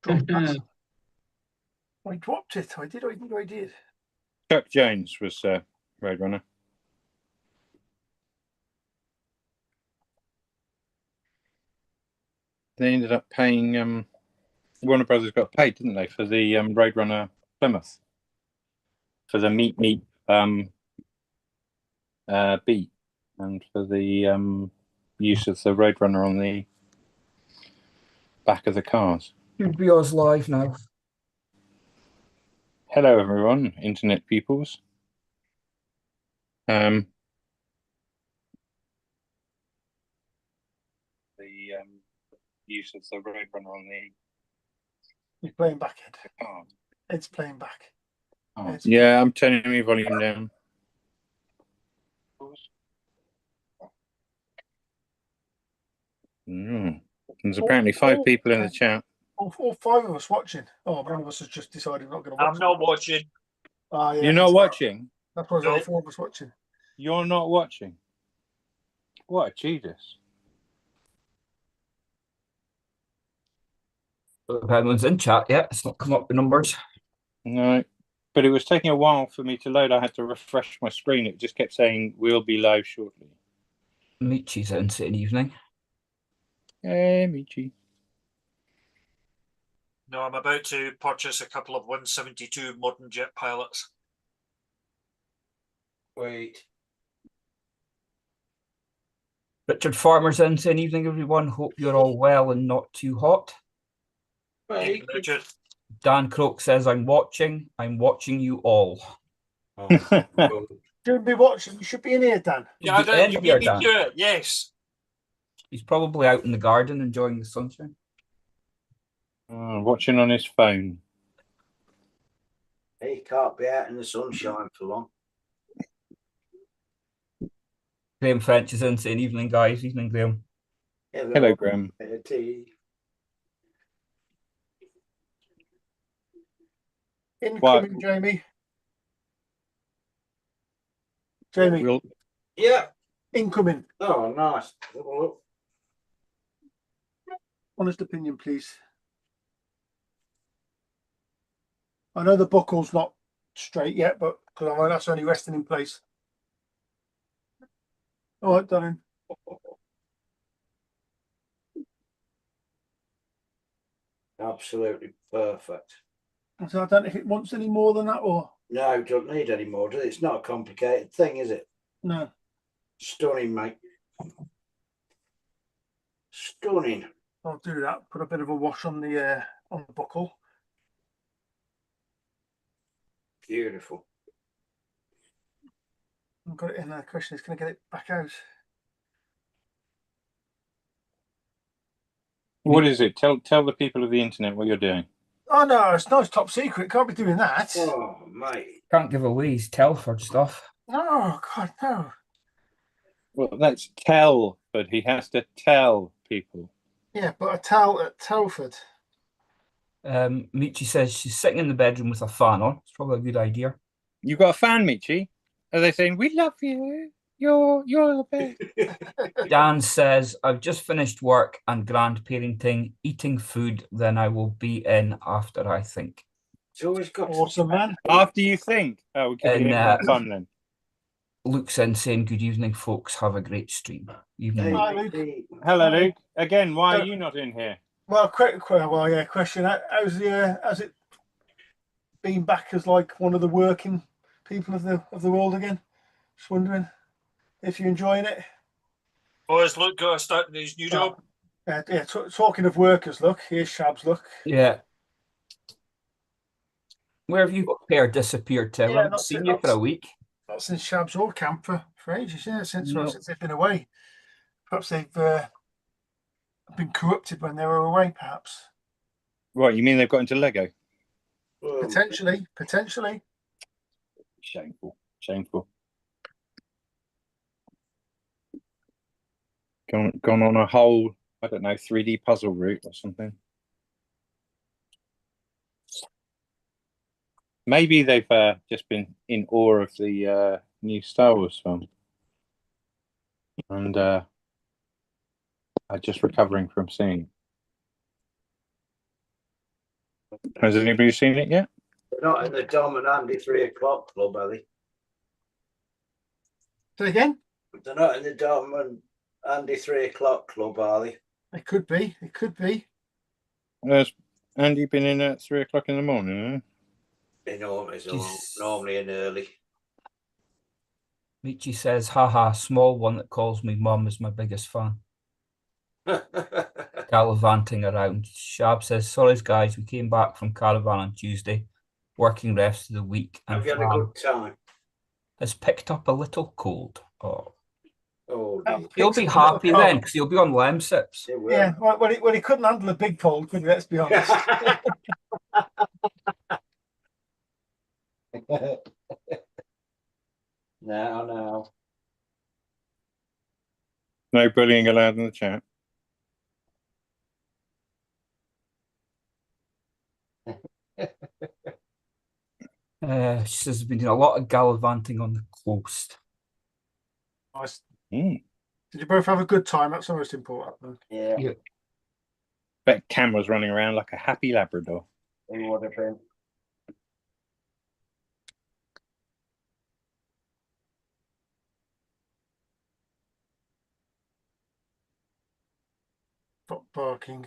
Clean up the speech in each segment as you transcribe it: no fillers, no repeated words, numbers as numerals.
I dropped it. I did. Chuck Jones was Roadrunner. They ended up paying. Warner Brothers got paid, didn't they, for the Roadrunner Plymouth, for the meet beat, and for the use of the Roadrunner on the back of the cars. Should be Oz live now. Hello, everyone, internet peoples. The use of the Roadrunner on the. You're playing back, Ed. Oh. Ed's playing back. Oh. Yeah, I'm turning my volume down. There's apparently 5 people in the chat. All 5 of us watching. Oh, one of us has just decided not going to watch. I'm not watching. Oh, yeah, You're not watching? That's why there's 4 of us watching. You're not watching? What a Jesus. If anyone's in chat yet, it's not come up with numbers. No, but it was taking a while for me to load. I had to refresh my screen. It just kept saying, we'll be live shortly. Michi's in Sitting Evening. Hey, Michi. No, I'm about to purchase a couple of 172 modern jet pilots. Wait. Richard Farmer's in Sitting Evening, everyone. Hope you're all well and not too hot. Right. Richard. Dan Croak says, I'm watching you all. Shouldn't be watching. You should be in here, Dan. Yeah, you beat me to it. Yes. He's probably out in the garden enjoying the sunshine. Watching on his phone. He can't be out in the sunshine for long. Graham French is in Sitting Evening, guys. Evening, Graham. Hello, Graham. Incoming, what? Jamie. Jamie. Yeah. Incoming. Oh, nice. Have a look. Honest opinion, please. I know the buckle's not straight yet, but because that's only resting in place. All right, darling. Absolutely perfect. So I don't know if it wants any more than that, or no, it doesn't need any more, does it? It's not a complicated thing, is it? No. Stunning, mate. Stunning. I'll do that. Put a bit of a wash on the buckle. Beautiful. I've got it in there. The question is, can I get it back out? What is it? Tell the people of the internet what you're doing. Oh no, it's top secret. Can't be doing that. Oh mate. Can't give away his Telford stuff. No, God, no. Well, that's tell, but he has to tell people. Yeah, but a towel at Telford. Michi says she's sitting in the bedroom with a fan on. It's probably a good idea. You got a fan, Michi? Are they saying, we love you? You're the best. Dan says, I've just finished work and grandparenting, eating food, then I will be in after I think. It's always got awesome, man. After you think. Oh, we can get fun then. Luke's in saying, good evening, folks. Have a great stream. Evening. Hi, Luke. Hello, Luke. Again, why are you not in here? Well, question. How's it been back as like one of the working people of the world again? Just wondering if you're enjoying it. Oh, is Luke starting his new job? Yeah. Talking of workers, look, here's Shab's. Look. Yeah. Where have you disappeared to? I haven't seen you for a week. Not since Shab's or camp for ages. Yeah, since they've been away. Perhaps they've been corrupted when they were away. Perhaps. Right, you mean they've got into Lego? Potentially. Shameful. Gone on a whole, I don't know, 3D puzzle route or something. Maybe they've just been in awe of the new Star Wars film, and are just recovering from seeing. Has anybody seen it yet? They're not in the Dom and Andy 3 o'clock club, are they? Say again? They're not in the Dom and Andy 3 o'clock club, are they? It could be. It could be. Has Andy been in at 3 o'clock in the morning? Huh? They normally, Jeez. normally in early. Michi says, haha, small one that calls me mum is my biggest fan. Gallivanting around. Shab says, sorry guys, we came back from caravan on Tuesday, working rest of the week, and Have you had a Fran good time? has picked up a little cold. Oh, Oh, Oh, dear. he'll be happy then because he'll be on lem sips. It will. Yeah, well, he couldn't handle a big cold, could he? Let's be honest. No. No bullying allowed in the chat. She says there's been a lot of gallivanting on the coast. Nice. Mm. Did you both have a good time? That's the most important. Then. Yeah, Yeah. Bet Cam was running around like a happy Labrador. he would have been. Stop barking.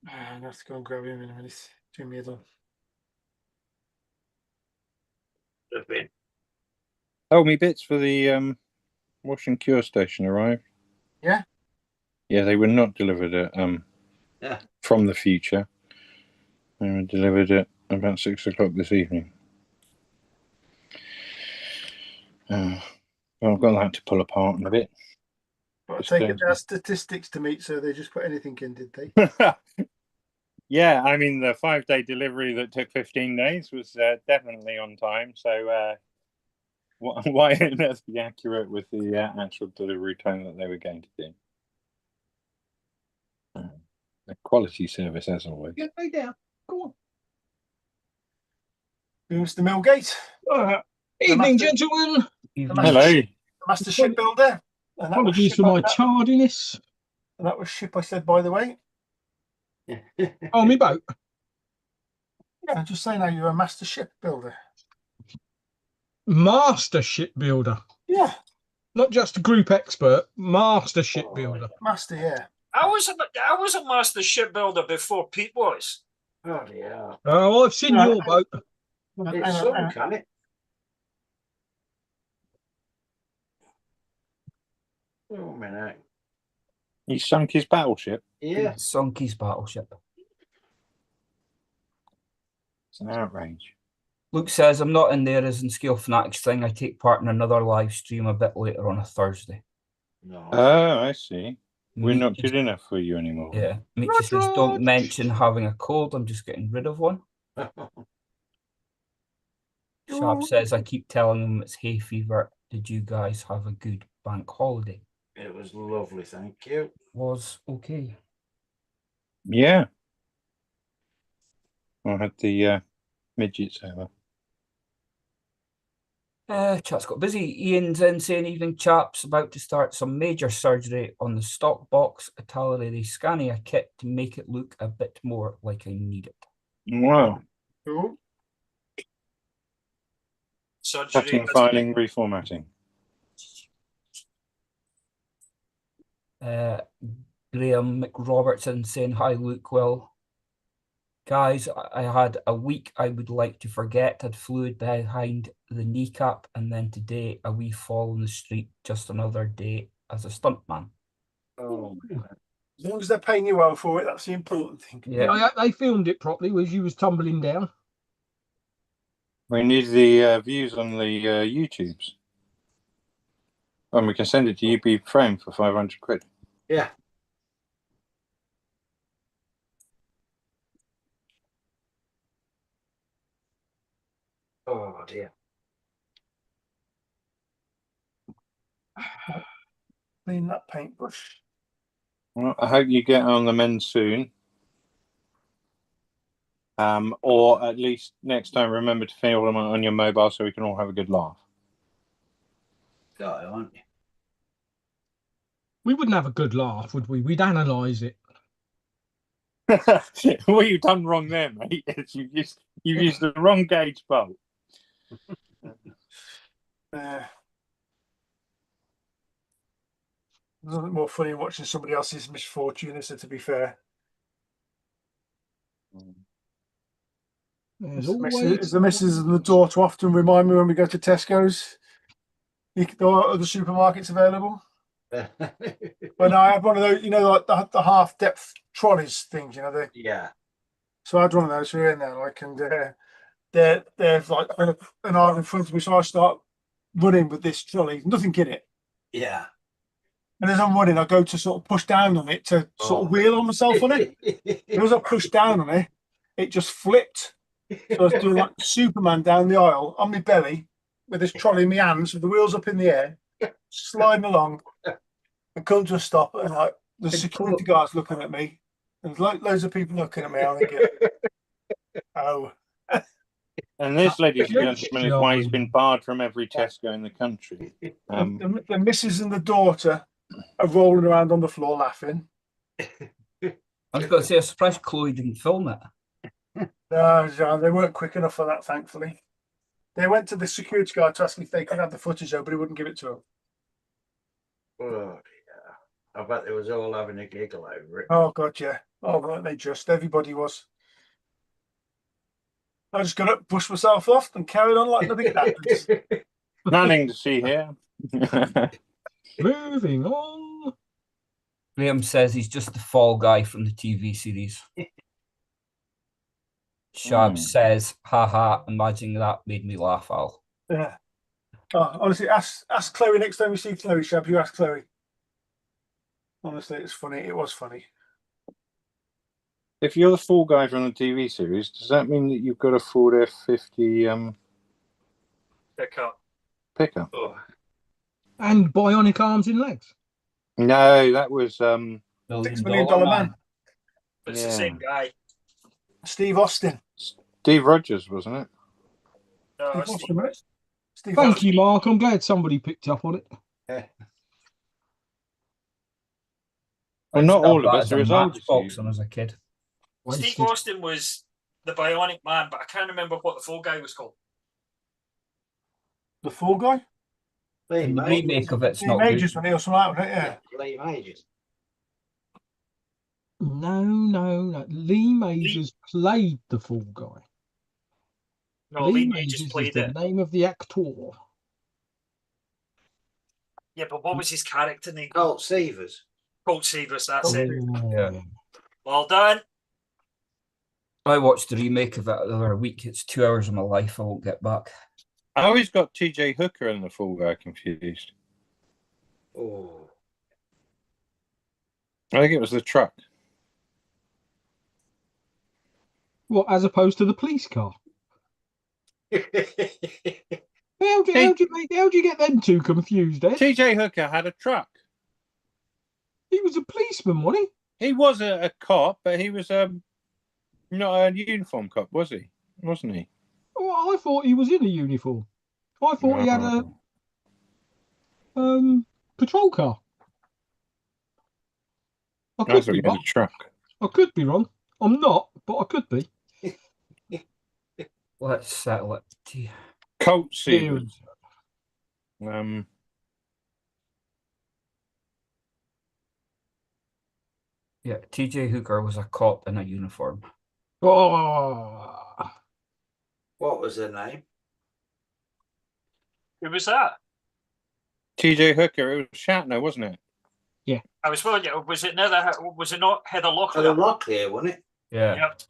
I have to go and grab him in a minute. Jimmy, Would have been. Oh, me bits for the wash and cure station arrived. Yeah? Yeah, they were not delivered at Yeah. from the future. They were delivered at about 6 o'clock this evening. Well, I've got that to pull apart in a bit. But I Just, take it there are statistics to meet, so they just put anything in, did they? Yeah, I mean, the 5-day delivery that took 15 days was definitely on time. So why on earth be accurate with the actual delivery time that they were going to do? The quality service, as always. Yeah, lay down. Go on. Mr. Millgate, Evening, master- gentlemen. Hello. master shipbuilder. And that was Apologies ship for my that- tardiness. and that was ship, I said, by the way. Oh, me boat. Yeah, just saying how you're a master shipbuilder. Master shipbuilder. Yeah, Not just a group expert, master shipbuilder. master, yeah. I was a master shipbuilder before Pete was. Oh, dear. Oh, I've seen No, your boat. It's some, can it? Oh, minute. He sunk his battleship. Yeah. Sunk his battleship. It's an outrage. Luke says, I'm not in there as in Scale Fanatics thing. I take part in another live stream a bit later on a Thursday. No. Oh, I see. We're Meat not just- good enough for you anymore. Yeah. Michi says, don't mention having a cold. I'm just getting rid of one. Sharp says, I keep telling him it's hay fever. Did you guys have a good bank holiday? It was lovely, thank you. Was okay. Yeah. I had the midgets over. Chat's got busy. Ian's in saying, evening chaps, about to start some major surgery on the stock box Italeri Scania kit to make it look a bit more like I need it. Wow. Cool. Surgery. Cutting, filing, reformatting. Graham McRobertson saying, hi Luke, well, guys, I had a week I would like to forget. Had fluid behind the kneecap, and then today a wee fall in the street, just another day as a stuntman. Oh, As long as they're paying you well for it, that's the important thing. Yeah. They filmed it properly as you was tumbling down. We need the views on the YouTubes. And we can send it to UB Frame for 500 quid. yeah. Oh, dear. Clean that paintbrush. Well, I hope you get on the men soon. Or at least next time, remember to film them on your mobile so we can all have a good laugh. Got it, aren't you? We wouldn't have a good laugh, would we? We'd analyse it. What you've done wrong there, mate, is you've used the wrong gauge bolt. There's nothing more funny than watching somebody else's misfortune, is it, to be fair? There's Is the missus and the daughter often remind me when we go to Tesco's? There are other supermarkets available. When I had one of those, like the half depth trolleys things, Yeah. So I had one of those here and there, like, and they're like an hour in front of me, so I start running with this trolley, nothing in it. Yeah. And as I'm running, I go to sort of push down on it to sort of wheel on myself on it. And as I pushed down on it, it just flipped. So I was doing like Superman down the aisle on my belly with this trolley in my hands with the wheels up in the air, sliding along, and come to a stop. And like the security guards looking at me, and loads of people looking at me. I'm thinking, oh. And this, ladies and gentlemen, is why he's been barred from every Tesco in the country. The missus and the daughter are rolling around on the floor laughing. I was going to say, I'm surprised Chloe didn't film it. No, John, they weren't quick enough for that, thankfully. They went to the security guard to ask if they could have the footage, though, but he wouldn't give it to them. Oh, yeah. I bet they was all having a giggle over it. Oh, God, yeah. Oh, right, everybody was. I just got up, pushed myself off, and carried on like nothing happened. Nothing to see here. Moving on. Graham says he's just the fall guy from the TV series. Shab says, haha, imagining that made me laugh, Al. Yeah. Oh, honestly, ask Chloe next time you see Chloe, Shab. You ask Chloe. Honestly, it's funny. It was funny. If you're the fall guy from the TV series, does that mean that you've got a Ford F50 pickup? Oh. And bionic arms and legs. No, that was $1 $6 million man. It's the same guy. Steve Austin. Steve Rogers, wasn't it? No, Steve it's Austin, right? Steve Thank Austin. you, Mark. I'm glad somebody picked up on it. Well, not all of us are as old as Matchbox you. when I was a kid. Steve Austin was the Bionic Man, but I can't remember what the full guy was called. The Fall Guy? In the remake of it's Lee not Majors good. when he was out, right? Yeah. Lee Majors. No. Lee Majors played the Fall Guy. No, Lee Lee Majors Majors is played the it. name of the actor. Yeah, but what was his character name? Colt Seavers. Colt Seavers, that's it. Yeah. Well done. I watched the remake of it the other week. It's 2 hours of my life I won't get back. I always got TJ Hooker and the Fall Guy confused. Oh. I think it was the truck. What, as opposed to the police car? How'd you get them two confused, Ed? TJ Hooker had a truck. He was a policeman, wasn't He was a cop, but he was not a uniform cop, was he? Wasn't he? he? Well, I thought he was in a uniform. I thought he had a patrol car. I I could thought be he had wrong. a truck. I could be wrong. I'm not, but I could be. Let's settle it. Colt Seavers. Yeah, TJ Hooker was a cop in a uniform. Oh, What was her name? Who was that? TJ Hooker. It was Shatner, wasn't it? I was wondering, was it not Heather Locklear? Heather Locklear, wasn't it? Yeah. Yep.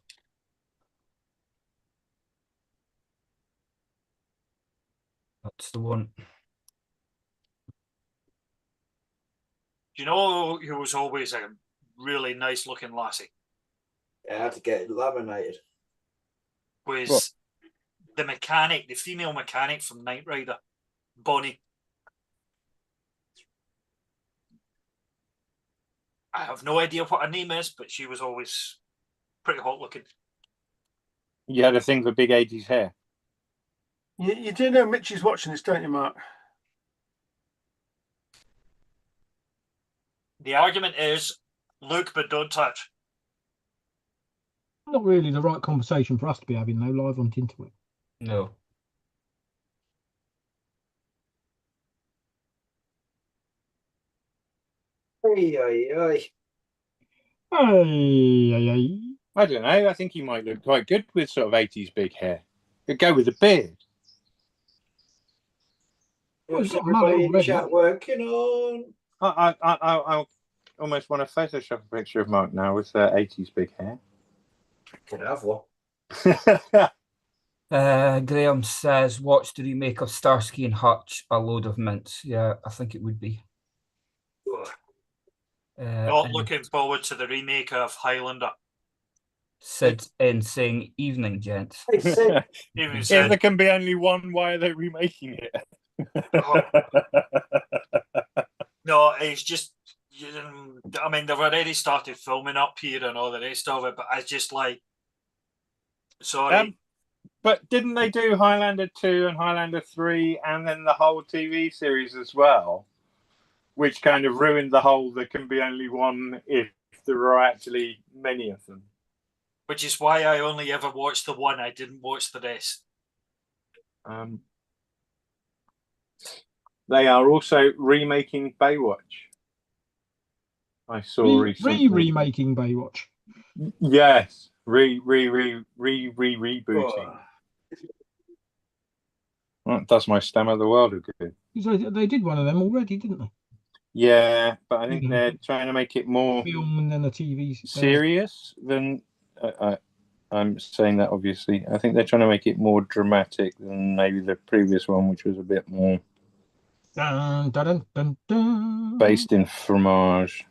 That's the one. Do you know who was always a really nice looking lassie? I had to get it laminated. Was What? the mechanic, the female mechanic from Knight Rider, Bonnie. I have no idea what her name is, but she was always pretty hot looking. You had a thing for big 80s hair. You do know Mitch is watching this, don't you, Mark? The argument is look but don't touch. Not really the right conversation for us to be having, though, live on Tinterweb. No. Ay, ay, ay. Hey, hey, hey. I don't know. I think he might look quite good with sort of 80s big hair. He'd go with a beard. Well, he's What's got a mullet everybody in already. chat working on? I almost want to Photoshop a picture of Mark now with 80s big hair. Could have one. Graham says, watch the remake of Starsky and Hutch, a load of mints. Yeah, I think it would be. Ugh. Not And looking forward to the remake of Highlander. Sid in saying, evening, gents. Hey, Sid. Even If said, there can be only one, why are they remaking it? no, it's just, I mean, they've already started filming up here and all the rest of it, but I just like, sorry. But didn't they do Highlander 2 and Highlander 3 and then the whole TV series as well? Which kind of ruined the whole there can be only one if there are actually many of them. Which is why I only ever watched the one. I didn't watch the rest. They are also remaking Baywatch. I saw recently. Remaking Baywatch. Yes, rebooting. Oh. That does my stomach the world of good. They did one of them already, didn't they? Yeah, but I think they're trying to make it more Film and then a TV serious than. I'm saying that obviously. I think they're trying to make it more dramatic than maybe the previous one, which was a bit more Dun, dun, dun, dun, dun. based in fromage.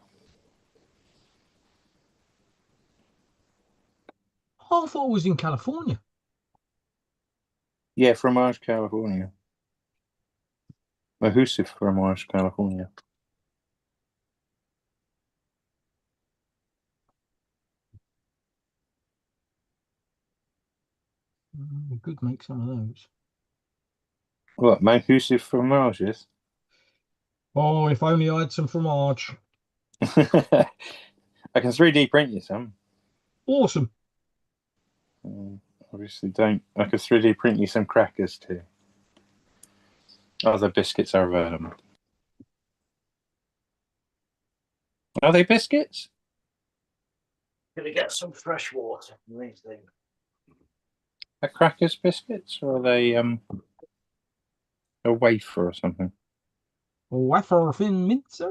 I thought it was in California. Yeah, fromage, California. Mahusive fromage, California. We could make some of those. What, Mahusive fromages? Oh, if only I had some fromage. I can 3D print you some. Awesome. Obviously don't. I could 3D print you some crackers too. Other biscuits are available. Are they biscuits? Gonna get some fresh water from these things. Are crackers biscuits, or are they a wafer or something? Wafer thin mincer.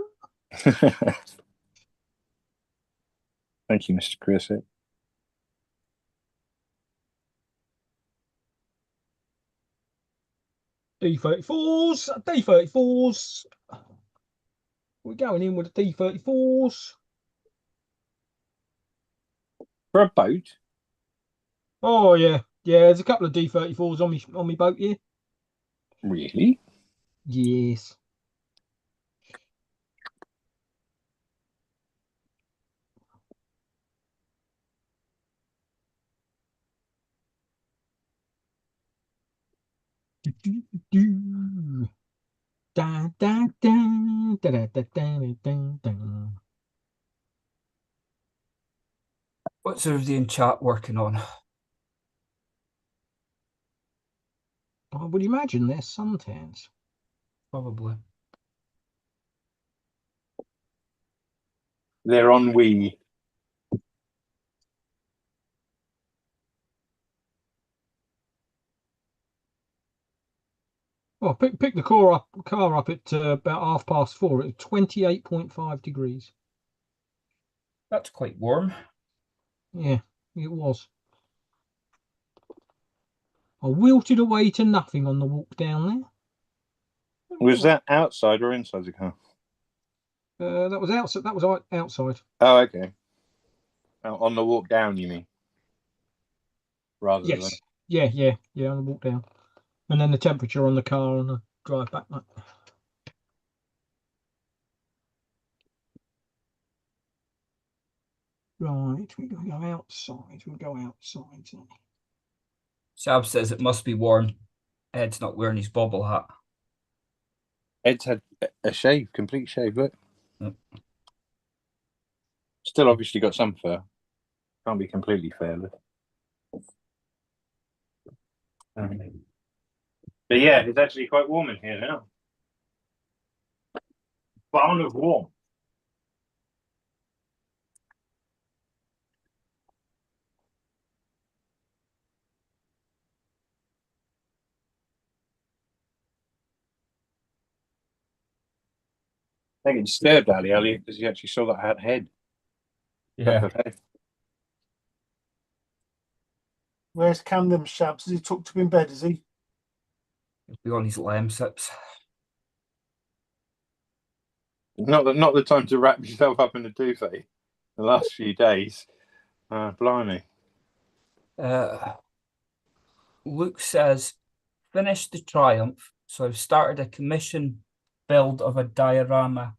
Thank you, Mr. Chris. D34s. D34s. We're going in with the D34s. For a boat? Oh yeah. Yeah, there's a couple of D34s on me boat here. Really? Yes. Da, da, da, da, da, da, da, da, da. What's everybody in chat working on? I would imagine they're suntans. Probably. They're on Wii. Well, pick the car up at about 4:30. It's 28.5 degrees. That's quite warm. Yeah, it was. I wilted away to nothing on the walk down there. Was that outside or inside the car? That was outside. That was outside. Oh, okay. On the walk down, you mean? Rather Yes. than. Yeah. On the walk down, and then the temperature on the car on the drive back. Right, we're going to go outside. We'll go outside. Shab says it must be warm. Ed's not wearing his bobble hat. Ed's had a shave, complete shave, look. Yep. Still obviously got some fur. Can't be completely fearless. But yeah, it's actually quite warm in here now. Bound of warm. I think it disturbed Ali earlier because he actually saw that I had head. Yeah. Head. Where's Camden Shabs? Has he tucked up in bed, is he? He'll be on his lamb sips. Not the time to wrap yourself up in a duvet. The last few days. Blimey. Luke says, finished the Triumph, so I've started a commission build of a diorama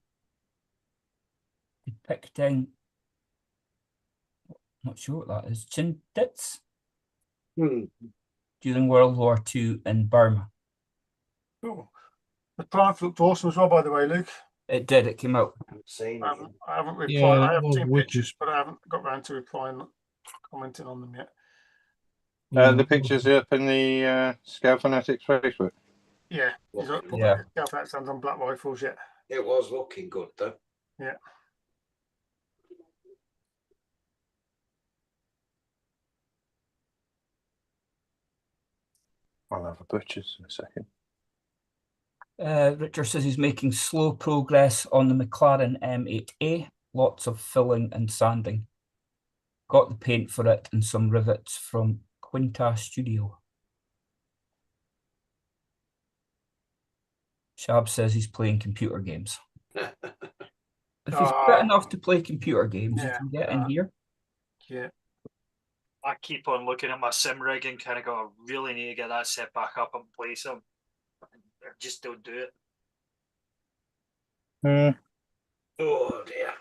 depicting, not sure what that is, Chindits during World War II in Burma. Oh, the Triumph looked awesome as well, by the way, Luke. It did, it came out. I haven't seen I it. haven't replied. Yeah, I that have was seen wicked. pictures, but I haven't got round to replying, commenting on them yet. The pictures are up in the Scale Fanatics Facebook. Yeah, he's not put Yeah. that stands on Black Rifles yet. It was looking good though. Yeah. I'll have a butcher's in a second. Richard says he's making slow progress on the McLaren M8A, lots of filling and sanding. Got the paint for it and some rivets from Quinta Studio. Shab says he's playing computer games. If he's fit enough to play computer games, he can get in here. Yeah. I keep on looking at my sim rig and kind of go, I really need to get that set back up and play some. I just don't do it. Oh dear.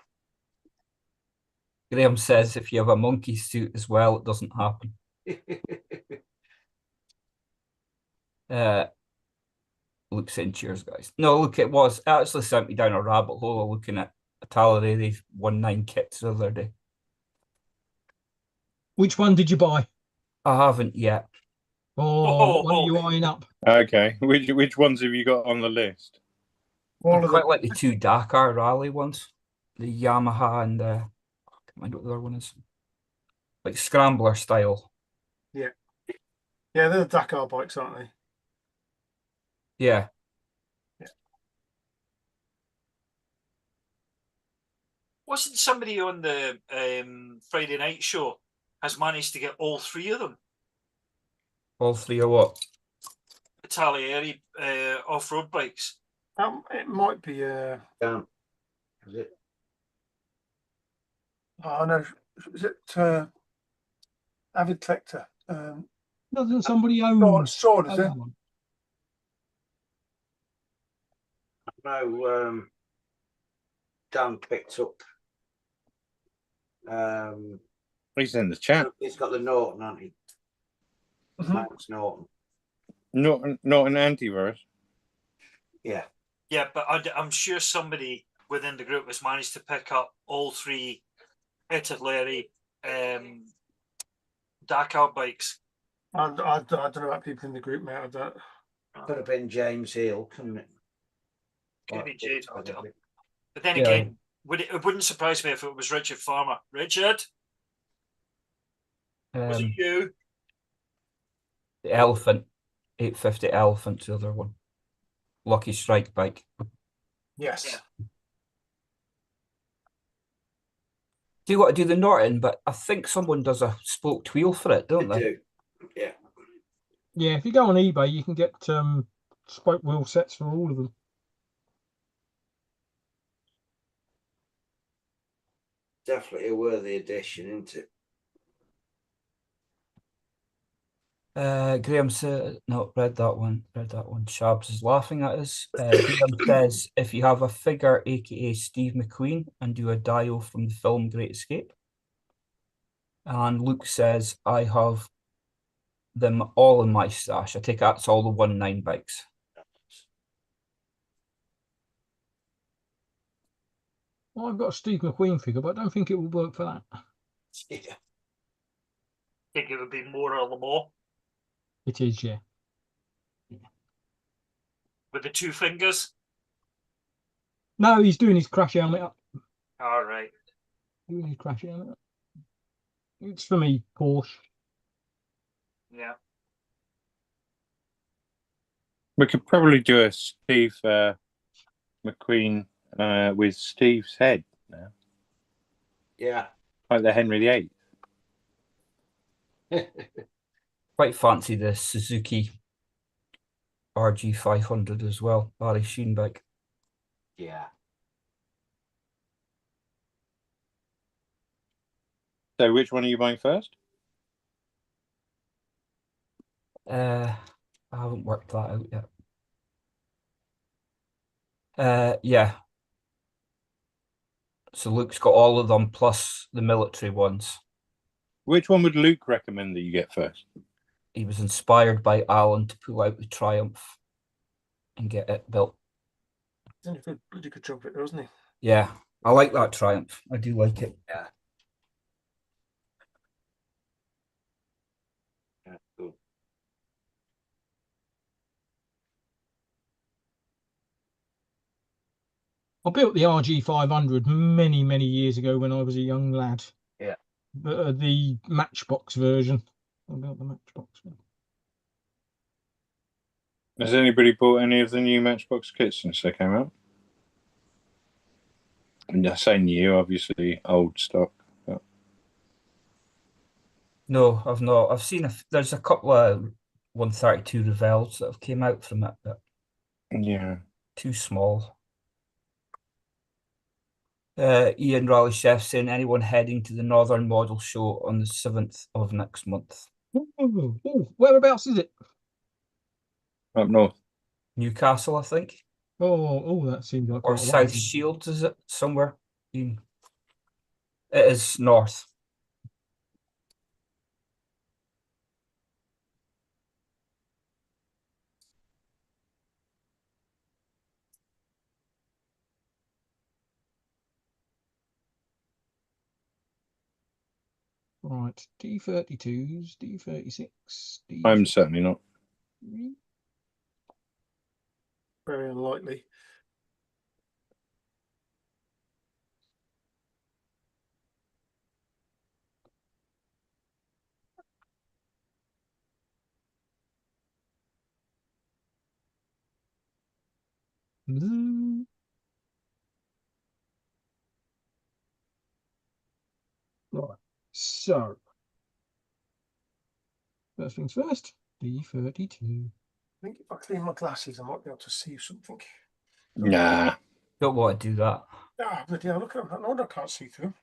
Graham says if you have a monkey suit as well, it doesn't happen. Luke saying cheers, guys. No, look, it actually sent me down a rabbit hole looking at Tal'Rere 1.9 kits the other day. Which one did you buy? I haven't yet. Oh, what are you eyeing up? Okay, which ones have you got on the list? I quite like the two Dakar rally ones, the Yamaha and the, I can't remember what the other one is, like scrambler style. Yeah, they're the Dakar bikes, aren't they? Yeah. Wasn't somebody on the Friday night show has managed to get all three of them? All three are what? Tal'Rere off-road bikes. It might be. Is it? Oh no, is it Avid Collector? Doesn't somebody own? Sword, is it? one? No, Dan picked up. He's in the chat. He's got the Norton, hasn't he? Max Norton. Not an antivirus. Yeah. Yeah, but I'm sure somebody within the group has managed to pick up all three Tal'Rere Dakar bikes. I don't know about people in the group, mate. I don't. Could have been James Hill, couldn't it? Could be James. But then again, it wouldn't surprise me if it was Richard Farmer. Richard, was it you? The Elephant, 850 Elephant's the other one. Lucky Strike bike. Yes. Yeah. Do you want to do the Norton? But I think someone does a spoked wheel for it, don't they? Do. Yeah. Yeah, if you go on eBay, you can get spoke wheel sets for all of them. Definitely a worthy addition, isn't it? Graham said, no, read that one. Shabs is laughing at us. Graham says, if you have a figure, aka Steve McQueen, and do a dio from the film Great Escape. And Luke says, I have them all in my stash. I take that's all the 1.9 bikes. Well, I've got a Steve McQueen figure, but I don't think it will work for that. Yeah. think it would be more or more It is, yeah. with the 2 fingers. No, he's doing his crash helmet up. All right. Doing his crash helmet up. It's for me, Porsche. Yeah. We could probably do a Steve McQueen with Steve's head now, Yeah. like the Henry VIII. Quite fancy the Suzuki RG500 as well, Barry Schoenbeck. Yeah. So, which one are you buying first? I haven't worked that out yet. Yeah. So Luke's got all of them plus the military ones. Which one would Luke recommend that you get first? He was inspired by Alan to pull out the Triumph and get it built. He's done a good, bloody good job of it, wasn't he? Yeah, I like that Triumph. I do like it. Yeah. Yeah, cool. I built the RG500 many, many years ago when I was a young lad. Yeah. The Matchbox version. I built the Matchbox one. Has anybody bought any of the new Matchbox kits since they came out? And I say new, obviously old stock. But... No, I've not. I've seen there's a couple of 132 Revels that have came out from it, but yeah, too small. Ian Raleigh Chef saying anyone heading to the Northern Model Show on the 7th of next month. Ooh, whereabouts is it? up north. Newcastle, I think. Oh, that seems like Or quite a South way. Shields, is it? Somewhere. It is north. Right, D32s, D36, I'm certainly not. Very unlikely. Right, so first things first, D32. I think if I clean my glasses, I might be able to see something. Nah. Don't want to do that. Ah, bloody hell, look at them. No, I can't see through.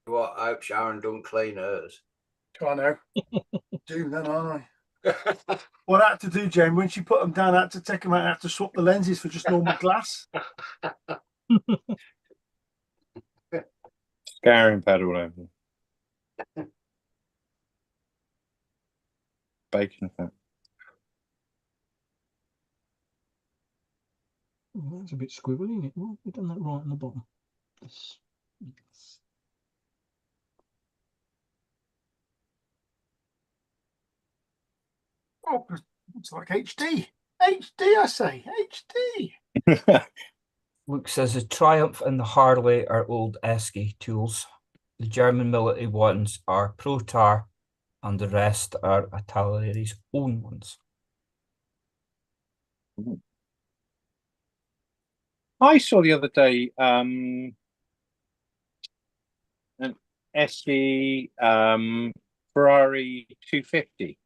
What? I hope Sharon don't clean hers. I know. Doom then, aren't I? What I had to do, Jane, when she put them down, I had to take them out and I had to swap the lenses for just normal glass. Scouring pad all over them. Bacon fat. Oh, that's a bit squiggly, isn't it? Well, we've done that right on the bottom. Yes. Oh, it's like HD. HD, I say. HD. Luke says the Triumph and the Harley are old Esky tools. The German military ones are Protar and the rest are Ataleri's own ones. I saw the other day an SE Ferrari 250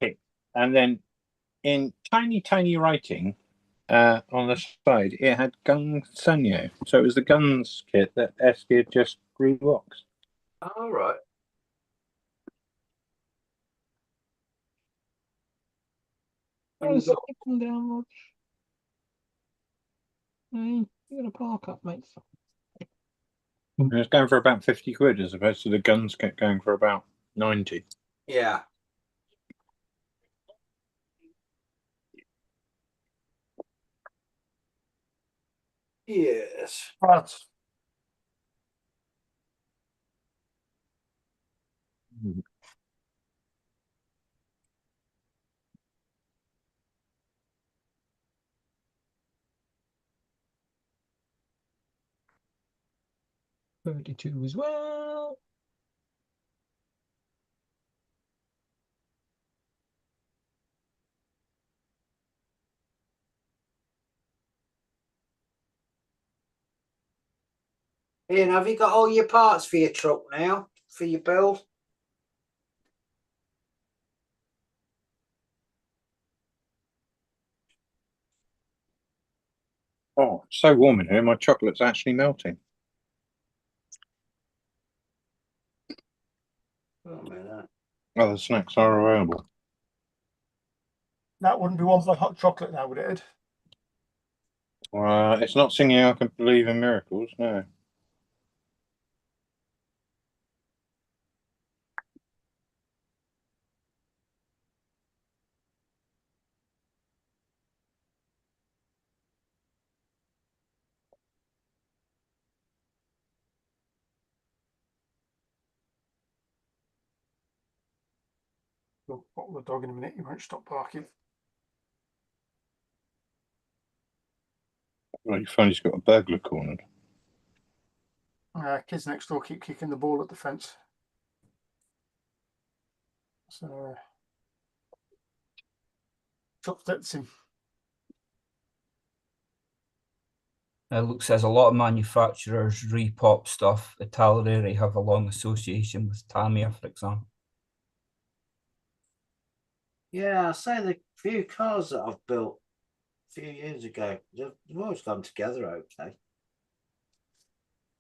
kit, and then in tiny writing on the side it had Gun Sanyo, so it was the guns kit that SE had just reboxed. All right. Come down, Rog. Hey, you're gonna park up, mate. It was going for about 50 quid as opposed to the guns kit going for about 90. Yeah. Yes. Right. 32 as well. Ian, have you got all your parts for your truck now? For your build? Oh, it's so warm in here. My chocolate's actually melting. Oh, man. Oh, the snacks are available. That wouldn't be one for hot chocolate now, would it? It's not singing I Can Believe in Miracles, no. We'll put the dog in a minute. He won't stop barking. Well, you find he's got a burglar cornered. Kids next door keep kicking the ball at the fence. So, upsets him. Luke says a lot of manufacturers repop stuff. Italeri have a long association with Tamiya, for example. Yeah, I say the few cars that I've built a few years ago, they've always gone together okay.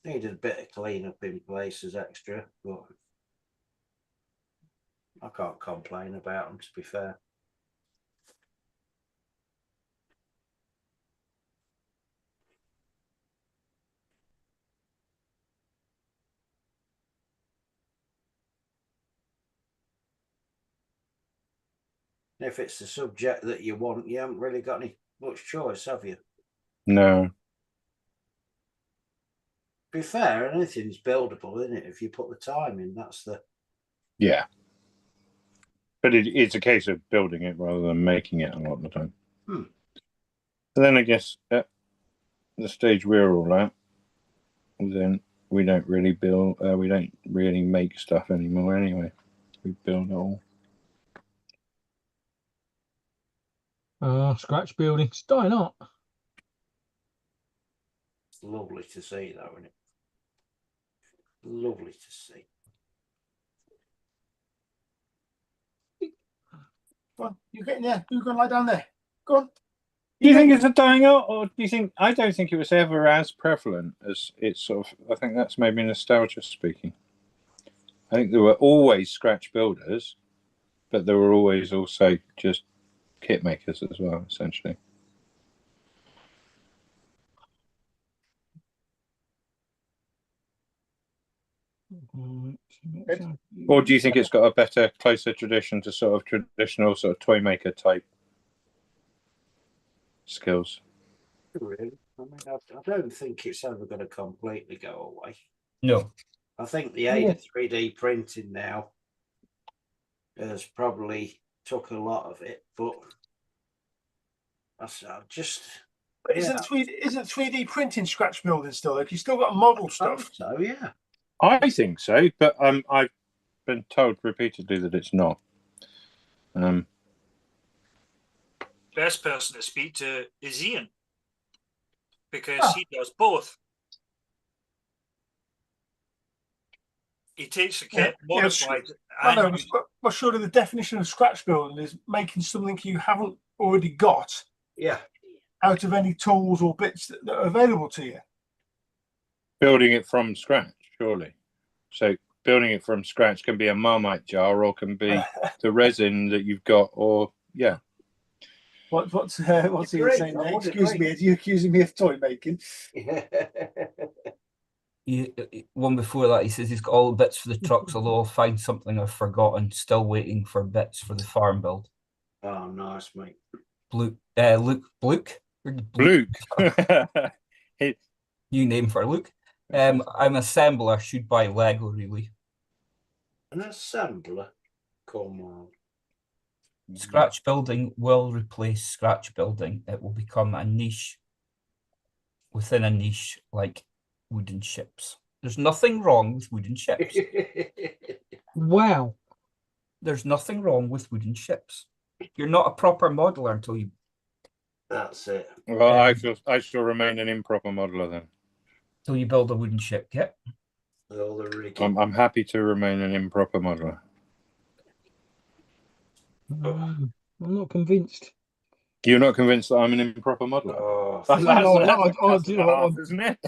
Needed a bit of clean up in places extra, but I can't complain about them, to be fair. If it's the subject that you want, you haven't really got any much choice, have you? No. To be fair, anything's buildable, isn't it? If you put the time in, that's the... Yeah. But it's a case of building it rather than making it a lot of the time. Hmm. But then I guess at the stage we're all at, then we don't really build, we don't really make stuff anymore anyway. We build it all. Scratch building. It's dying up. It's lovely to see, though, isn't it? Lovely to see. Go on, you getting there? Who's going to lie down there? Go on. Do you think it's a dying out, or do you think? I don't think it was ever as prevalent as it's sort of. I think that's maybe nostalgia speaking. I think there were always scratch builders, but there were always also just kit makers as well, essentially. Or do you think it's got a better, closer tradition to sort of traditional sort of toy maker type skills? Really? I mean, I don't think it's ever going to completely go away. No. I think the aid of 3D printing now has probably took a lot of it, but I just... But isn't 3D printing scratch building still? Like you still got model stuff. So yeah, I think so, but I've been told repeatedly that it's not. Best person to speak to is Ian, because he does both. He takes the kit, modifies it. I know, but surely the definition of scratch building is making something you haven't already got. Yeah. Out of any tools or bits that are available to you. Building it from scratch, surely. So building it from scratch can be a Marmite jar, or can be the resin that you've got, or yeah. What's he saying there? Excuse me, are you accusing me of toy making? One before that, he says he's got all the bits for the trucks, although I'll find something I've forgotten. Still waiting for bits for the farm build. Oh, nice, mate. Luke. Luke. New name for Luke. I'm assembler. Should buy Lego, really. An assembler? Come on. Scratch building will replace scratch building. It will become a niche within a niche, like wooden ships. There's nothing wrong with wooden ships. Wow. There's nothing wrong with wooden ships. You're not a proper modeler until you That's it. Well, I shall remain an improper modeler then. build a wooden ship. Yep. With all the rigging. I'm happy to remain an improper modeler. I'm not convinced. You're not convinced that I'm an improper modeler? Oh, That's No, a I cuss do and a not. half, isn't it?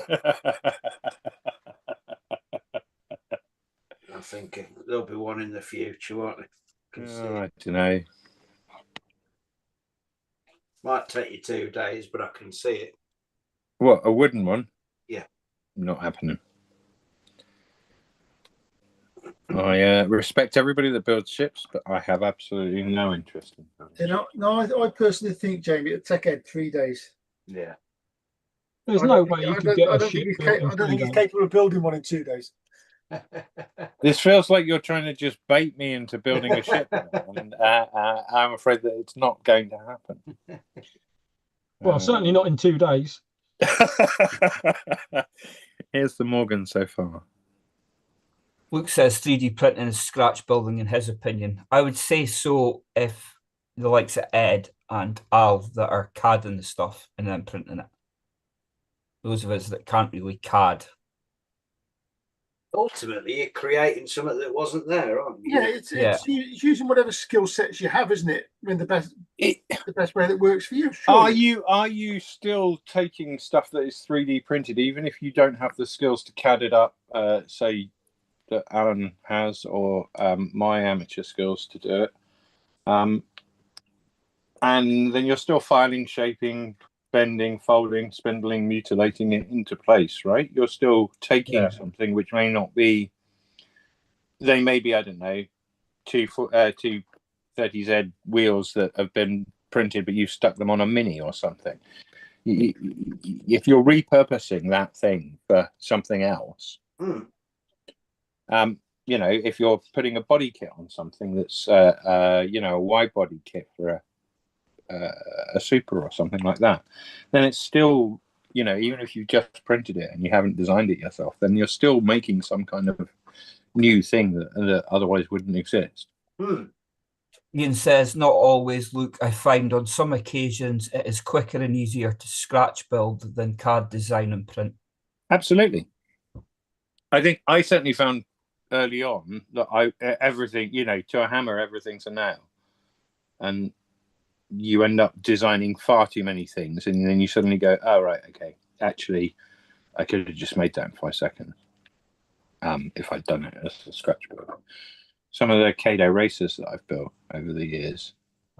I think there'll be one in the future, won't there? Can see Oh, I it. don't know. Might take you 2 days, but I can see it. What, a wooden one? Yeah. Not happening. I respect everybody that builds ships, but I have absolutely no interest in building You know, no, I personally think, Jamie, it'd take Ed 3 days. Yeah. There's I no don't way think- you I could don't- get I a don't ship think he's built in I don't think 3 he's days. capable of building one in 2 days. This feels like you're trying to just bait me into building a ship, and I'm afraid that it's not going to happen. Well, certainly not in 2 days. Here's the Morgan so far. Luke says 3D printing is scratch building in his opinion. I would say so if the likes of Ed and Al that are CADing the stuff and then printing it. Those of us that can't really CAD. Ultimately, you're creating something that wasn't there, aren't you? Yeah, it's using whatever skill sets you have, isn't it? I mean, the best way that works for you. Surely. Are you still taking stuff that is 3D printed, even if you don't have the skills to CAD it up, say that Alan has, or my amateur skills to do it, and then you're still filing, shaping, bending, folding, spindling, mutilating it into place, right? You're still taking something which may not be. They may be, I don't know, two 30Z wheels that have been printed, but you've stuck them on a Mini or something. If you're repurposing that thing for something else, if you're putting a body kit on something that's, a wide body kit for a Super or something like that, then it's still, even if you just printed it and you haven't designed it yourself, then you're still making some kind of new thing that otherwise wouldn't exist. Ian says, not always, Luke. I find on some occasions it is quicker and easier to scratch build than CAD design and print. Absolutely. I think I certainly found early on that everything, to a hammer, everything's a nail. And you end up designing far too many things. And then you suddenly go, oh, right, okay. Actually, I could have just made that in 5 seconds if I'd done it as a scratch build. Some of the Kado racers that I've built over the years,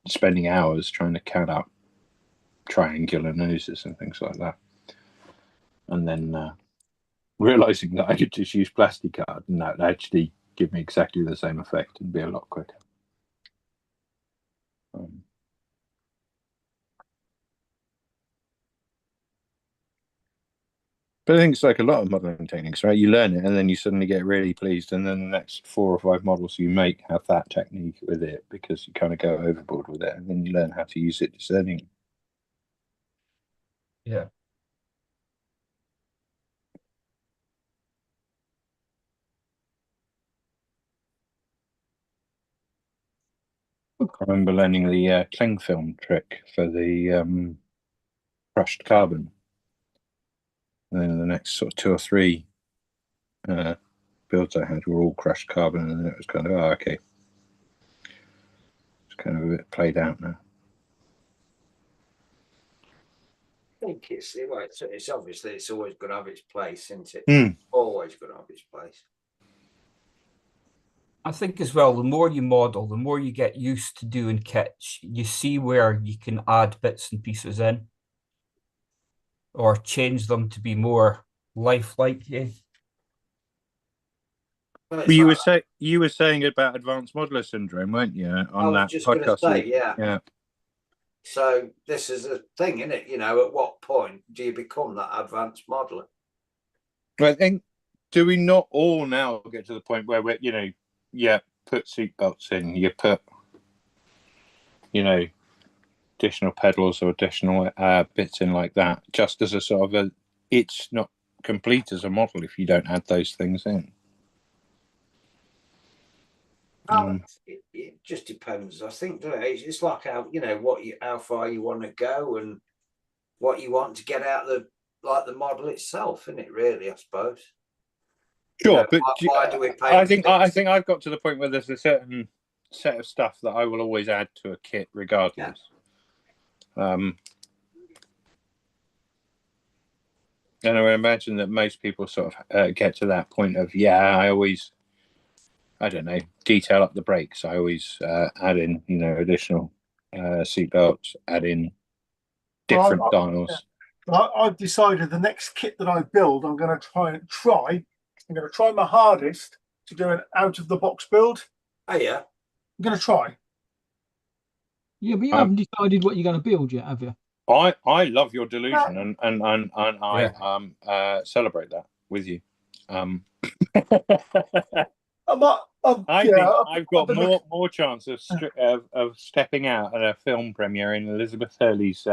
spending hours trying to count out triangular noses and things like that. And then realizing that I could just use plastic card and that would actually give me exactly the same effect and be a lot quicker. But I think it's like a lot of modeling techniques, right? You learn it and then you suddenly get really pleased, and then the next 4 or 5 models you make have that technique with it because you kind of go overboard with it, and then you learn how to use it discerningly. Yeah. I remember learning the cling film trick for the crushed carbon. And then the next sort of 2 or 3 builds I had were all crushed carbon, and then it was kind of, oh, okay. It's kind of a bit played out now. I think it's obviously it's always going to have its place, isn't it? Always going to have its place. I think as well, the more you model, the more you get used to doing kits, you see where you can add bits and pieces in or change them to be more lifelike. Yeah. Well, you were saying about advanced modeler syndrome, weren't you? On that podcast. Say, yeah. So this is a thing, isn't it? At what point do you become that advanced modeler? I think, do we not all now get to the point where we're, put seatbelts in, you put, additional pedals or additional bits in like that, just as a sort of it's not complete as a model if you don't add those things in. It just depends. I think it's like how far you want to go and what you want to get out of the model itself, isn't it? Really, I suppose. Sure, but why do we pay? I think I've got to the point where there's a certain set of stuff that I will always add to a kit regardless. Yeah. And I imagine that most people sort of get to that point of, I don't know, detail up the brakes. I always add in, additional seat belts, add in different dials. Yeah. I've decided the next kit that I build, I'm going to try my hardest to do an out-of-the-box build. Oh, yeah. I'm going to try. Yeah, but you haven't decided what you're going to build yet, have you? I love your delusion, and I celebrate that with you. I think I've got more chance of stepping out at a film premiere in Elizabeth Hurley's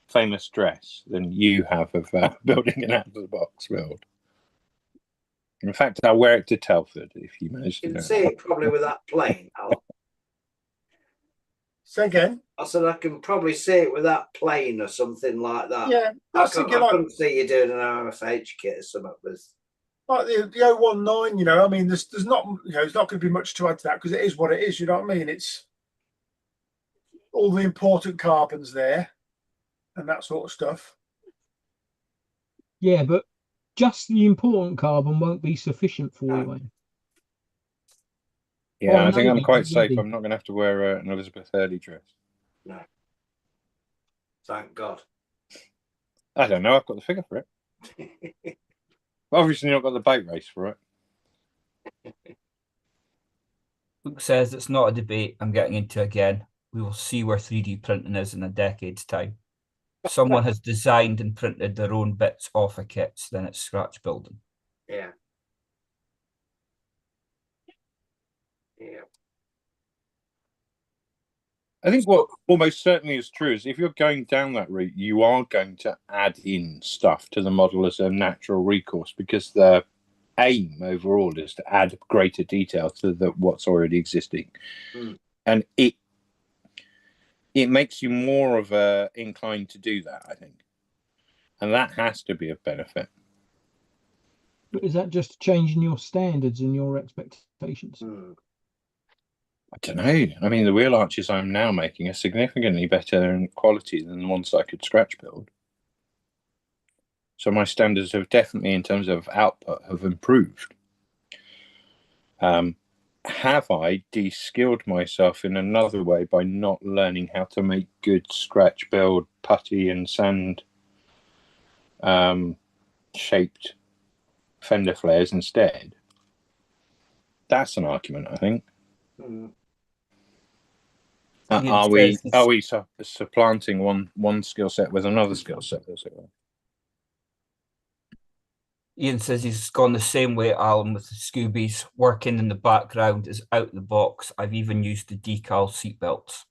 famous dress than you have of building an out-of-the-box build. In fact, I'll wear it to Telford if you manage to. You can see it probably with that plane, Al. Say again. I said I can probably see it with that plane or something like that. Yeah, I couldn't see you doing an RFH kit or something with. Like the 019, I mean, there's not, there's not going to be much to add to that because it is what it is. You know what I mean? It's all the important carbons there and that sort of stuff. Yeah, but just the important carbon won't be sufficient for you. Yeah, I think I'm quite safe. I'm not going to have to wear an Elizabeth Hurley dress. No. Thank God. I don't know. I've got the figure for it. Obviously not got the bike race for it. Luke says it's not a debate I'm getting into again. We will see where 3D printing is in a decade's time. Someone has designed and printed their own bits off of kits, then it's scratch building. Yeah. Yeah. I think what almost certainly is true is if you're going down that route, you are going to add in stuff to the model as a natural recourse because the aim overall is to add greater detail to what's already existing. And it makes you more of a inclined to do that, I think. And that has to be a benefit. But is that just changing your standards and your expectations? I don't know. I mean, the wheel arches I'm now making are significantly better in quality than the ones I could scratch build. So my standards have definitely, in terms of output, have improved. Have I de-skilled myself in another way by not learning how to make good scratch build, putty and sand shaped fender flares instead? That's an argument, I think. Are we supplanting one skill set with another skill set? Ian says he's gone the same way, Alan, with the Scoobies. Working in the background is out the box. I've even used the decal seatbelts.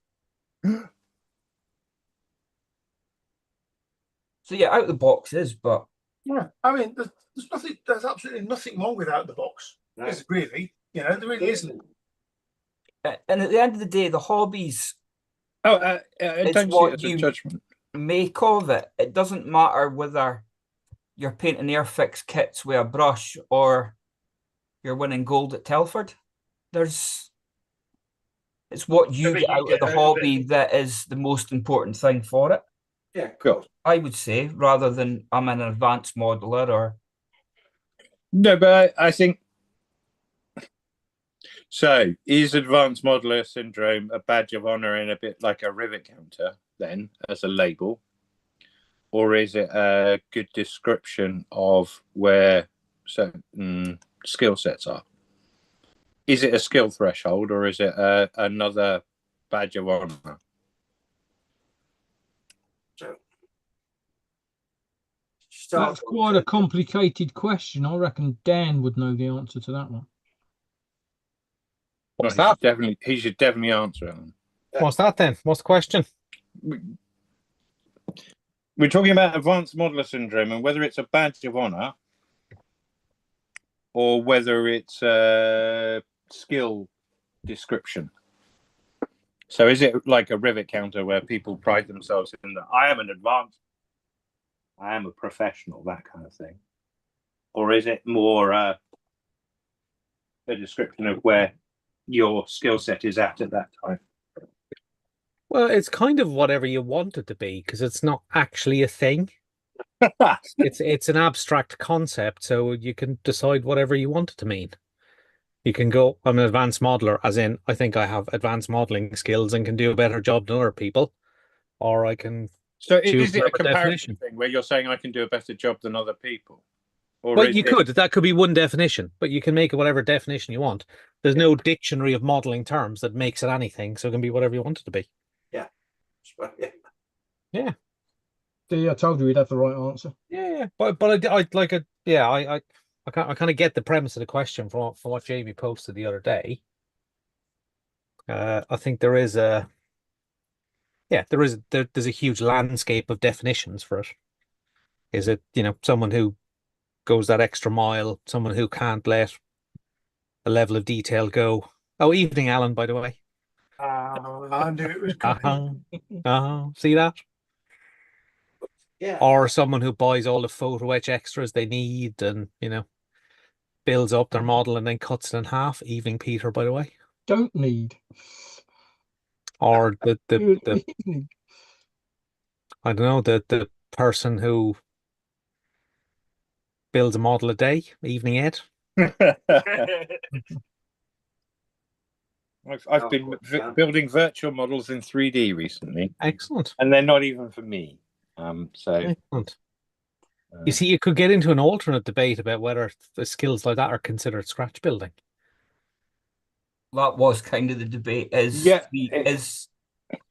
So yeah, out the box is, but yeah, I mean, there's absolutely nothing wrong with out the box. No. Really, there really isn't. And at the end of the day, the hobbies. Don't see it as a judgment. Make of it. It doesn't matter whether you're painting Airfix kits with a brush or you're winning gold at Telford. It's what you get out of the hobby that is the most important thing for it. Yeah, cool. I would say, rather than I'm an advanced modeler or. No, but I think. So, is advanced modeler syndrome a badge of honor and a bit like a rivet counter then, as a label? Or is it a good description of where certain skill sets are? Is it a skill threshold or is it another badge of honor? That's quite a complicated question. I reckon Dan would know the answer to that one. What's that? He should definitely answer it. What's that then? What's the question? We're talking about advanced modeler syndrome and whether it's a badge of honor or whether it's a skill description. So is it like a rivet counter where people pride themselves in that I am an advanced, I am a professional, that kind of thing? Or is it more a description of where your skill set is at that time? Well, it's kind of whatever you want it to be because it's not actually a thing. It's an abstract concept, so you can decide whatever you want it to mean. You can go, I'm an advanced modeler, as in I think I have advanced modeling skills and can do a better job than other people, or I can. So choose is it a whatever comparison thing where you're saying I can do a better job than other people? Or Well, is you it... could. That could be one definition, but you can make it whatever definition you want. There's no dictionary of modeling terms that makes it anything, so it can be whatever you want it to be. Yeah. Yeah. Yeah. See, I told you we'd have the right answer. Yeah. But I like it. Yeah, I kind of get the premise of the question from what Jamie posted the other day. I think there is there's a huge landscape of definitions for it. Is it, someone who goes that extra mile, someone who can't let a level of detail go. Oh, evening, Alan, by the way. I knew it was coming. See that? Yeah. Or someone who buys all the photo etch extras they need and, builds up their model and then cuts it in half. Evening, Peter, by the way. Don't need. Or the Good evening. I don't know, the person who builds a model a day. Evening, Ed. I've been building virtual models in 3D recently. Excellent. And they're not even for me. Excellent. You see, you could get into an alternate debate about whether the skills like that are considered scratch building. That was kind of the debate. Is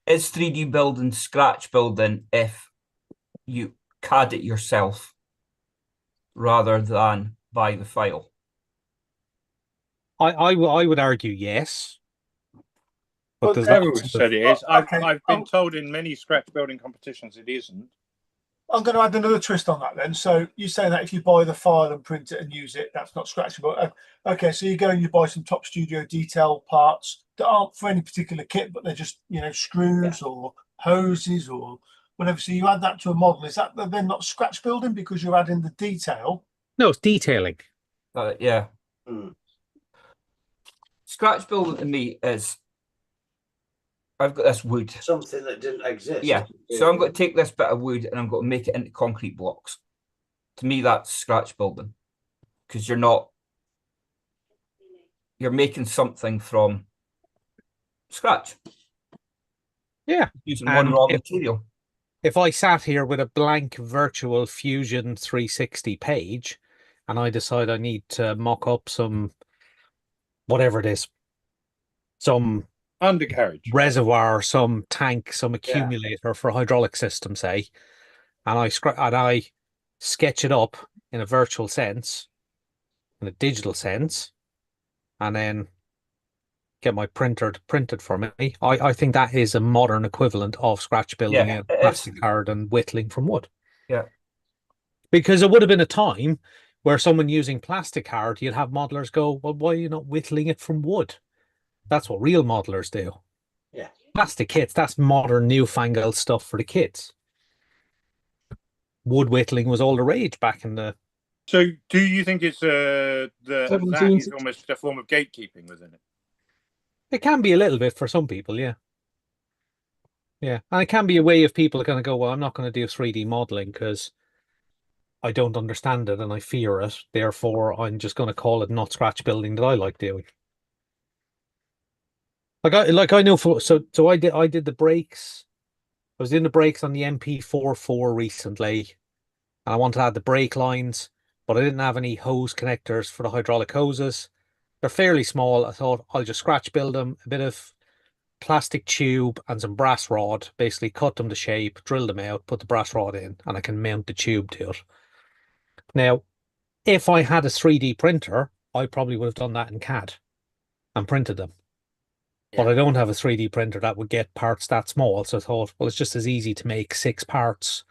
3D building scratch building if you CAD it yourself rather than buy the file? I would argue yes. But there's I've lots always of- said it is. I've Okay. been told in many scratch building competitions it isn't. I'm going to add another twist on that then. So you say that if you buy the file and print it and use it, that's not scratchable. Okay, so you go and you buy some Top Studio detail parts that aren't for any particular kit, but they're just, screws or hoses or whatever. So you add that to a model. Is that then not scratch building because you're adding the detail? No, it's detailing. Yeah. Mm. Scratch building to me is, I've got this wood. Something that didn't exist. Yeah. So I'm going to take this bit of wood and I'm going to make it into concrete blocks. To me, that's scratch building because you're making something from scratch. Yeah. Using one raw material. If I sat here with a blank virtual Fusion 360 page and I decide I need to mock up some, whatever it is, some Undercarriage. reservoir, some tank, some accumulator for a hydraulic system, say, and I sketch it up in a virtual sense, in a digital sense, and then get my printer to print it for me. I think that is a modern equivalent of scratch building a plastic card and whittling from wood. Yeah. Because there would have been a time where someone using plastic card, you'd have modelers go, well, why are you not whittling it from wood? That's what real modelers do. Yeah. Plastic kits, that's modern newfangled stuff for the kids. Wood whittling was all the rage back in the... So do you think it's that is almost a form of gatekeeping within it? It can be a little bit for some people, yeah. Yeah, and it can be a way of people kind of go, well, I'm not going to do 3D modeling because I don't understand it and I fear it. Therefore, I'm just going to call it not scratch building that I like doing. I know so I did the brakes. I was doing the brakes on the MP44 recently, and I wanted to add the brake lines, but I didn't have any hose connectors for the hydraulic hoses. They're fairly small. I thought I'll just scratch build them, a bit of plastic tube and some brass rod, basically cut them to shape, drill them out, put the brass rod in, and I can mount the tube to it. Now, if I had a 3D printer, I probably would have done that in CAD and printed them. But I don't have a 3D printer that would get parts that small. So I thought, well, it's just as easy to make 6 parts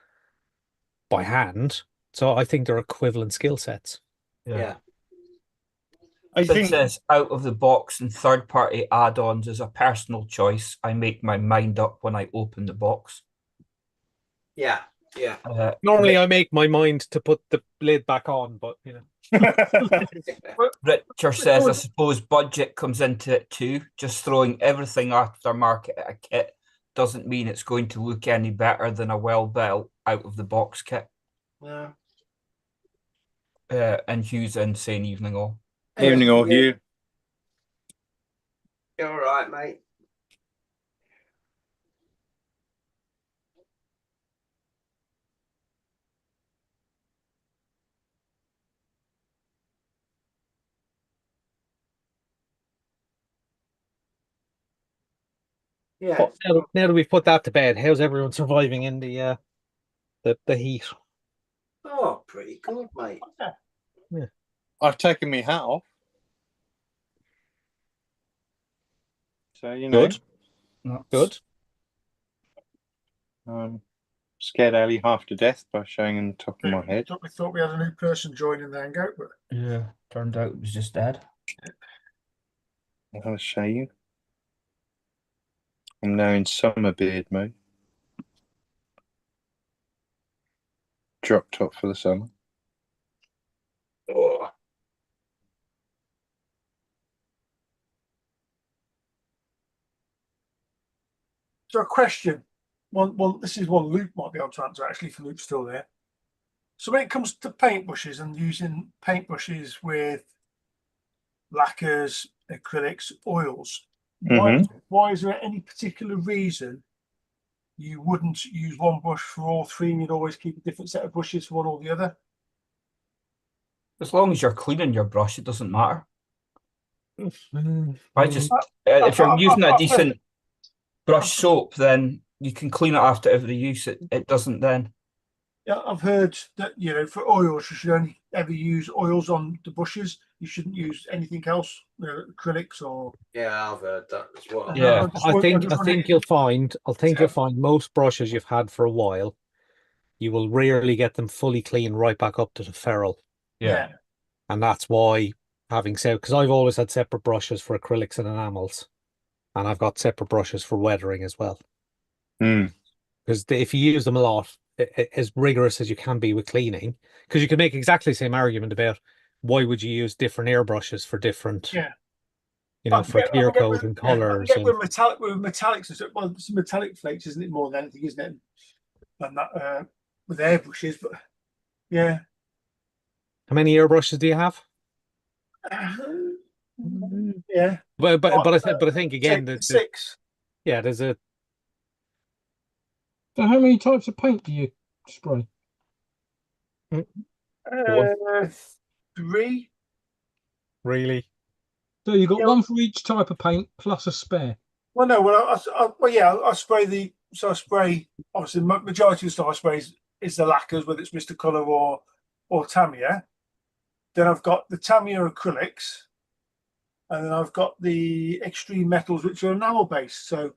by hand. So I think they're equivalent skill sets. Yeah. I Sid think says out of the box and third party add-ons is a personal choice. I make my mind up when I open the box. Yeah, yeah. Normally, I make my mind to put the lid back on, but you know. Richard says, I suppose budget comes into it too. Just throwing everything aftermarket at a kit doesn't mean it's going to look any better than a well-built out of the box kit. Yeah. And Hugh's in saying evening all. evening all, Hugh. You're all right, mate. Yeah. But now that we've put that to bed, how's everyone surviving in the heat? Oh, pretty good, mate. I've taken my hat off. So, you know. Good. Scared Ellie half to death by showing on the top of my head. We thought we had a new person joining the hangout, but Yeah, turned out it was just dead. I'm going to show you. I'm now in summer beard mode. Drop top for the summer. Oh. so a question. This is one Luke might be able to answer actually, if Luke's still there. So when it comes to paintbrushes and using paintbrushes with lacquers, acrylics, oils, why is there any particular reason you wouldn't use one brush for all three and you'd always keep a different set of brushes for one or the other? As long as you're cleaning your brush, it doesn't matter. I just, Mm. if you're using a decent brush soap, then you can clean it after every use. It doesn't then. Yeah, I've heard that, you know, for oils, you should only ever use oils on the brushes. You shouldn't use anything else, acrylics or. Yeah, I've heard that as well. Yeah. I think you'll find most brushes you've had for a while, you will rarely get them fully clean right back up to the ferrule. Yeah. And that's why having said, because I've always had separate brushes for acrylics and enamels, and I've got separate brushes for weathering as well. Because if you use them a lot, as rigorous as you can be with cleaning, because you can make exactly the same argument about why would you use different airbrushes for different, you know, for clear coat and colors. Yeah, with metallics and stuff. Well, it's metallic flakes, isn't it? More than anything, isn't it? And that with airbrushes, but yeah. How many airbrushes do you have? Yeah. But I think again that 6. Yeah, there's a. So how many types of paint do you spray? 3. Really? So you've got one for each type of paint plus a spare. Well, no. I spray the. So I spray. Obviously, the majority of the stuff I spray is the lacquers, whether it's Mr. Colour or Tamiya. Then I've got the Tamiya acrylics, and then I've got the extreme metals, which are enamel based. So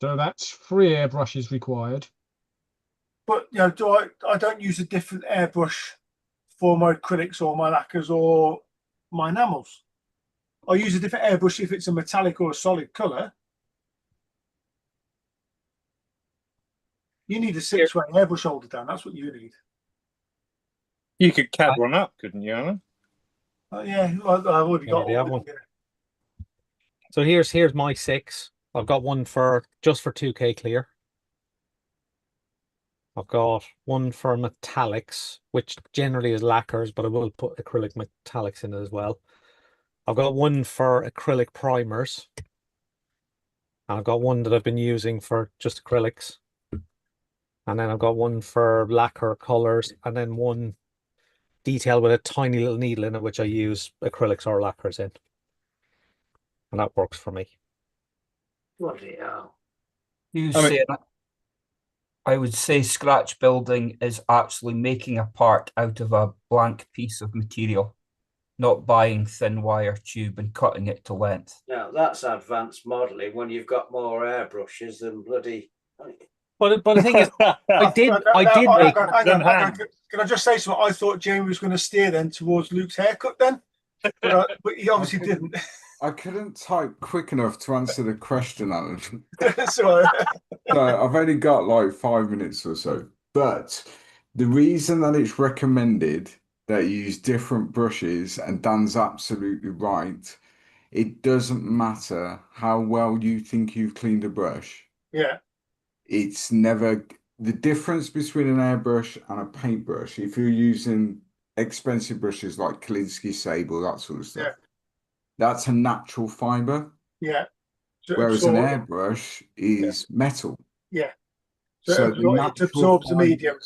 that's 3 airbrushes required. But you know, I don't use a different airbrush for my acrylics or my lacquers or my enamels. I use a different airbrush if it's a metallic or a solid colour. You need a 6-way airbrush holder down. That's what you need. You could CAD one up, couldn't you, Alan? Yeah, I've already got one. So here's my 6. I've got one for just for 2K clear. I've got one for metallics, which generally is lacquers, but I will put acrylic metallics in it as well. I've got one for acrylic primers. And I've got one that I've been using for just acrylics. And then I've got one for lacquer colors, and then one detail with a tiny little needle in it, which I use acrylics or lacquers in. And that works for me. Bloody hell. I would say scratch building is actually making a part out of a blank piece of material, not buying thin wire tube and cutting it to length. Now, that's advanced modelling when you've got more airbrushes than bloody... But the thing is, I did make. Hang on. Can I just say something? I thought Jamie was going to steer then towards Luke's haircut then, but he obviously didn't. I couldn't type quick enough to answer the question, Alan. So, So I've only got like 5 minutes or so. But the reason that it's recommended that you use different brushes, and Dan's absolutely right, it doesn't matter how well you think you've cleaned a brush. yeah, It's never the difference between an airbrush and a paintbrush. If you're using expensive brushes like Kolinsky Sable, that sort of stuff, Yeah. that's a natural fiber. yeah. So Whereas an airbrush is metal. Yeah. So So it absorbs the medium.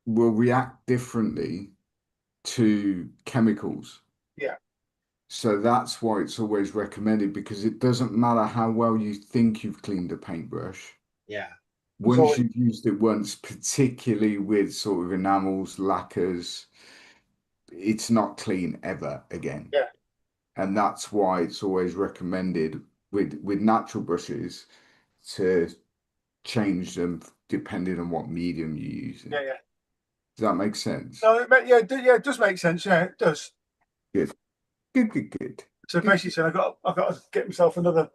Will react differently to chemicals. Yeah. So that's why it's always recommended, because it doesn't matter how well you think you've cleaned a paintbrush. Yeah. Once you've used it once, particularly with sort of enamels, lacquers, it's not clean ever again. Yeah. And that's why it's always recommended with natural brushes to change them depending on what medium you're using. Yeah, yeah. Does that make sense? No, it does make sense. Yeah, it does. Good. Good. So basically, saying I've got to get myself another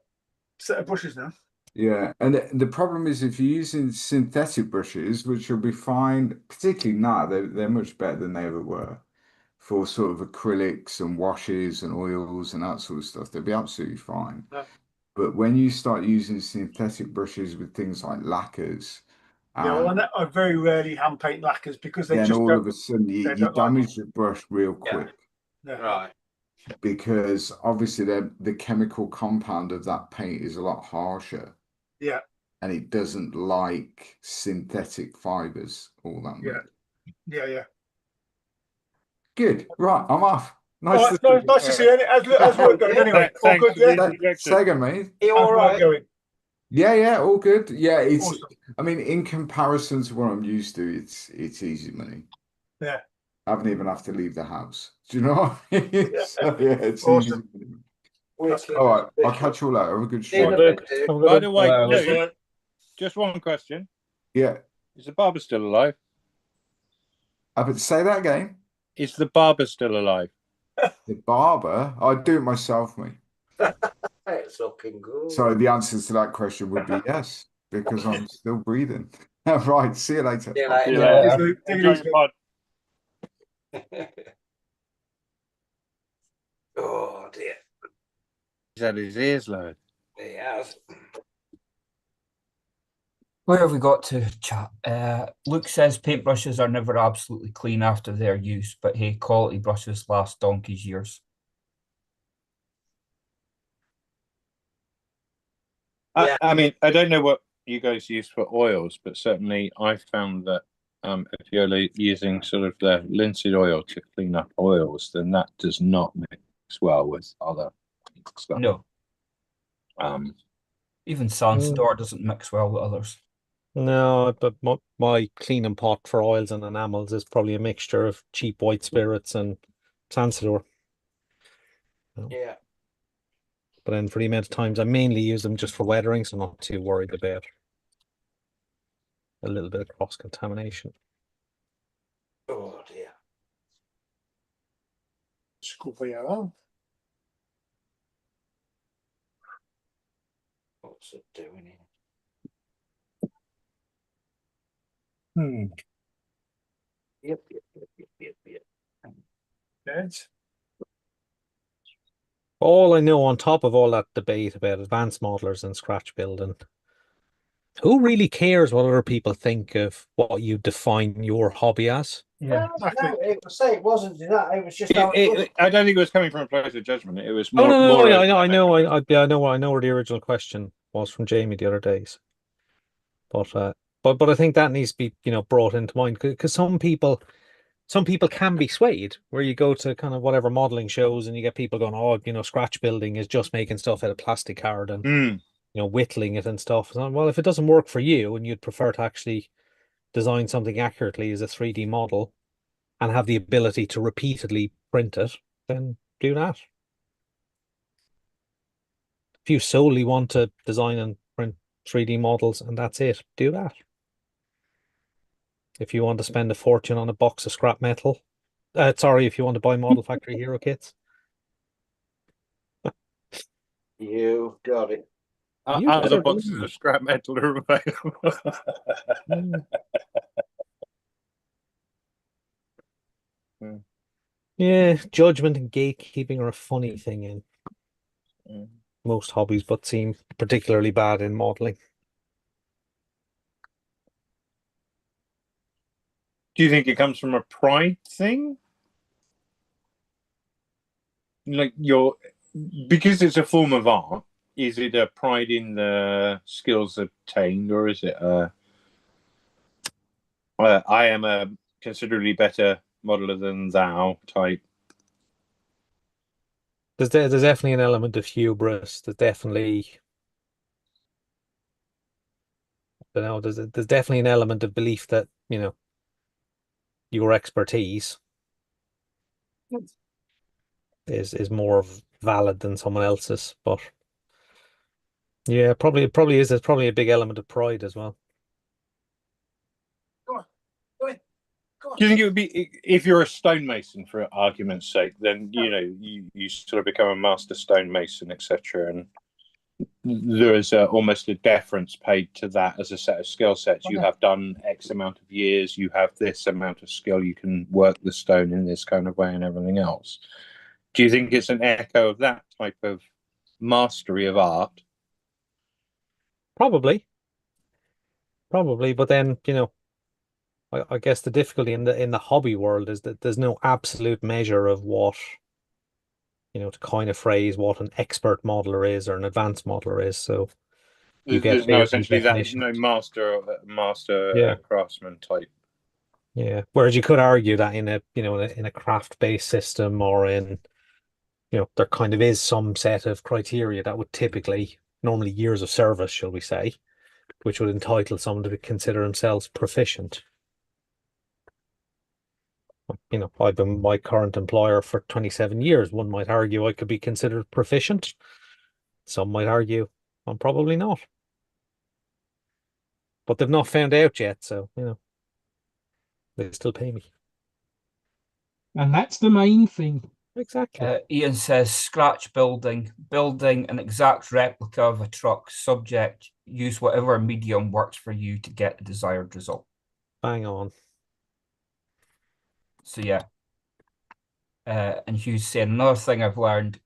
set of brushes now. Yeah, and the problem is if you're using synthetic brushes, which you'll be fine, particularly now, they're much better than they ever were for sort of acrylics and washes and oils and that sort of stuff. They'll be absolutely fine. Yeah. But when you start using synthetic brushes with things like lacquers, Yeah, well, I very rarely hand paint lacquers because they then just all of a sudden you damage the brush real quick. Yeah. Right. Because obviously the chemical compound of that paint is a lot harsher. Yeah. And it doesn't like synthetic fibers all that much. Yeah. Good. Right, I'm off. Nice to see you. How's work going anyway? All good, yeah? Second, mate. You all right? Going? Yeah, all good. Yeah, it's Awesome. I mean, in comparison to what I'm used to, it's easy money. Yeah. I haven't even have to leave the house. Do you know what I mean? So, yeah, it's Awesome. easy money. All right, I'll catch you all later. Have a good See you in a show. bit. By the way, Luke, just one question. Yeah. Is the barber still alive? But say that again. Is the barber still alive? The barber? I'd do it myself, mate. It's looking good. So the answer to that question would be yes, because I'm still breathing. Right, see you later. See you later. Yeah. Take it Enjoy easy. the pod. Oh dear. He's had his ears lowered. He has. Where have we got to, chat? Luke says paintbrushes are never absolutely clean after their use, but hey, quality brushes last donkey's years. Yeah. I mean, I don't know what you guys use for oils, but certainly I found that if you're using sort of the linseed oil to clean up oils, then that does not mix well with other stuff. No. Even Sansador doesn't mix well with others. No, but my cleaning pot for oils and enamels is probably a mixture of cheap white spirits and Sansador. Yeah. But then for the amount of times I mainly use them just for weathering, so I'm not too worried about a little bit of cross-contamination. Oh dear. Scoopy. What's it doing here? Yep. Good. All I know on top of all that debate about advanced modelers and scratch building, who really cares what other people think of what you define your hobby as? Yeah. No, it wasn't that. It was just. I don't think it was coming from a place of judgment. It was Oh more. no, more I know where the original question was from Jamie the other days. But I think that needs to be brought into mind, because some people can be swayed, where you go to kind of whatever modeling shows and you get people going, oh, scratch building is just making stuff out of plastic card and whittling it and stuff. So, well, if it doesn't work for you and you'd prefer to actually design something accurately as a 3D model and have the ability to repeatedly print it, then do that. If you solely want to design and print 3D models and that's it, do that. if you want to spend a fortune on a box of scrap metal. Sorry, if you want to buy Model Factory Hero kits. You got it. You Other better boxes believe of scrap metal are available. it. Yeah, judgment and gatekeeping are a funny thing in most hobbies, but seem particularly bad in modeling. Do you think it comes from a pride thing? Like because it's a form of art, is it a pride in the skills obtained, or is it I am a considerably better modeler than thou type? There's definitely an element of hubris. There's definitely, you know, there's definitely an element of belief that, you know, your expertise is more valid than someone else's. But yeah, probably is. There's probably a big element of pride as well. Go on. Go in. Go on. Do you think it would be, if you're a stonemason, for argument's sake, then you sort of become a master stonemason, etc., and there is almost a deference paid to that as a set of skill sets. You have done X amount of years, you have this amount of skill, you can work the stone in this kind of way and everything else. Do you think it's an echo of that type of mastery of art? Probably, but then, you know, I guess the difficulty in the hobby world is that there's no absolute measure of what, you know, to coin a phrase, what an expert modeler is or an advanced modeler is. So you get There's no varying essentially that definitions. no master Yeah. craftsman type. Yeah. Whereas you could argue that in a, you know, in a craft-based system, or in, you know, there kind of is some set of criteria that would typically, normally years of service, shall we say, which would entitle someone to consider themselves proficient. You know, I've been my current employer for 27 years. One might argue I could be considered proficient. Some might argue I'm probably not. But they've not found out yet, so, you know, they still pay me. And that's the main thing. Exactly. Ian says scratch building an exact replica of a truck, subject, use whatever medium works for you to get the desired result. Bang on. So yeah. And Hugh's saying another thing I've learned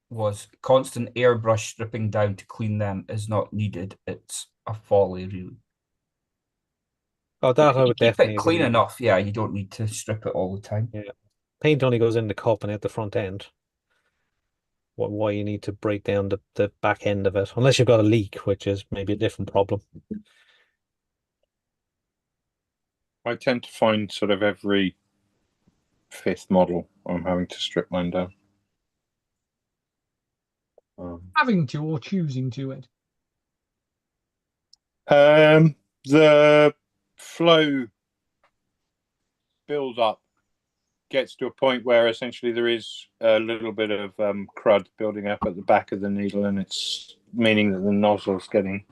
was constant airbrush stripping down to clean them is not needed. It's a folly, really. Oh, that I would Keep definitely it clean agree. enough. Yeah, you don't need to strip it all the time. Yeah. Paint only goes in the cup and out the front end. Why you need to break down the back end of it, unless you've got a leak, which is maybe a different problem. I tend to find sort of every fifth model I'm having to strip mine down. Having to or choosing to, Ed? The flow build up gets to a point where essentially there is a little bit of crud building up at the back of the needle, and it's meaning that the nozzle's getting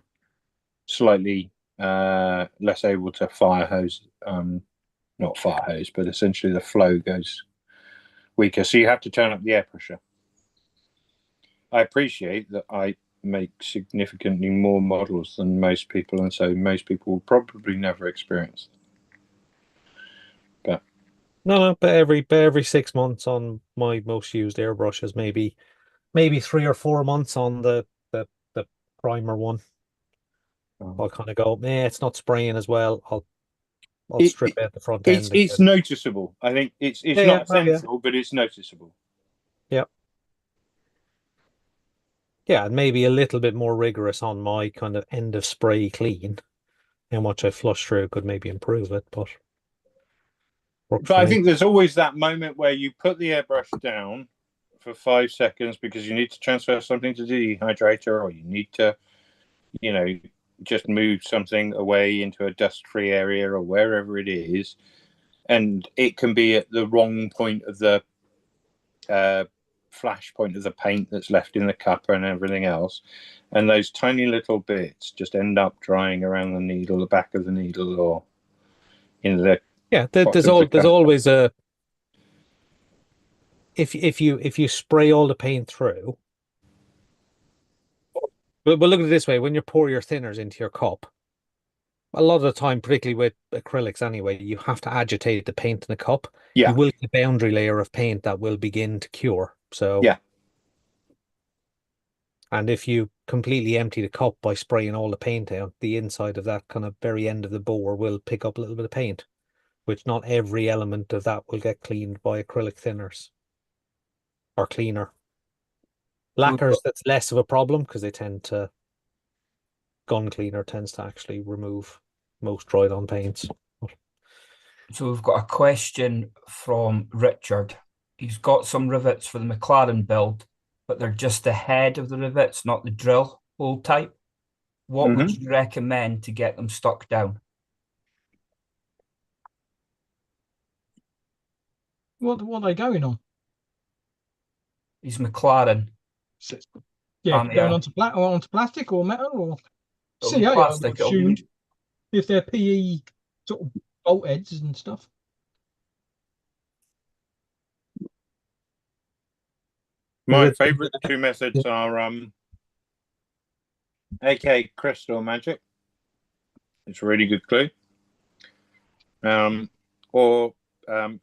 slightly less able to fire hose, not fire hose, but essentially the flow goes weaker. So you have to turn up the air pressure. I appreciate that I make significantly more models than most people, and so most people will probably never experience it. But no, but every 6 months on my most used airbrushes, maybe 3 or 4 months on the primer one. I'll kind of go, it's not spraying as well. I'll strip out the front end. It's noticeable. I think it's not essential, but it's noticeable. Yeah. Yeah, and maybe a little bit more rigorous on my kind of end of spray clean. How much I flush through could maybe improve it, but I think there's always that moment where you put the airbrush down for 5 seconds because you need to transfer something to the dehydrator, or you need to, you know, just move something away into a dust-free area or wherever it is, and it can be at the wrong point of the flash point of the paint that's left in the cup and everything else, and those tiny little bits just end up drying around the needle, the back of the needle, or in the Yeah, bottoms there's of always a if you spray all the paint through. But look at it this way: when you pour your thinners into your cup, a lot of the time, particularly with acrylics anyway, you have to agitate the paint in the cup. Yeah. You will get a boundary layer of paint that will begin to cure. So Yeah. And if you completely empty the cup by spraying all the paint out, the inside of that kind of very end of the bore will pick up a little bit of paint, which not every element of that will get cleaned by acrylic thinners or cleaner. Lacquers, that's less of a problem because they tend to, gun cleaner tends to actually remove most dried on paints. So we've got a question from Richard. He's got some rivets for the McLaren build, but they're just the head of the rivets, not the drill hole type. What would you recommend to get them stuck down? What are they going on? These McLaren. Yeah, Yeah. going onto onto plastic or metal or It'll CA, be I plastic, would it'll be- assume, if they're PE sort of bolt heads and stuff. My favorite two methods are AK Crystal Magic. It's a really good glue. Or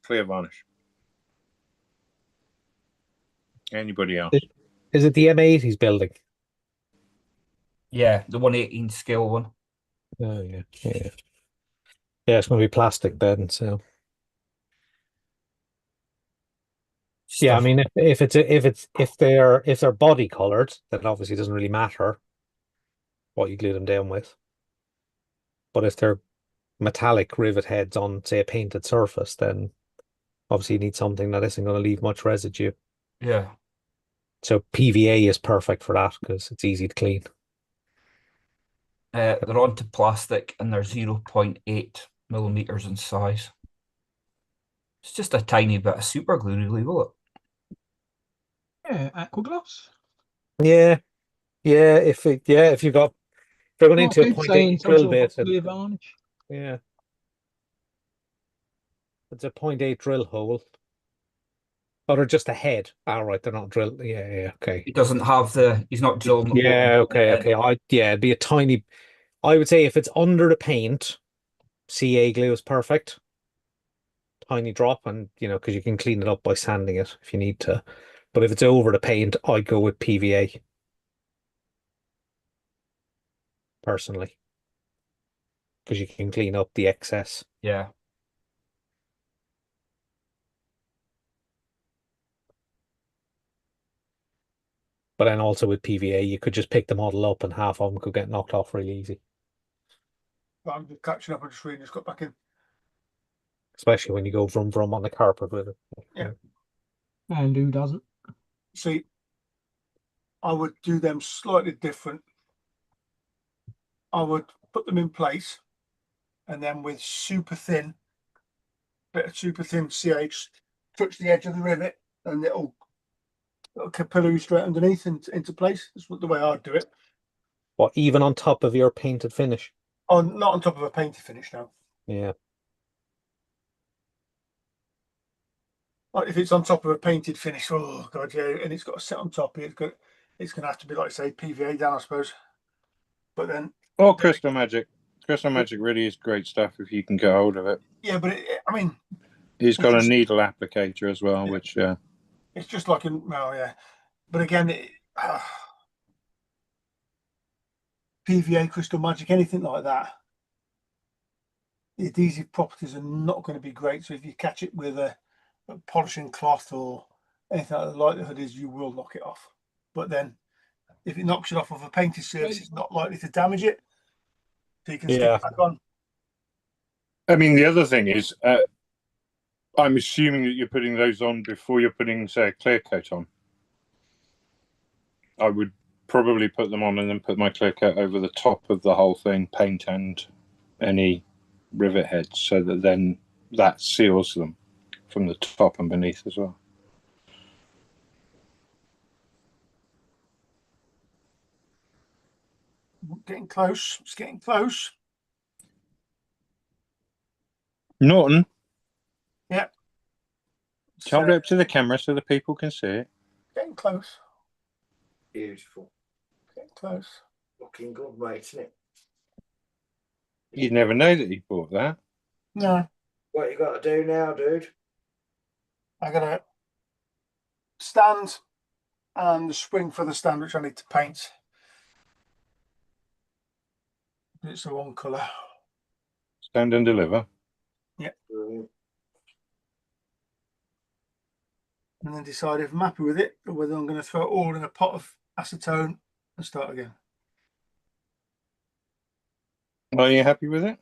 clear varnish. Anybody else? Is it the M8 he's building? Yeah, the 118 scale one. Oh yeah, yeah. Yeah, it's going to be plastic then. So yeah, I mean, if they're body colored, then obviously it doesn't really matter what you glue them down with. But if they're metallic rivet heads on, say, a painted surface, then obviously you need something that isn't going to leave much residue. Yeah. So PVA is perfect for that because it's easy to clean. They're onto plastic and they're 0.8 millimeters in size. It's just a tiny bit of super glue, really, will it? Yeah, aqua gloss. Yeah, yeah. If you've got, if they're going into a Keep 0.8 saying some drill sort of bit, clear varnish. yeah, it's a 0.8 drill hole. Oh, they're just a head. All right, they're not drilled. Yeah, yeah, okay. He doesn't have he's not drilling the hole. Yeah, okay. It'd be a tiny. I would say if it's under the paint, CA glue is perfect. Tiny drop, and because you can clean it up by sanding it if you need to. But if it's over the paint, I'd go with PVA personally, because you can clean up the excess. Yeah. But then also with PVA, you could just pick the model up and half of them could get knocked off really easy. I'm just catching up. I just got back in. Especially when you go vroom vroom on the carpet with it. Yeah. And who doesn't? See, I would do them slightly different. I would put them in place and then with super thin CH, touch the edge of the rivet and it'll capillary straight underneath into place. That's the way I'd do it. What, even on top of your painted finish? Not on top of a painted finish now. Yeah. Like if it's on top of a painted finish, oh god, yeah, and it's got to sit on top. It's going to have to be, like I say, PVA down, I suppose. But then, or Crystal Magic. Crystal Magic really is great stuff if you can get hold of it. Yeah, but I mean, he's got a needle applicator as well, which it's just like yeah. But again, PVA, Crystal Magic, anything like that, the adhesive properties are not going to be great. So if you catch it with a polishing cloth or anything, like that, the likelihood is you will knock it off. But then, if it knocks it off of a painted surface, it's not likely to damage it. So you can stick it back on. I mean, the other thing is, I'm assuming that you're putting those on before you're putting, say, a clear coat on. I would probably put them on and then put my clear coat over the top of the whole thing, paint and any rivet heads, so that then that seals them from the top and beneath as well. Getting close. It's getting close. Norton, hold So, it up to the camera so the people can see it. getting close. Beautiful. Getting close. Looking good, mate, isn't it? You'd never know that he bought that. No, What you got to do now, dude? I got a stand and the spring for the stand, which I need to paint. It's the wrong colour. Stand and deliver. Brilliant. And then decide if I'm happy with it or whether I'm going to throw it all in a pot of acetone and start again. Are you happy with it?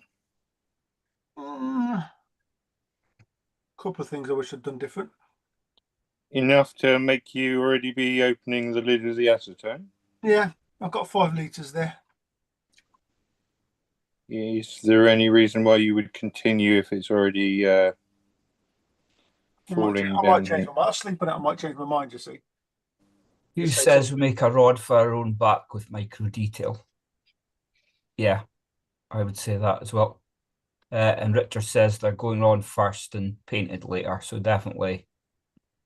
Couple of things I wish I'd done different. Enough to make you already be opening the lid of the acetone? Yeah, I've got 5 litres there. Is there any reason why you would continue if it's already falling I down? might change my mind. I'll sleep on it. I might change my mind, you see. Who says we make a rod for our own back with micro detail? Yeah, I would say that as well. And Richard says they're going on first and painted later, so definitely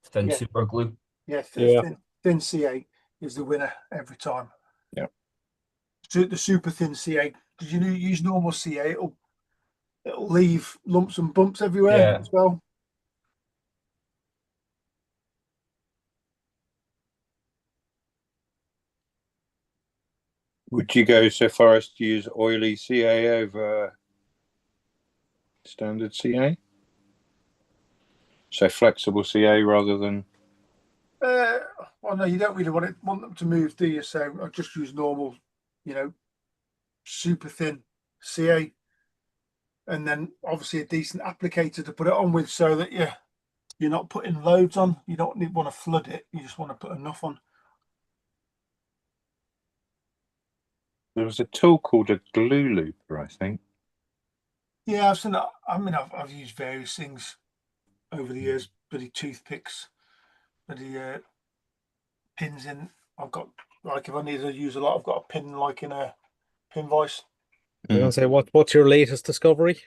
thin super glue. Yeah, Yeah. Thin CA is the winner every time. Yeah. So the super thin CA, because you use normal CA, it'll leave lumps and bumps everywhere as well. Would you go so far as to use oily CA over standard CA? So flexible CA rather than... Well, no, you don't really want them to move, do you? So I just use normal, super thin CA, and then obviously a decent applicator to put it on with, so that you're not putting loads on. You don't want to flood it. You just want to put enough on. There was a tool called a glue looper, I think. Yeah, I've seen that. I mean, I've used various things over the years. Bloody toothpicks, bloody pins in. I've got, like, if I need to use a lot, I've got a pin like in a pin vise. I was gonna say, what's your latest discovery?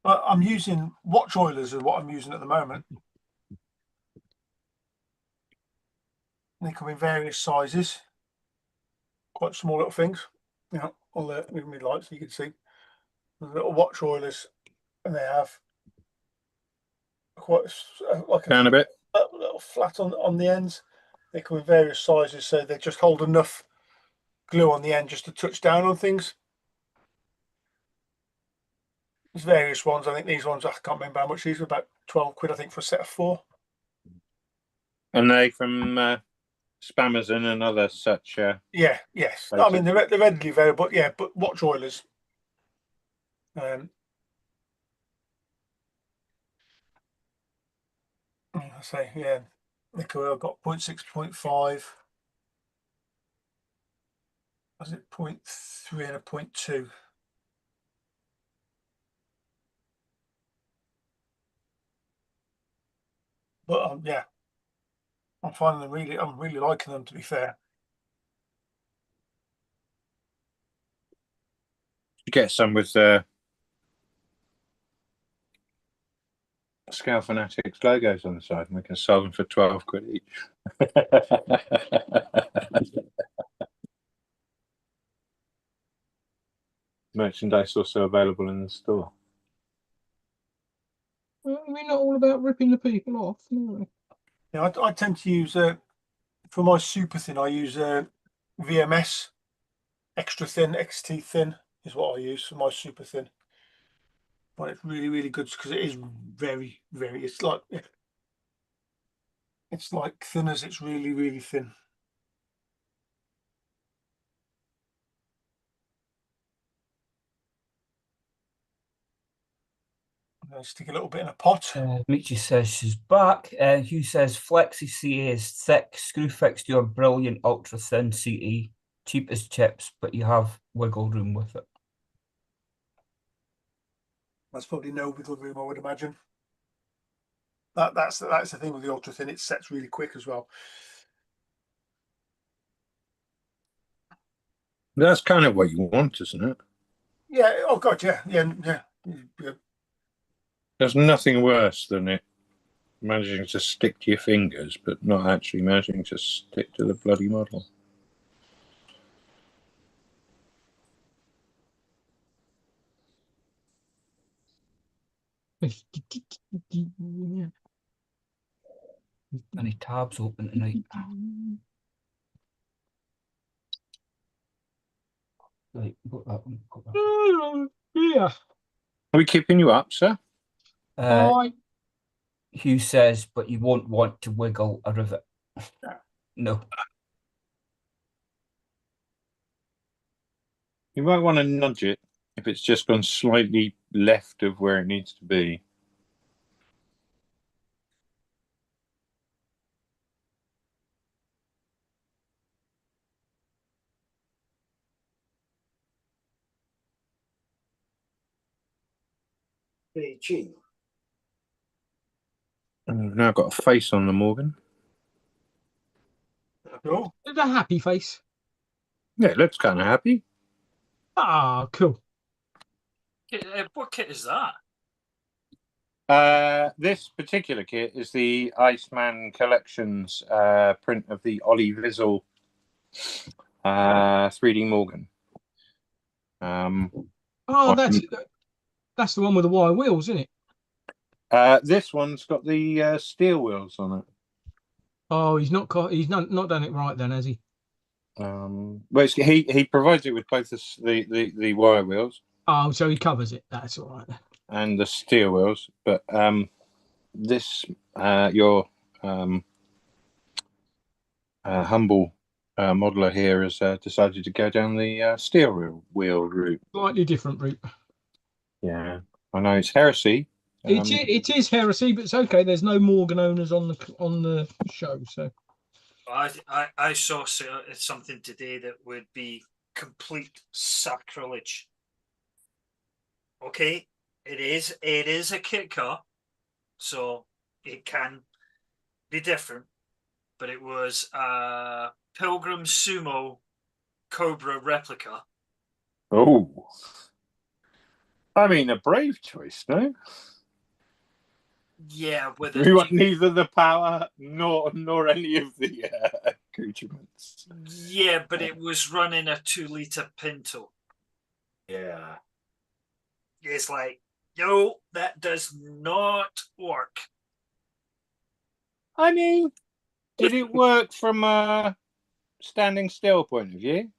I'm using watch oilers, is what I'm using at the moment. They come in various sizes, quite small little things. On the with me lights, you can see the little watch oilers, and they have quite like Down a bit. little flat on the ends. They come in various sizes, so they just hold enough glue on the end just to touch down on things. There's various ones. I think these ones, I can't remember how much these were, about 12 quid, I think, for a set of 4. And they from Spamazon and other such. Yes. I mean, they're readily available. Yeah, but watch oilers. I say, yeah, I've got 0.6, 0.5. Was it 0.3 and a 0.2? But yeah, I'm finding them I'm really liking them, to be fair. You get some with Scale Fanatics logos on the side, and we can sell them for 12 quid each. Merchandise also available in the store. Well, we're not all about ripping the people off, are we? Yeah, I tend to use for my super thin. I use VMS extra thin, XT thin is what I use for my super thin. But it's really good because it is very. It's like thin as it's really thin. Stick a little bit in a pot. Michi says she's back. Hugh says Flexi CA is thick. Screw fixed your brilliant ultra thin CE. Cheap as chips, but you have wiggle room with it. That's probably no wiggle room, I would imagine. That's the thing with the ultra thin. It sets really quick as well. That's kind of what you want, isn't it? Yeah. Oh God. Yeah. There's nothing worse than it managing to stick to your fingers, but not actually managing to stick to the bloody model. Any tabs open tonight? Right, got that one. Got that one. Yeah. Are we keeping you up, sir? Bye. Hugh says, but you won't want to wiggle a rivet. No. You might want to nudge it if it's just gone slightly left of where it needs to be. Beijing. And we've now got a face on the Morgan. Cool. It's a happy face. Yeah, it looks kind of happy. Ah, cool. What kit is that? This particular kit is the Iceman Collections print of the Ollie Wiesel 3D Morgan. Oh, that's the one with the wire wheels, isn't it? This one's got the steel wheels on it. Oh, he's not done it right then, has he? Well, he provides it with both the wire wheels. Oh, so he covers it. That's all right. And the steel wheels, but this your humble modeler here has decided to go down the steel wheel route. Slightly different route. Yeah, I know it's heresy. It is heresy, but it's okay. There's no Morgan owners on the show, so I saw something today that would be complete sacrilege. Okay, it is a kit car, so it can be different, but it was a Pilgrim Sumo Cobra replica. Oh, I mean, a brave choice, no? Yeah, with We want neither the power nor any of the accoutrements. Yeah, but it was running a 2-liter Pinto. Yeah. It's like, yo, that does not work. I mean, did it work from a standing still point of view?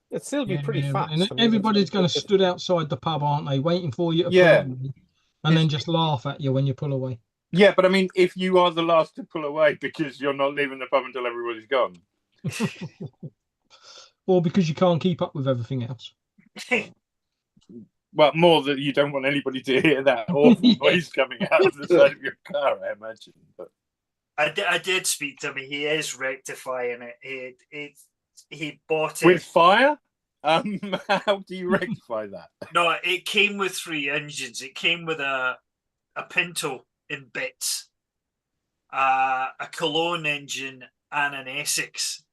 It'd still be pretty fast. And I mean, everybody's going to stood outside the pub, aren't they, waiting for you to Yeah. pull away, and then just laugh at you when you pull away. Yeah, but I mean, if you are the last to pull away because you're not leaving the pub until everybody's gone. Or because you can't keep up with everything else. Well, more that you don't want anybody to hear that awful noise coming out of the side of your car, I imagine. But I did speak to him. He is rectifying it. He bought it with fire. How do you rectify that? No, it came with 3 engines. It came with a Pinto in bits, a Cologne engine, and an Essex.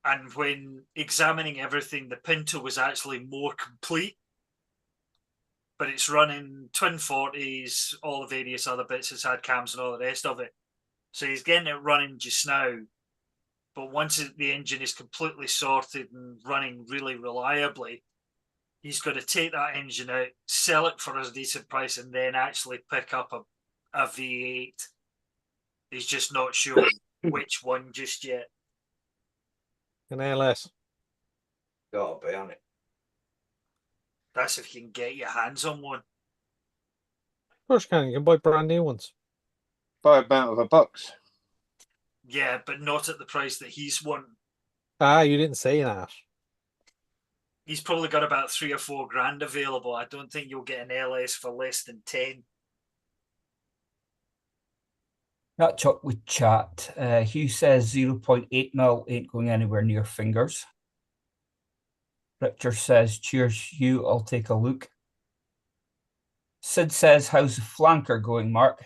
And when examining everything, the Pinto was actually more complete. But it's running twin 40s, all the various other bits. It's had cams and all the rest of it. So he's getting it running just now. But once the engine is completely sorted and running really reliably, he's got to take that engine out, sell it for a decent price, and then actually pick up a V8. He's just not sure which one just yet. an ALS. Gotta be on it. That's if you can get your hands on one. Of course you can buy brand new ones. By about $1. Yeah, but not at the price that he's wanting. Ah, you didn't say that. He's probably got about 3 or 4 grand available. I don't think you'll get an LS for less than 10. Catch up with chat. Hugh says 0.8 mil ain't going anywhere near fingers. Richard says, cheers, Hugh. I'll take a look. Sid says, how's the flanker going, Mark?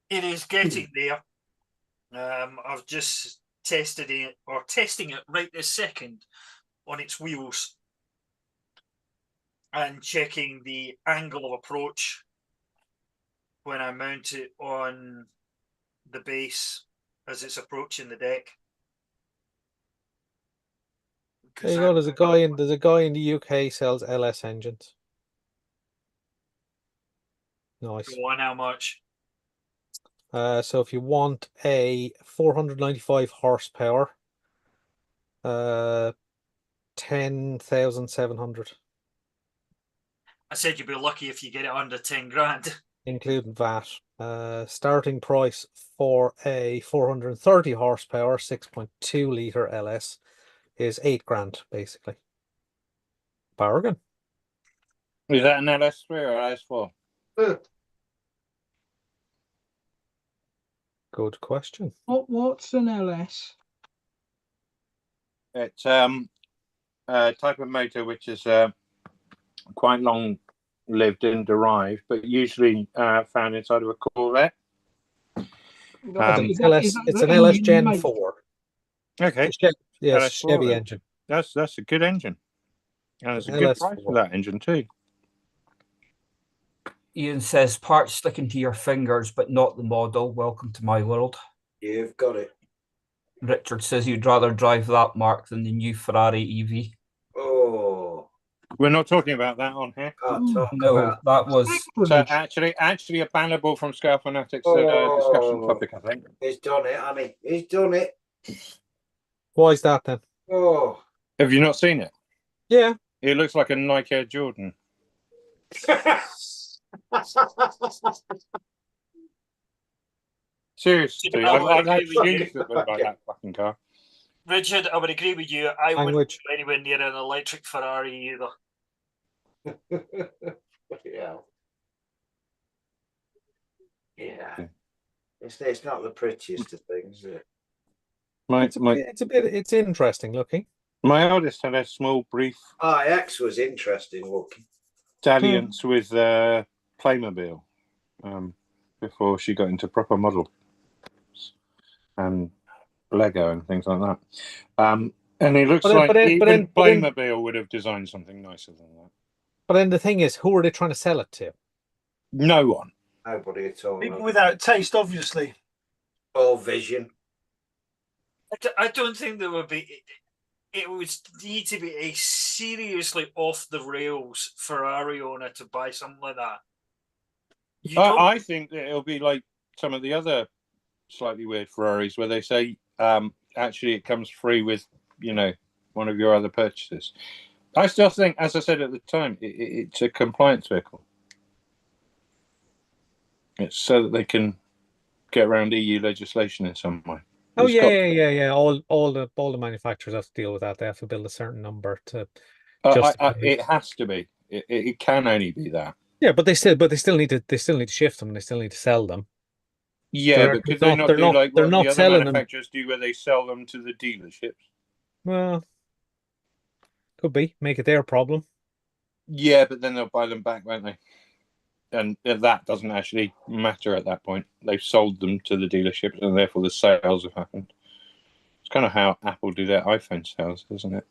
It is getting there. I've just testing it right this second on its wheels. and checking the angle of approach when I mount it on the base as it's approaching the deck. There you go. There's a guy in the UK sells LS engines. Nice. Go on, how much? So if you want a 495 horsepower, 10,700, I said you'd be lucky if you get it under 10 grand. including VAT. Starting price for a 430 horsepower, 6.2 litre LS is 8 grand, basically. Bargain. Is that an LS3 or LS4? Good question. What's an LS? It's a type of motor which is quite long lived and derived, but usually found inside of a Corvette. It's an LS Gen 4. Okay. Yes, LS4 Chevy then. engine. That's a good engine. And it's a good price for that engine too. Ian says parts sticking to your fingers, but not the model. Welcome to my world. You've got it. Richard says you'd rather drive that, Mark, than the new Ferrari EV. Oh, We're not talking about that on here. can't talk No, about that was So actually a bannable from Scale Fanatics discussion topic, I think. He's done it, honey. He's done it. Why is that then? Oh. Have you not seen it? Yeah. It looks like a Nike Air Jordan. Seriously, I've had dreams about that fucking car. Richard, I would agree with you. I wouldn't Language. go anywhere near an electric Ferrari either. Yeah. It's not the prettiest of things, is it? It's interesting looking. My eldest had a small, brief X was interesting looking. dalliance with Playmobil before she got into proper model and Lego and things like that. And it looks like even Playmobil would have designed something nicer than that. But then the thing is, who are they trying to sell it to? No one. Nobody at all. People without taste, obviously. Or vision. I don't think there would be. It would need to be a seriously off the rails Ferrari owner to buy something like that. I think that it'll be like some of the other slightly weird Ferraris where they say actually it comes free with one of your other purchases. I still think, as I said at the time, it's a compliance vehicle. It's so that they can get around EU legislation in some way. Oh yeah. All the manufacturers have to deal with that. They have to build a certain number to. It has to be. It can only be that. Yeah, but they still need to shift them. And they still need to sell them. Yeah, but could they not do like what the other manufacturers do, where they sell them to the dealerships? Well, could be. Make it their problem. Yeah, but then they'll buy them back, won't they? And that doesn't actually matter at that point. They've sold them to the dealerships, and therefore the sales have happened. It's kind of how Apple do their iPhone sales, isn't it?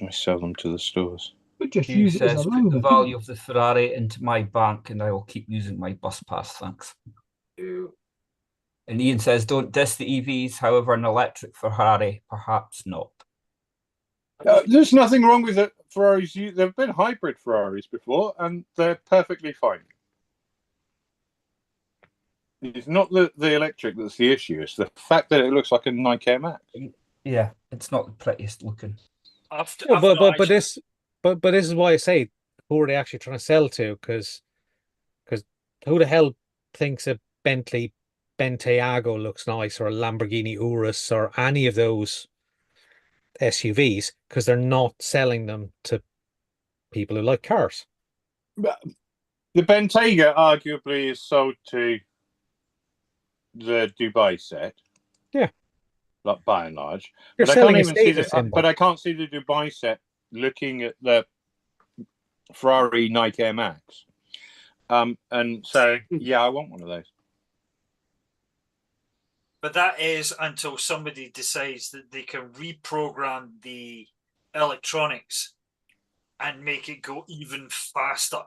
They sell them to the stores. But just use it as a loan. Put the value of the Ferrari into my bank, and I will keep using my bus pass. Thanks. Ew. And Ian says, don't diss the EVs. However, an electric Ferrari, perhaps not. There's nothing wrong with it. Ferraris. There've been hybrid Ferraris before, and they're perfectly fine. It's not the electric that's the issue. It's the fact that it looks like a Nike Air Max. Yeah, it's not the prettiest looking. But this is why I say, who are they actually trying to sell to? Because who the hell thinks a Bentley Bentayga looks nice, or a Lamborghini Urus, or any of those SUVs? Because they're not selling them to people who like cars. The Bentayga arguably is sold to the Dubai set. Yeah. Like by and large. You're But selling I can't a even see status symbol. but I can't see the Dubai set looking at the Ferrari Nike Air Max. And so I want one of those. But that is until somebody decides that they can reprogram the electronics and make it go even faster?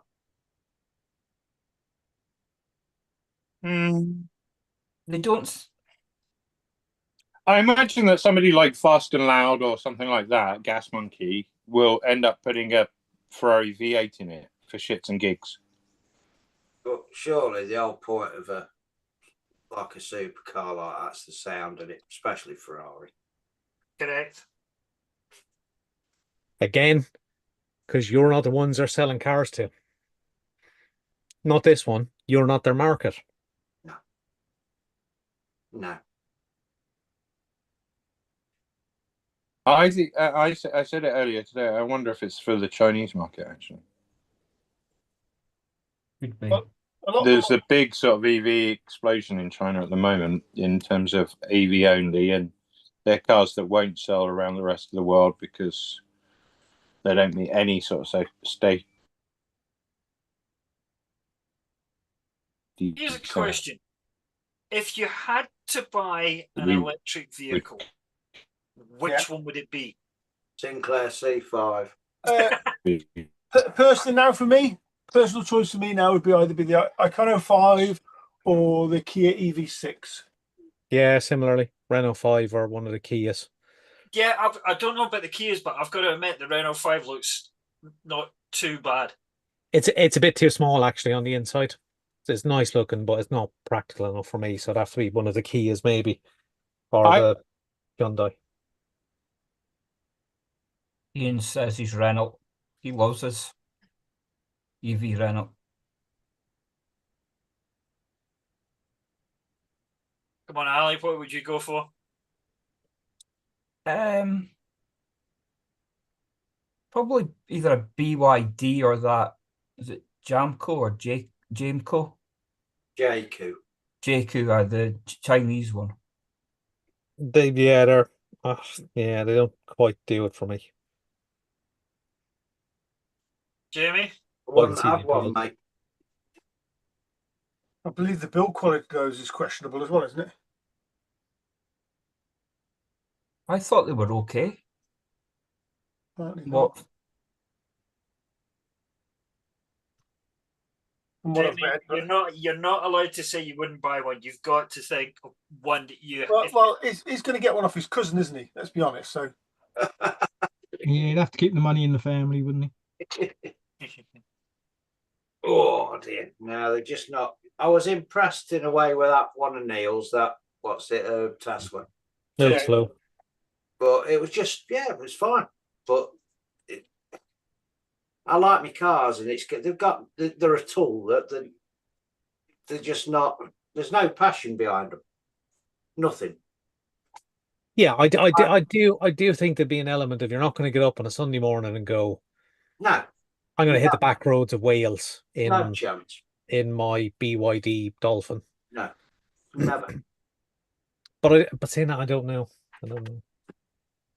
They don't. I imagine that somebody like Fast and Loud or something like that, Gas Monkey, will end up putting a Ferrari V8 in it for shits and gigs. But surely the whole point of a supercar like that's the sound in it, especially Ferrari. Correct. Again, because you're not the ones they're selling cars to. Not this one. You're not their market. No. I said it earlier today. I wonder if it's for the Chinese market, actually. Could be. There's a big sort of EV explosion in China at the moment in terms of EV only, and they're cars that won't sell around the rest of the world because they don't meet any sort of state. Here's a question. If you had to buy an electric vehicle, which one would it be? Sinclair C5. Personally, now for me, personal choice for me now would be either the Icono 5 or the Kia EV6. Yeah, similarly, Renault 5 or one of the Kias. Yeah, I don't know about the Kias, but I've got to admit the Renault 5 looks not too bad. It's a bit too small actually on the inside. It's nice looking, but it's not practical enough for me. So it'd have to be one of the Kias maybe, or the Hyundai. Ian says he's Renault. He loves his EV Renault. Come on, Ali, what would you go for? Probably either a BYD or that. Is it Jamco or Jamco? JQ. JQ, the Chinese one. They don't quite do it for me. Jamie? I wouldn't have one, mate. I believe the build quality goes is questionable as well, isn't it? I thought they were okay. What? Jamie, you're not allowed to say you wouldn't buy one. You've got to think of one that you. Well, he's going to get one off his cousin, isn't he? Let's be honest. So. Yeah, he'd have to keep the money in the family, wouldn't he? Oh dear, no, they're just not. I was impressed in a way with that one of Neil's. Tesla. No slow. But it was just, it was fine. But I like my cars, and they're a tool that they're just not. There's no passion behind them. Nothing. Yeah, I do think there'd be an element of you're not going to get up on a Sunday morning and go, no, I'm going to hit the back roads of Wales in no chance. In my BYD Dolphin. No, never. But saying that, I don't know.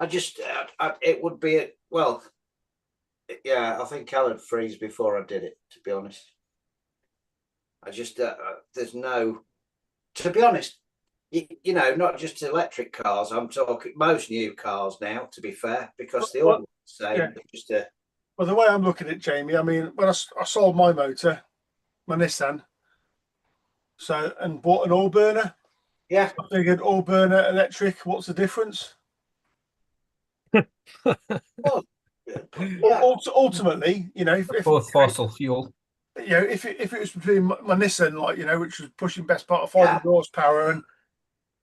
I just it would be I think I'd freeze before I did it. To be honest, I just there's no. To be honest, you know, not just electric cars. I'm talking most new cars now. To be fair, because they all say just a. Well, the way I'm looking at it, Jamie, I mean, when I sold my motor, my Nissan, and bought an all burner. Yeah. I figured all burner electric. What's the difference? Well, ultimately, you know, if both fossil fuel. You know, if it was between my Nissan, like, you know, which was pushing best part of 500 horsepower,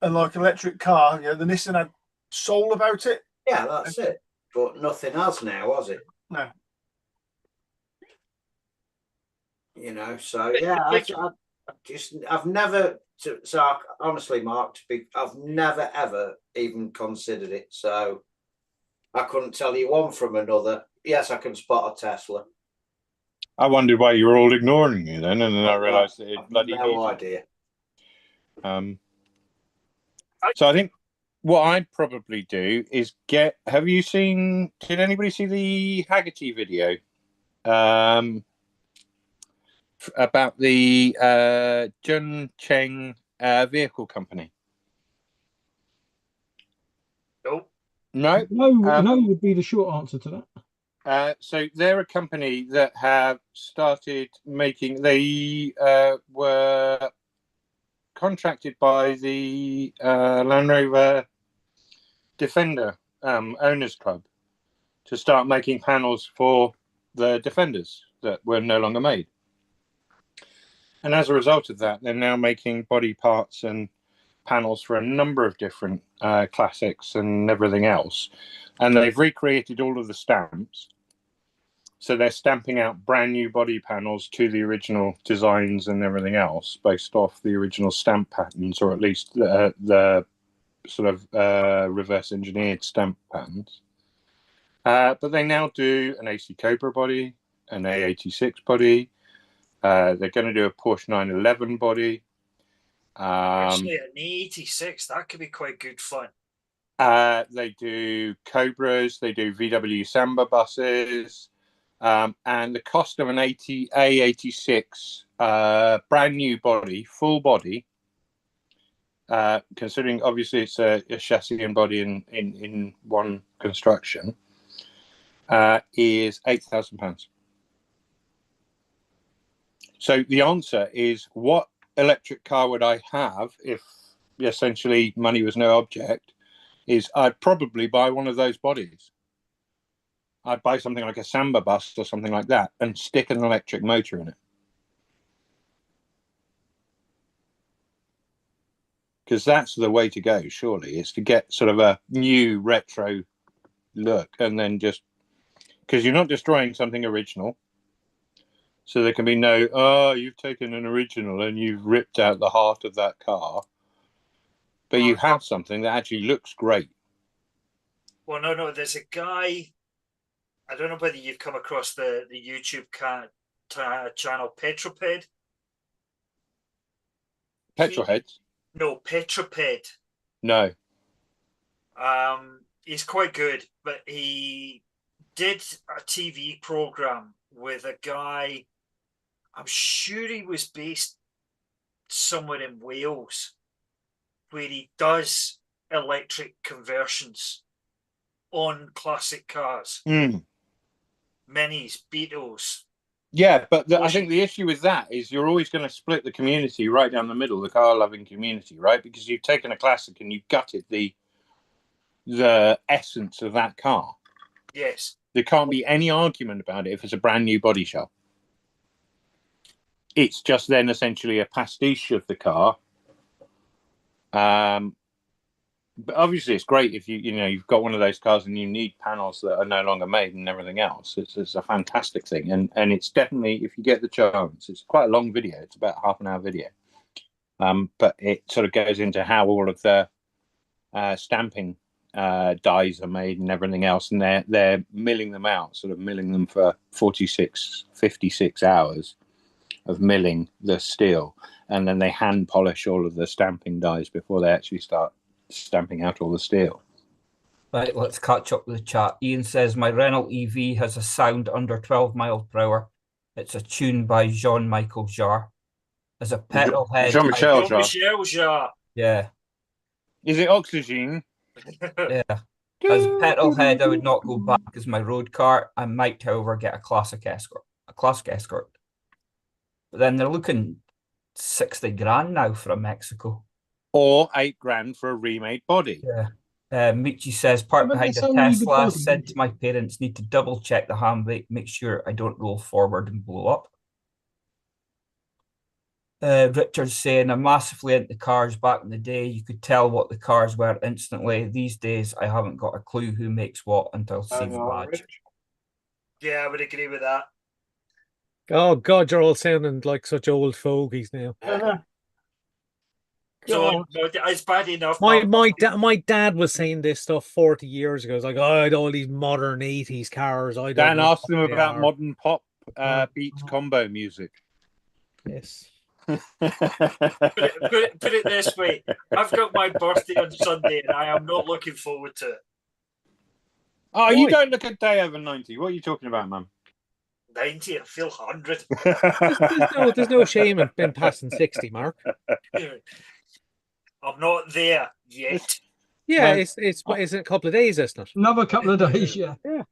and like an electric car, you know, the Nissan had soul about it. Yeah, that's it. But nothing else now, was it? No. You know, so yeah, I've never. Honestly, Mark, I've never ever even considered it. So I couldn't tell you one from another. Yes, I can spot a Tesla. I wondered why you were all ignoring me then, and then I realised that it bloody no idea. So I think what I'd probably do is did anybody see the Haggerty video? About the Jun Cheng vehicle company. Nope. No? No would be the short answer to that. So they're a company that have started making. They were contracted by the Land Rover Defender Owners Club to start making panels for the Defenders that were no longer made. And as a result of that, they're now making body parts and panels for a number of different classics and everything else. And they've recreated all of the stamps. So they're stamping out brand new body panels to the original designs and everything else based off the original stamp patterns, or at least the sort of reverse engineered stamp patterns. But they now do an AC Cobra body, an A86 body. They're going to do a Porsche 911 body. Actually, an 86, that could be quite good fun. They do Cobras, they do VW Samba buses, and the cost of an A86 brand new body, full body, considering obviously it's a chassis and body in one construction, is £8,000. So the answer is, what electric car would I have if essentially money was no object? Is I'd probably buy one of those bodies. I'd buy something like a Samba bus or something like that and stick an electric motor in it. Because that's the way to go, surely. It's to get sort of a new retro look, and then just, because you're not destroying something original. So there can be no, oh, you've taken an original and you've ripped out the heart of that car. But you have something that actually looks great. Well, no, there's a guy, I don't know whether you've come across the YouTube channel Petroped. Petrolheads? No, Petroped. No. He's quite good, but he did a TV program with a guy, I'm sure he was based somewhere in Wales, where he does electric conversions on classic cars. Minis, Beetles. Yeah, but I think the issue with that is you're always going to split the community right down the middle, the car-loving community, right? Because you've taken a classic and you've gutted the essence of that car. Yes. There can't be any argument about it if it's a brand new body shop. It's just then essentially a pastiche of the car. But obviously, it's great if you've got one of those cars and you need panels that are no longer made and everything else. It's a fantastic thing, and it's definitely, if you get the chance, it's quite a long video. It's about half an hour video, but it sort of goes into how all of the stamping dies are made and everything else, and they're milling them out, sort of milling them for 56 hours of milling the steel, and then they hand polish all of the stamping dies before they actually start stamping out all the steel. Right, let's catch up with the chat. Ian says, my Renault EV has a sound under 12 miles per hour. It's a tune by Jean-Michel Jarre. As a petrol head... Jean-Michel Jarre. Yeah. Is it Oxygen? Yeah. As a petrol head, I would not go back as my road car. I might, however, get a classic escort. But then they're looking 60 grand now for a Mexico. Or 8 grand for a remade body. Yeah. Michi says, parked behind a Tesla, said to my parents, need to double check the handbrake, make sure I don't roll forward and blow up. Richard's saying, I'm massively into cars. Back in the day, you could tell what the cars were instantly. These days, I haven't got a clue who makes what until seeing the badge. Yeah, I would agree with that. Oh, God, you're all sounding like such old fogies now. So it's bad enough. My dad was saying this stuff 40 years ago. It's like, I had all these modern 80s cars. Dan asked them about modern pop beats combo music. Yes. Put it this way. I've got my birthday on Sunday and I am not looking forward to it. Oh, you don't look a day over 90. What are you talking about, man? 90, I feel 100. there's no shame in passing 60, Mark. I'm not there yet. Yeah, Well, it's a couple of days, isn't it? Another couple of days, yeah. Yeah.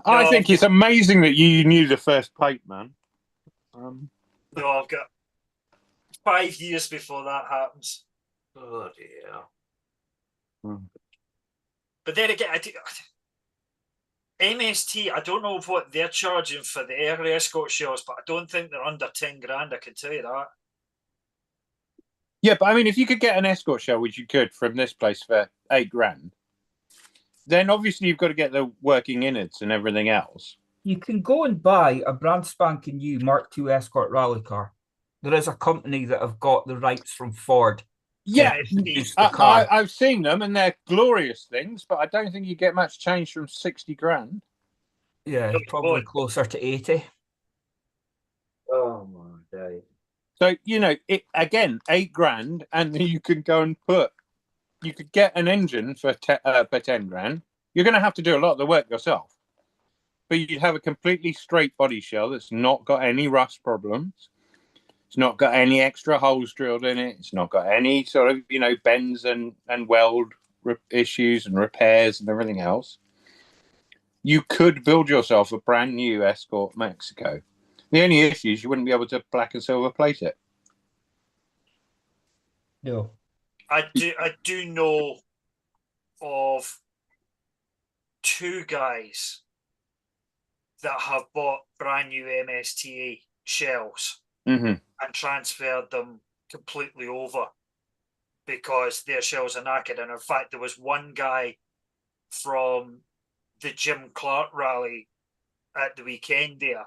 I No. think it's amazing that you knew the first plate, man. no, I've got 5 years before that happens. Oh dear. But then again, MST, I don't know what they're charging for the air escort shells, but I don't think they're under 10 grand. I can tell you that. Yeah, but I mean, if you could get an escort shell, which you could from this place for 8 grand, then obviously you've got to get the working innards and everything else. You can go and buy a brand spanking new Mark II Escort rally car. There is a company that have got the rights from Ford. Yeah, Use the car. I've seen them and they're glorious things, but I don't think you get much change from 60 grand. Yeah, probably closer to 80. Oh my day. So, you know, again, 8 grand, and you can go and you could get an engine for 10 grand. You're going to have to do a lot of the work yourself. But you'd have a completely straight body shell that's not got any rust problems. It's not got any extra holes drilled in it. It's not got any sort of, you know, bends and weld issues and repairs and everything else. You could build yourself a brand new Escort Mexico. The only issue is you wouldn't be able to black and silver plate it. No. I do know of 2 guys that have bought brand new MSTA shells and transferred them completely over because their shells are knackered. And in fact, there was one guy from the Jim Clark rally at the weekend there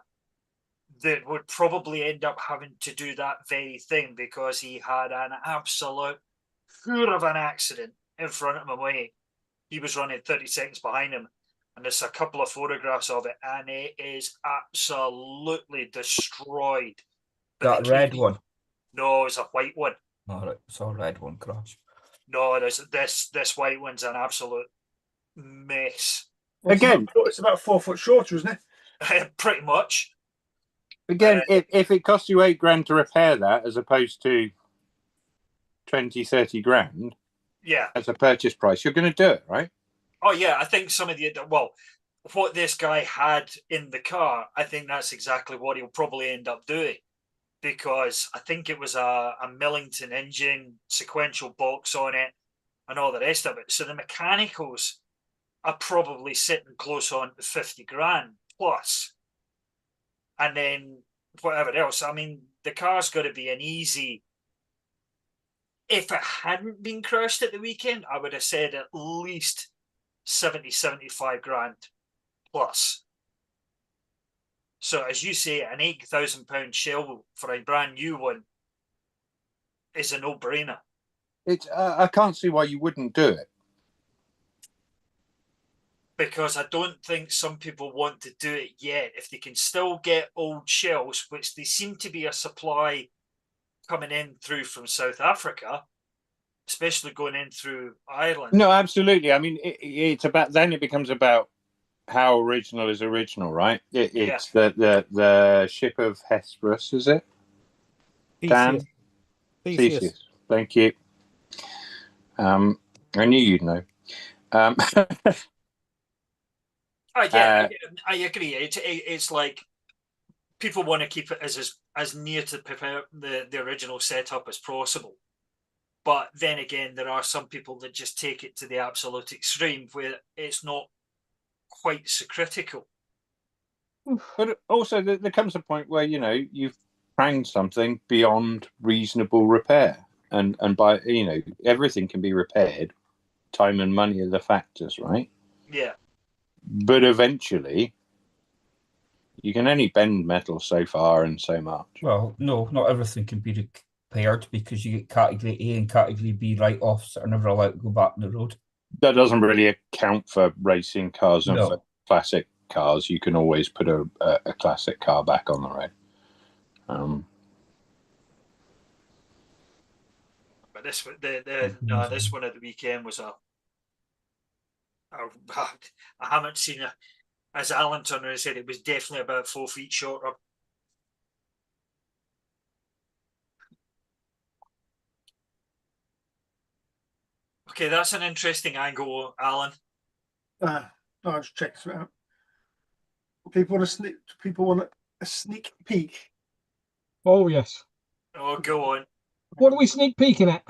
that would probably end up having to do that very thing because he had an absolute fear of an accident in front of him away. He was running 30 seconds behind him, and there's a couple of photographs of it, and it is absolutely destroyed. That red one? No, it's a white one. All right, it's a red one, crash. No, this white one's an absolute mess. Well, again, it's about 4 foot shorter, isn't it? Pretty much. Again, if it costs you 8 grand to repair that as opposed to 20, 30 grand as a purchase price, you're going to do it, right? Oh, yeah. I think some of what this guy had in the car, I think that's exactly what he'll probably end up doing because I think it was a Millington engine, sequential box on it and all the rest of it. So the mechanicals are probably sitting close on to 50 grand plus. And then whatever else. I mean, the car's got to be an easy. If it hadn't been crashed at the weekend, I would have said at least 70, 75 grand plus. So, as you say, an £8,000 shell for a brand new one is a no-brainer. I can't see why you wouldn't do it. Because I don't think some people want to do it yet. If they can still get old shells, which they seem to be a supply coming in through from South Africa, especially going in through Ireland. No, absolutely. I mean, it's about, then it becomes about how original is original, right? It's the ship of Hesperus, is it? Dan? Theseus. Thank you. I knew you'd know. I agree. It's like people want to keep it as near to the original setup as possible. But then again, there are some people that just take it to the absolute extreme where it's not quite so critical. But also, there comes a point where, you know, you've pranged something beyond reasonable repair. And by, you know, everything can be repaired. Time and money are the factors, right? Yeah. But eventually, you can only bend metal so far and so much. Well, no, not everything can be repaired because you get category A and category B write-offs that are never allowed to go back on the road. That doesn't really account for racing cars and No. for classic cars. You can always put a classic car back on the road. But this one at the weekend was I haven't seen it. As Alan Turner said, it was definitely about 4 feet shorter. Okay, that's an interesting angle, Alan. No, I'll just check this out. People want a sneak peek. Oh yes. Oh, go on. What are we sneak peeking at?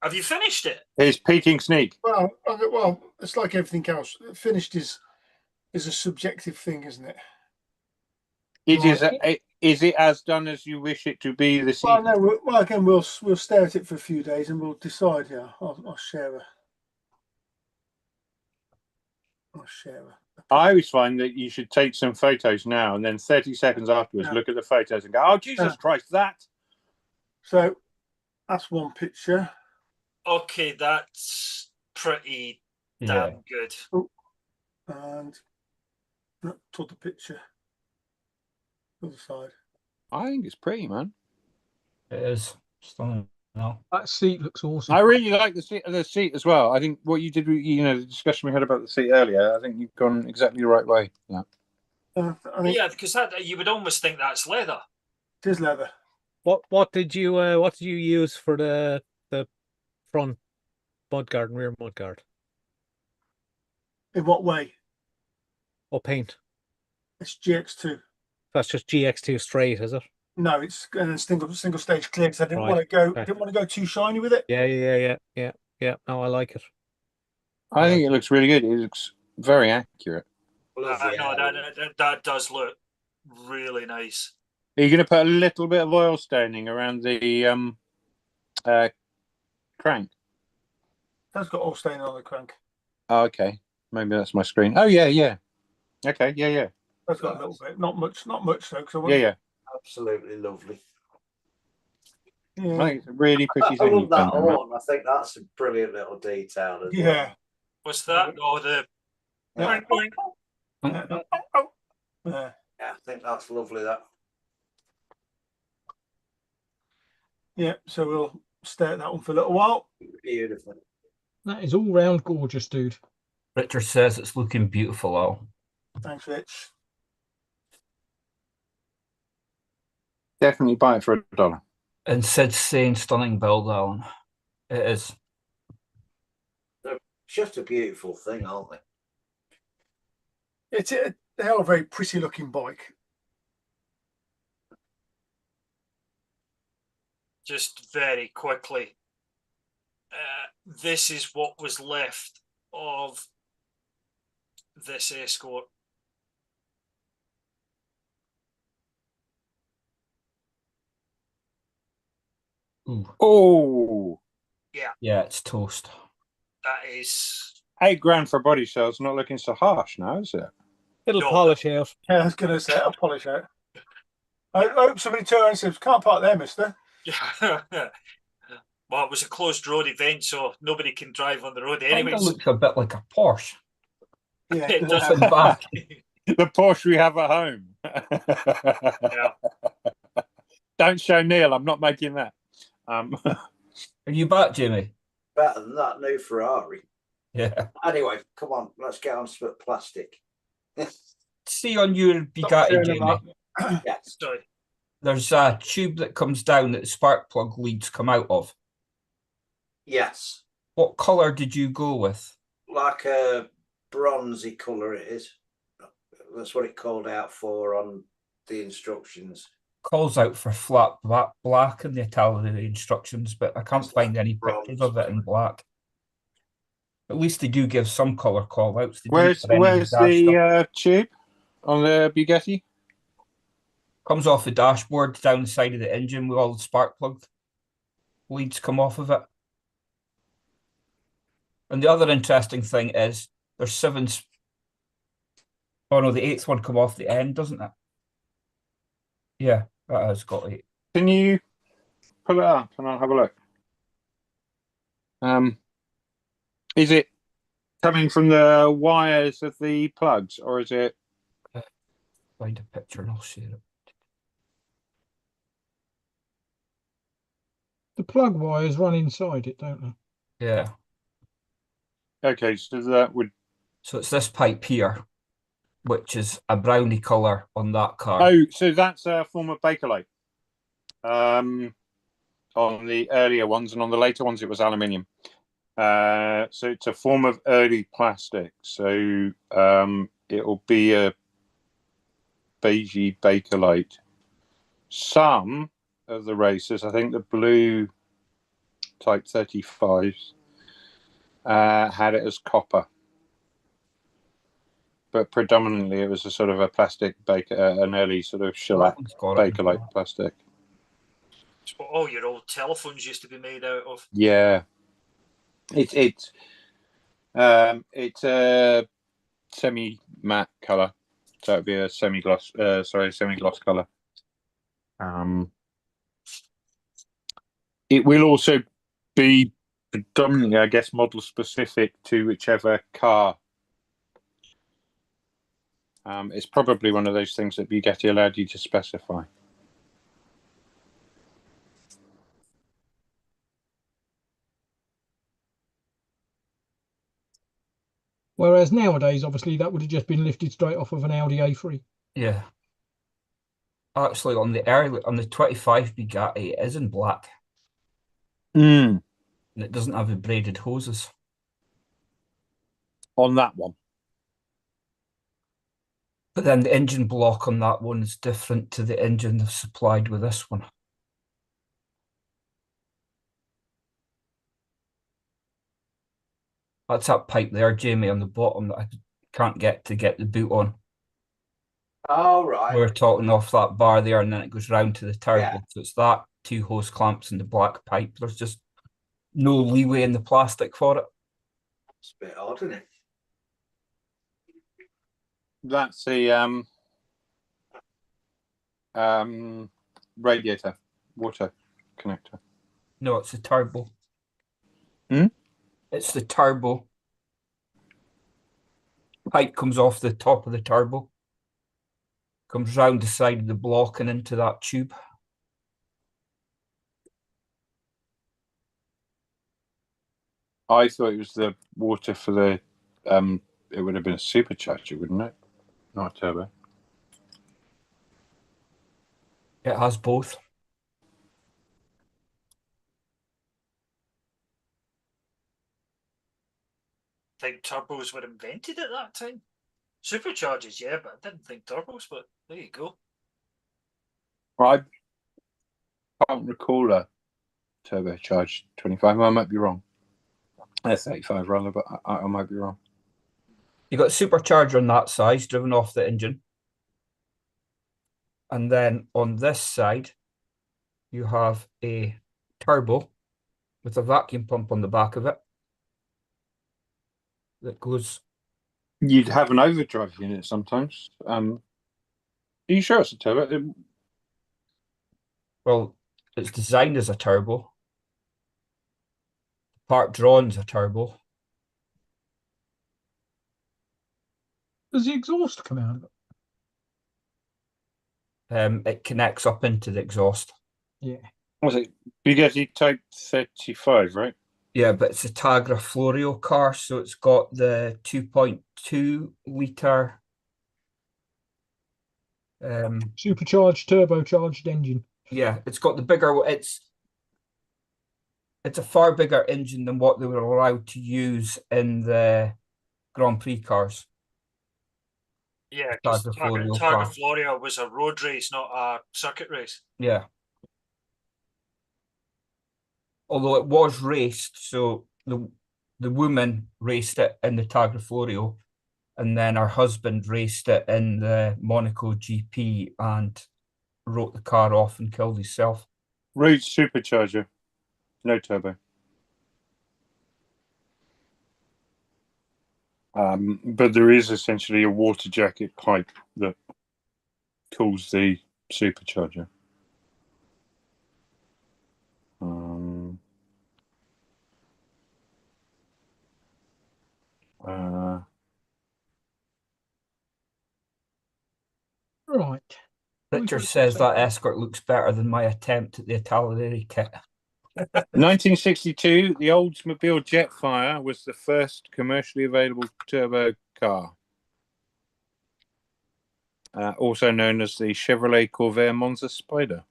Have you finished it? It's peeking sneak. Well, it's like everything else. Finished is a subjective thing, isn't it? Is it as done as you wish it to be this Well, evening? no. Again, we'll stare at it for a few days and we'll decide. Yeah, I'll share a. I always find that you should take some photos now and then 30 seconds afterwards look at the photos and go, oh, Jesus Christ, that. So that's one picture. Okay, that's pretty damn good. Oh, and toward the picture. Other side. I think it's pretty, man. It is stunning. No. That seat looks awesome. I really like the seat as well. I think what you did, the discussion we had about the seat earlier, I think you've gone exactly the right way. Yeah. Yeah, because you would almost think that's leather. It is leather. What did you use for the front mudguard and rear mudguard? In what way? Or paint? It's GX2. That's just GX2 straight, is it? No, it's single stage clear because I didn't want to go too shiny with it. Yeah. No, I like it. I think it looks really good. It looks very accurate. No, that does look really nice. Are you going to put a little bit of oil staining around the crank? That's got oil staining on the crank. Oh, okay. Maybe that's my screen. Oh, yeah. Okay, yeah. That's got a little bit. Not much though. Yeah. Absolutely lovely. Yeah. I think it's a really pretty I thing. love that horn. I think that's a brilliant little detail. As well. What's that? Oh, the. Yeah. Yeah, I think that's lovely. That. Yeah, so we'll stare at that one for a little while. Beautiful. That is all round gorgeous, dude. Richard says it's looking beautiful, Al. Thanks, Rich. Definitely buy it for $1. And Sid's saying stunning build, Alan. It is. They're just a beautiful thing, aren't they? They are a very pretty looking bike. Just very quickly, this is what was left of this Escort. Ooh. Oh, yeah, it's toast. That is $8,000 for body shells. Not looking so harsh now, is it? It'll polish out. Yeah, I was going to say, I'll polish out. I hope somebody turns and says, "Can't park there, mister." Well, it was a closed road event, so nobody can drive on the road anyway. It looks a bit like a Porsche. Yeah, It does. In back. The Porsche we have at home. Yeah. Don't show Neil. I'm not making that. Are you back, Jamie? Better than that new Ferrari. Yeah. Anyway, come on, let's get on to plastic. See on your Bugatti, Jamie. Yes. Sorry. There's a tube that comes down that the spark plug leads come out of. Yes. What colour did you go with? Like a bronzy colour it is. That's what it called out for on the instructions. Calls out for flat black in the Italian instructions, but I can't find any pictures of it in black. At least they do give some colour call outs. Where's the tube on the Bugatti? Comes off the dashboard down the side of the engine with all the spark plug leads come off of it. And the other interesting thing is there's 7. Oh no, the 8th one come off the end, doesn't it? Yeah, that has got 8. Can you pull it up and I'll have a look? Is it coming from the wires of the plugs, or is it? Find a picture and I'll share it. The plug wires run inside it, don't they? Yeah. Okay, so that would. So it's this pipe here, which is a brownie colour on that car. Oh, so that's a form of Bakelite. On the earlier ones, and on the later ones, it was aluminium. So it's a form of early plastic. So it'll be a beigey Bakelite. Some of the racers, I think the blue Type 35s, had it as copper. But predominantly it was a sort of a plastic an early sort of shellac Bakelite plastic. It's what all your old telephones used to be made out of. Yeah, it's a semi-matte color, so it'd be a semi-gloss. Semi-gloss color. It will also be predominantly, I guess, model specific to whichever car. It's probably one of those things that Bugatti allowed you to specify. Whereas nowadays, obviously, that would have just been lifted straight off of an Audi A3. Yeah. Actually, on the 25 Bugatti, it is in black. Mm. And it doesn't have the braided hoses. On that one. But then the engine block on that one is different to the engine they've supplied with this one. That's that pipe there, Jamie, on the bottom that I can't get the boot on. Oh, right. We're talking off that bar there, and then it goes round to the turbo. Yeah. So it's that, 2 hose clamps and the black pipe. There's just no leeway in the plastic for it. It's a bit odd, isn't it? That's the radiator water connector. No, it's the turbo. Hmm? It's the turbo. Pipe comes off the top of the turbo. Comes round the side of the block and into that tube. I thought it was the water for the it would have been a supercharger, wouldn't it? Not a turbo. It has both. I think turbos were invented at that time. Superchargers, yeah, but I didn't think turbos, but there you go. I can't recall a turbocharged 25. I might be wrong. 35 rather, but I might be wrong. You got a supercharger on that size driven off the engine. And then on this side, you have a turbo with a vacuum pump on the back of it that goes. You'd have an overdrive unit sometimes. Are you sure it's a turbo? Well, it's designed as a turbo. Part drawn as a turbo. Does the exhaust come out of it? It connects up into the exhaust. Yeah. Was it Bugatti Type 35, right? Yeah, but it's a Tagra Florio car, so it's got the 2.2 litre Supercharged, turbocharged engine. yeah, it's got the bigger. It's a far bigger engine than what they were allowed to use in the Grand Prix cars. Yeah, because Tagra Florio Targa car. Florio was a road race, not a circuit race. Yeah. Although it was raced, so the woman raced it in the Tagra Florio, and then her husband raced it in the Monaco GP and wrote the car off and killed himself. Road supercharger, no turbo. But there is essentially a water jacket pipe that cools the supercharger. Right. Richard says that Escort looks better than my attempt at the Italian kit. 1962, the Oldsmobile Jetfire was the first commercially available turbo car, also known as the Chevrolet Corvair Monza Spider.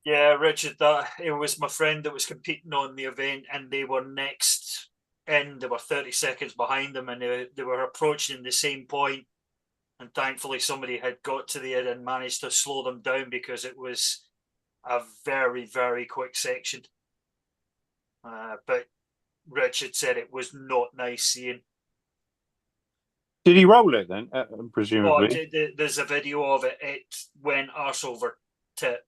Yeah, Richard, it was my friend that was competing on the event, and they were next in. They were 30 seconds behind them, and they were approaching the same point. And thankfully, somebody had got to the end and managed to slow them down because it was a very, very quick section. But Richard said it was not nice seeing. Did he roll it then? Oh, Presumably. there's a video of it. It went arse over tit.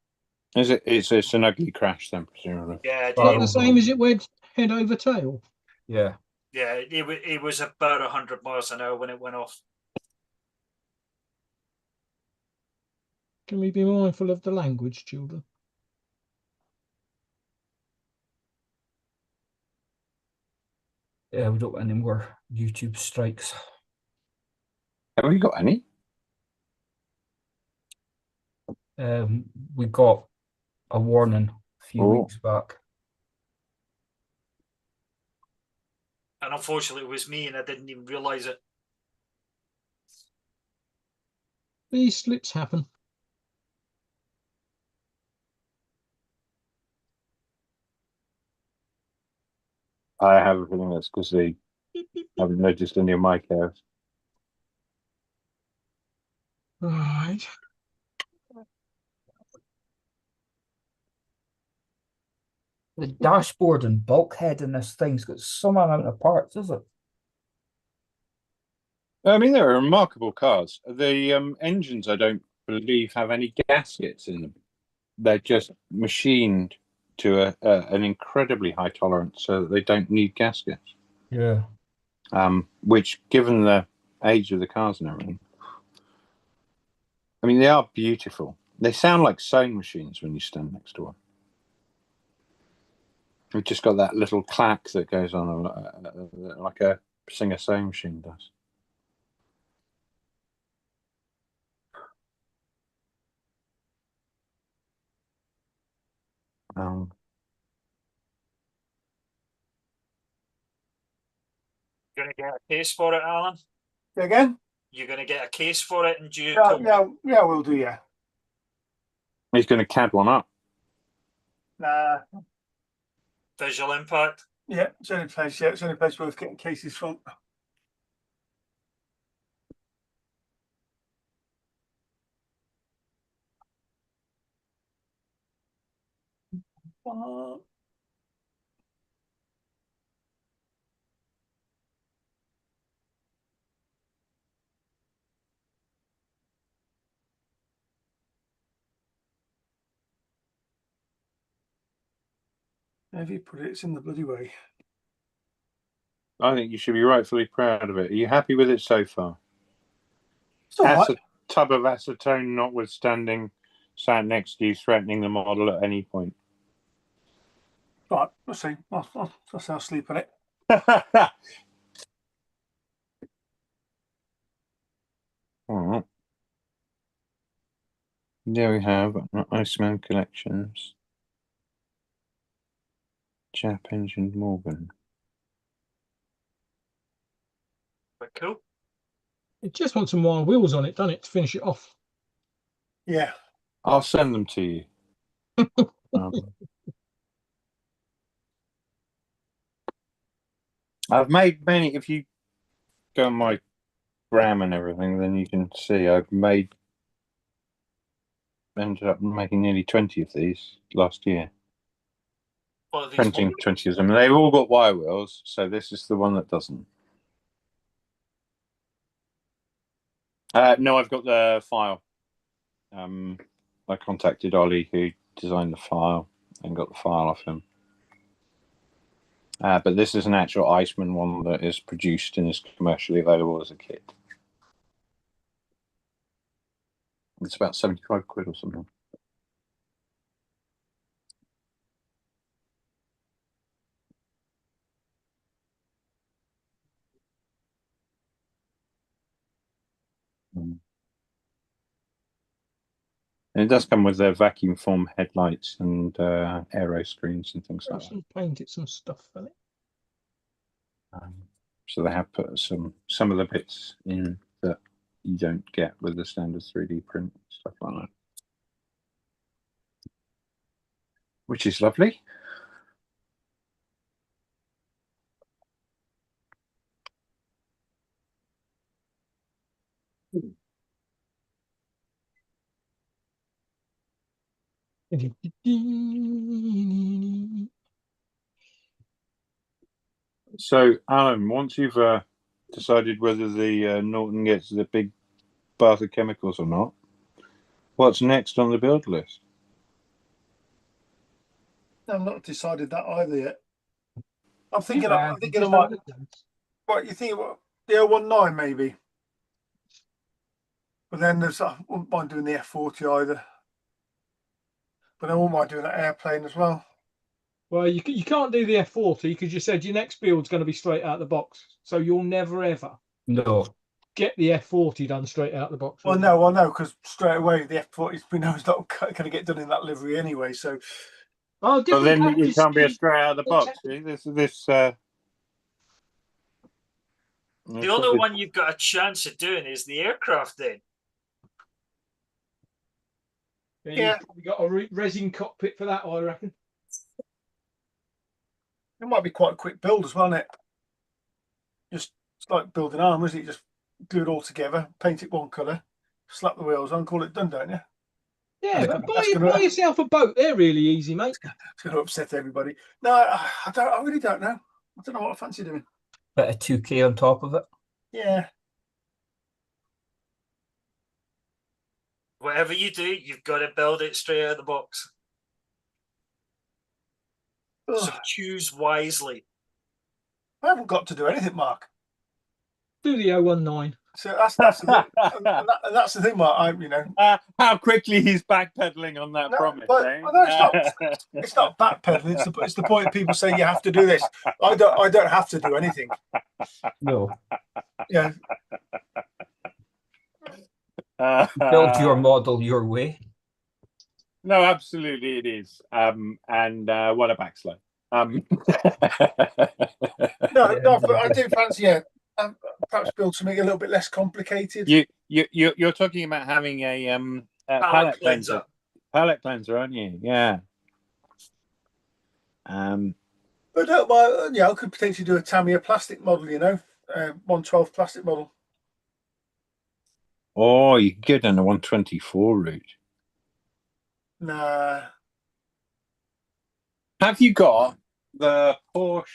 Is it? It's an ugly crash then, presumably. Yeah, Is that the same as it went head over tail? Yeah. Yeah, it was about 100 miles an hour when it went off. Can we be mindful of the language, children? Yeah, we don't want any more YouTube strikes. Have we got any? We got a warning a few Oh. weeks back. And unfortunately, it was me, and I didn't even realise it. These slips happen. I have a feeling that's because they haven't noticed any of my cows. Right. The dashboard and bulkhead in this thing's got some amount of parts, is it? I mean, they're remarkable cars. The engines, I don't believe, have any gaskets in them. They're just machined to an incredibly high tolerance, so that they don't need gaskets. Yeah. Which, given the age of the cars and everything, I mean, they are beautiful. They sound like sewing machines when you stand next to one. We've just got that little clack that goes on, like a Singer sewing machine does. You're going to get a case for it, Alan? Again? You're going to get a case for it in due Yeah, course? yeah, we'll do, yeah. He's going to CAD one up. Nah. Visual impact? Yeah, it's the only place, yeah, it's the only place worth getting cases from. Have you put it? It's in the bloody way. I think you should be rightfully proud of it. Are you happy with it so far? It's all right. Tub of acetone notwithstanding, sat next to you, threatening the model at any point. Right, we'll see. I'll sleep on it. All right. There we have Iceman Collections. Jap Engine Morgan. But cool. It just wants some wild wheels on it, doesn't it, to finish it off? Yeah. I'll send them to you. I've made many. If you go on my gram and everything, then you can see I've ended up making nearly 20 of these last year. What are these Printing ones? 20 of them. They've all got wire wheels, so this is the one that doesn't. No, I've got the file. I contacted Ollie, who designed the file, and got the file off him. But this is an actual Iceman one that is produced and is commercially available as a kit. It's about 75 quid or something. And it does come with their vacuum form headlights and aero screens and things like that. Painted some stuff on it. So they have put some of the bits in that you don't get with the standard 3D print, stuff like that. which is lovely. So, Alan, once you've decided whether the Norton gets the big bath of chemicals or not, what's next on the build list? I've not decided that either yet. I'm thinking. Yeah, I'm thinking I might. What you think? What the 019 maybe? But then there's. I wouldn't mind doing the F40 either. But I wouldn't mind doing that airplane as well. Well, you can't do the F40 because you said your next build's going to be straight out of the box. So you'll never, ever get the F40 done straight out of the box. Well, no, because straight away the F40 we know is not going to get done in that livery anyway. So, well, then it can't be a straight out of the box. See? The only one you've got a chance of doing is the aircraft then. Yeah. You've probably got a resin cockpit for that, I reckon. It might be quite a quick build as well, isn't it? Just it's like building armour, isn't it? Just glue it all together, paint it one colour, slap the wheels on, call it done, don't you? Yeah, but buy yourself a boat. They're really easy, mate. It's going to upset everybody. No, I really don't know. I don't know what I fancy doing. Bit of 2K on top of it. Yeah. Whatever you do, you've got to build it straight out of the box. So choose wisely. I haven't got to do anything, Mark. Do the 019. So that's the thing. and that's the thing, Mark. How quickly he's backpedaling on that promise. But it's not backpedaling. It's the point people say you have to do this. I don't have to do anything. No. Yeah. Build your model your way. No, absolutely it is. And what a backslide. No, but I do fancy perhaps build something a little bit less complicated. You're talking about having a palette cleanser. Palette cleanser, aren't you? Yeah. But I could potentially do a Tamiya plastic model. 112 plastic model. Oh, you could go down the 124 route. Nah. Have you got the Porsche?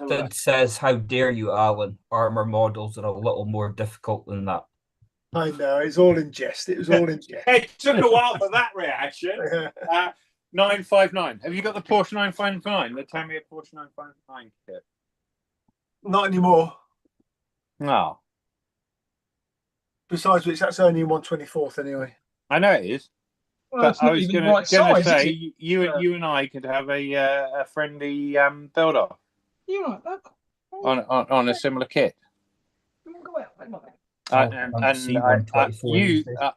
Sid says, "How dare you, Alan? Armor models are a little more difficult than that." I know, it's all in jest. It was all in jest. It took a while for that reaction. 959. Have you got the Porsche 959? The Tamiya Porsche 959 kit? Not anymore. No. Besides which, that's only 1/24th anyway. I know it is. Well, but I was going to say, you and I could have a friendly build off. You like that? On a similar kit.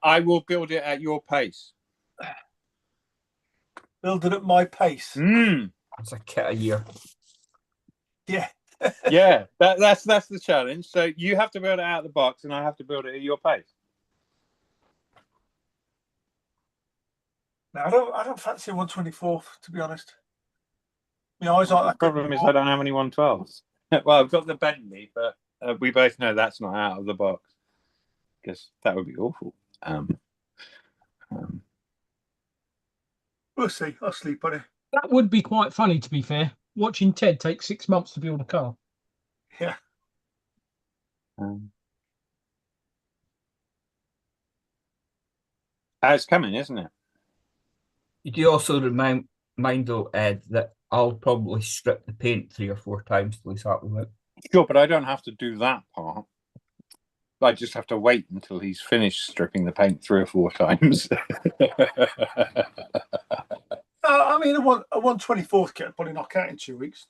I will build it at your pace. Build it at my pace. It's a kit a year. Yeah. Yeah, that's the challenge. So you have to build it out of the box, and I have to build it at your pace. No, I don't fancy 1/24th, to be honest. My eyes aren't that good. The problem is I don't have any 112s. Well, I've got the Bentley, but we both know that's not out of the box because that would be awful. We'll see. I'll sleep on it. That would be quite funny, to be fair. Watching Ted take 6 months to build a car. Yeah. It's coming, isn't it? You do also mind though, Ed, that I'll probably strip the paint 3 or 4 times till he's happy with it. Sure, but I don't have to do that part. I just have to wait until he's finished stripping the paint 3 or 4 times. I mean, a 1/24th kit will probably knock out in 2 weeks.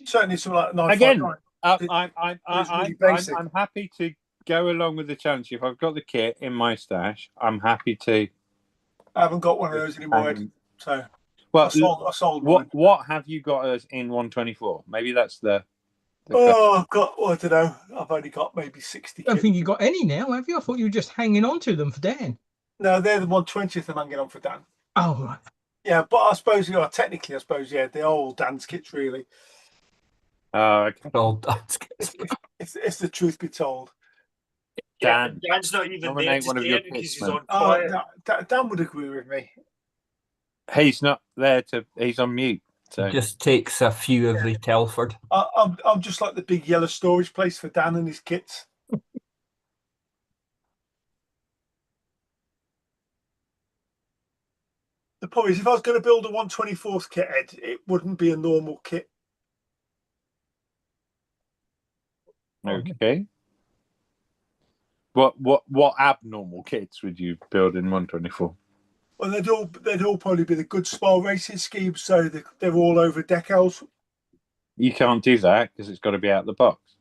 Certainly, something like 959. Again, I'm happy to go along with the challenge. If I've got the kit in my stash, I'm happy to. I haven't got one of those anymore, so. Well, I sold what mine. what have you got as in 124? Maybe that's the I've got. Well, I don't know. I've only got maybe 60. I don't think you got any now, have you? I thought you were just hanging on to them for Dan. No, they're the 120th I'm hanging on for Dan. Oh, right. Yeah, but I suppose technically, I suppose they are all Dan's kits, really. okay. All Dan's kits. If the truth be told. Dan, Dan's not even nominate there to one of say your it because kits, he's man. on quiet. Dan would agree with me. He's not there to. He's on mute. So Just takes a few every Telford. I'm just like the big yellow storage place for Dan and his kits. The point is, if I was going to build a 124th kit, Ed, it wouldn't be a normal kit. okay. What abnormal kits would you build in 124? Well, they'd all probably be the good small racing schemes, so they're all over decals. You can't do that because it's got to be out of the box.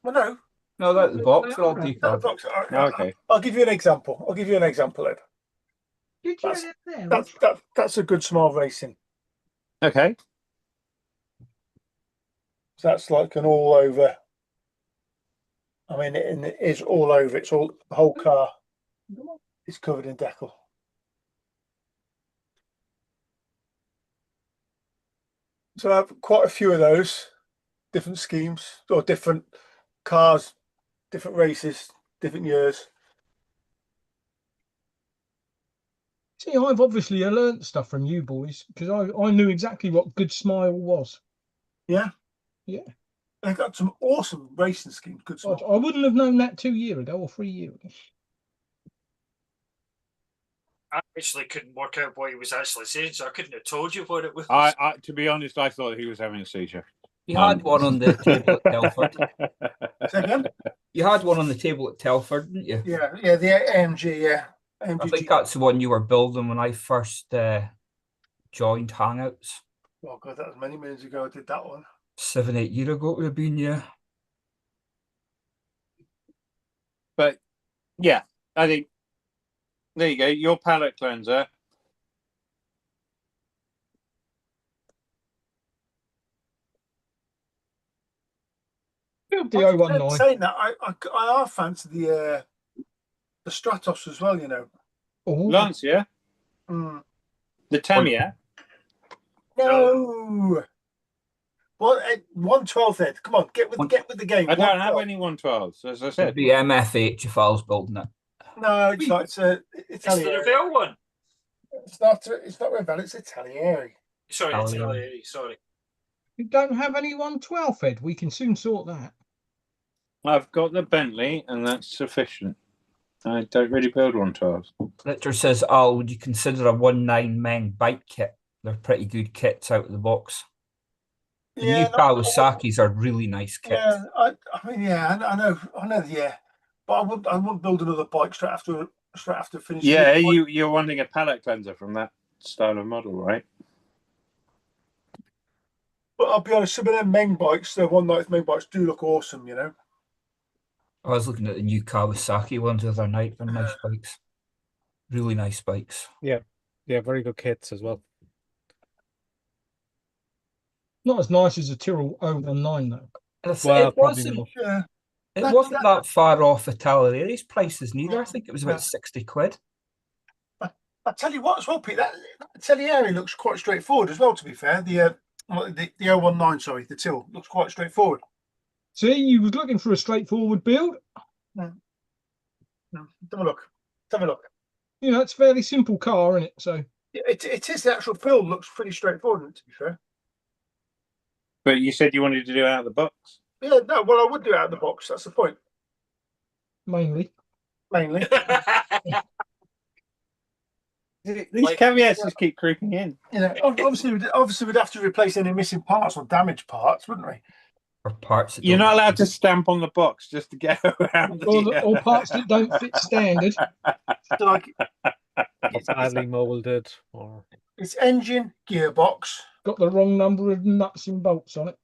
Well, no. No, that's the box. They're all Out of the default. box. Okay. I'll give you an example. Ed. Did you have there? That's a good small racing. Okay. So that's like an all over. I mean, it is all over. It's all the whole car is covered in decal. So I have quite a few of those different schemes or different cars, different races, different years. See, I've obviously learnt stuff from you boys because I knew exactly what Good Smile was. Yeah. Yeah. They've got some awesome racing schemes. Good small. I wouldn't have known that 2 years ago or 3 years ago. I actually couldn't work out what he was actually saying, so I couldn't have told you what it was. I to be honest, I thought he was having a seizure. You had one on the table at Telford. Say again? You had one on the table at Telford, didn't you? Yeah, the AMG, yeah. AMG. I think that's the one you were building when I first joined Hangouts. Oh god, that was many moons ago. I did that one. 7-8 years ago it would have been, yeah. But yeah, I think there you go. Your palette cleanser. The 019. Saying that, I half fancy the Stratos as well. You know. Oh, Lancia, Mm. the Tamiya. No. Well, 112 Ed. Come on, get with the game. I don't have 112. any 112s, as I It'd said. be MF8 if I was building it. No, it's not. It's a It's the Italian. Revell one. It's not Revell. It's Italian. Sorry, Oh, it's yeah. sorry. you don't have any 112, Ed. We can soon sort that. I've got the Bentley, and that's sufficient. I don't really build 112s. Richard says, "Oh, would you consider a 19 Meng bike kit? They're pretty good kits out of the box. The new Kawasaki's are really nice kits. Yeah, I mean, yeah, I know, yeah, but I wouldn't build another bike straight after finishing. Yeah, you're wanting a palette cleanser from that style of model, right? But I'll be honest, some of them Meng bikes, the 190th Meng bikes, do look awesome. You know. I was looking at the new Kawasaki ones the other night. They're nice bikes. Really nice bikes. Yeah, very good kits as well. Not as nice as a Tyrrell 019, though. Well, It probably wasn't, not. Yeah. it wasn't that far off Italiani's prices neither. I think it was about No. 60 quid. I tell you what, as well, Pete, that Telieri looks quite straightforward as well. To be fair, the 019, sorry, the Till looks quite straightforward. See, you was looking for a straightforward build. No. Have a look. Have a look. You know, it's a fairly simple car, isn't it? So It is. The actual build looks pretty straightforward, to be fair. But you said you wanted to do it out of the box. Yeah, no, well, I would do it out of the box. That's the point, mainly. mainly. These caveats just keep creeping in. You know, obviously, we'd have to replace any missing parts or damaged parts, wouldn't we? Or parts that You're don't- not allowed to stamp on the box just to get around. Or parts that don't fit standard. So like, Badly molded, or it's engine, gearbox, Got the wrong number of nuts and bolts on it.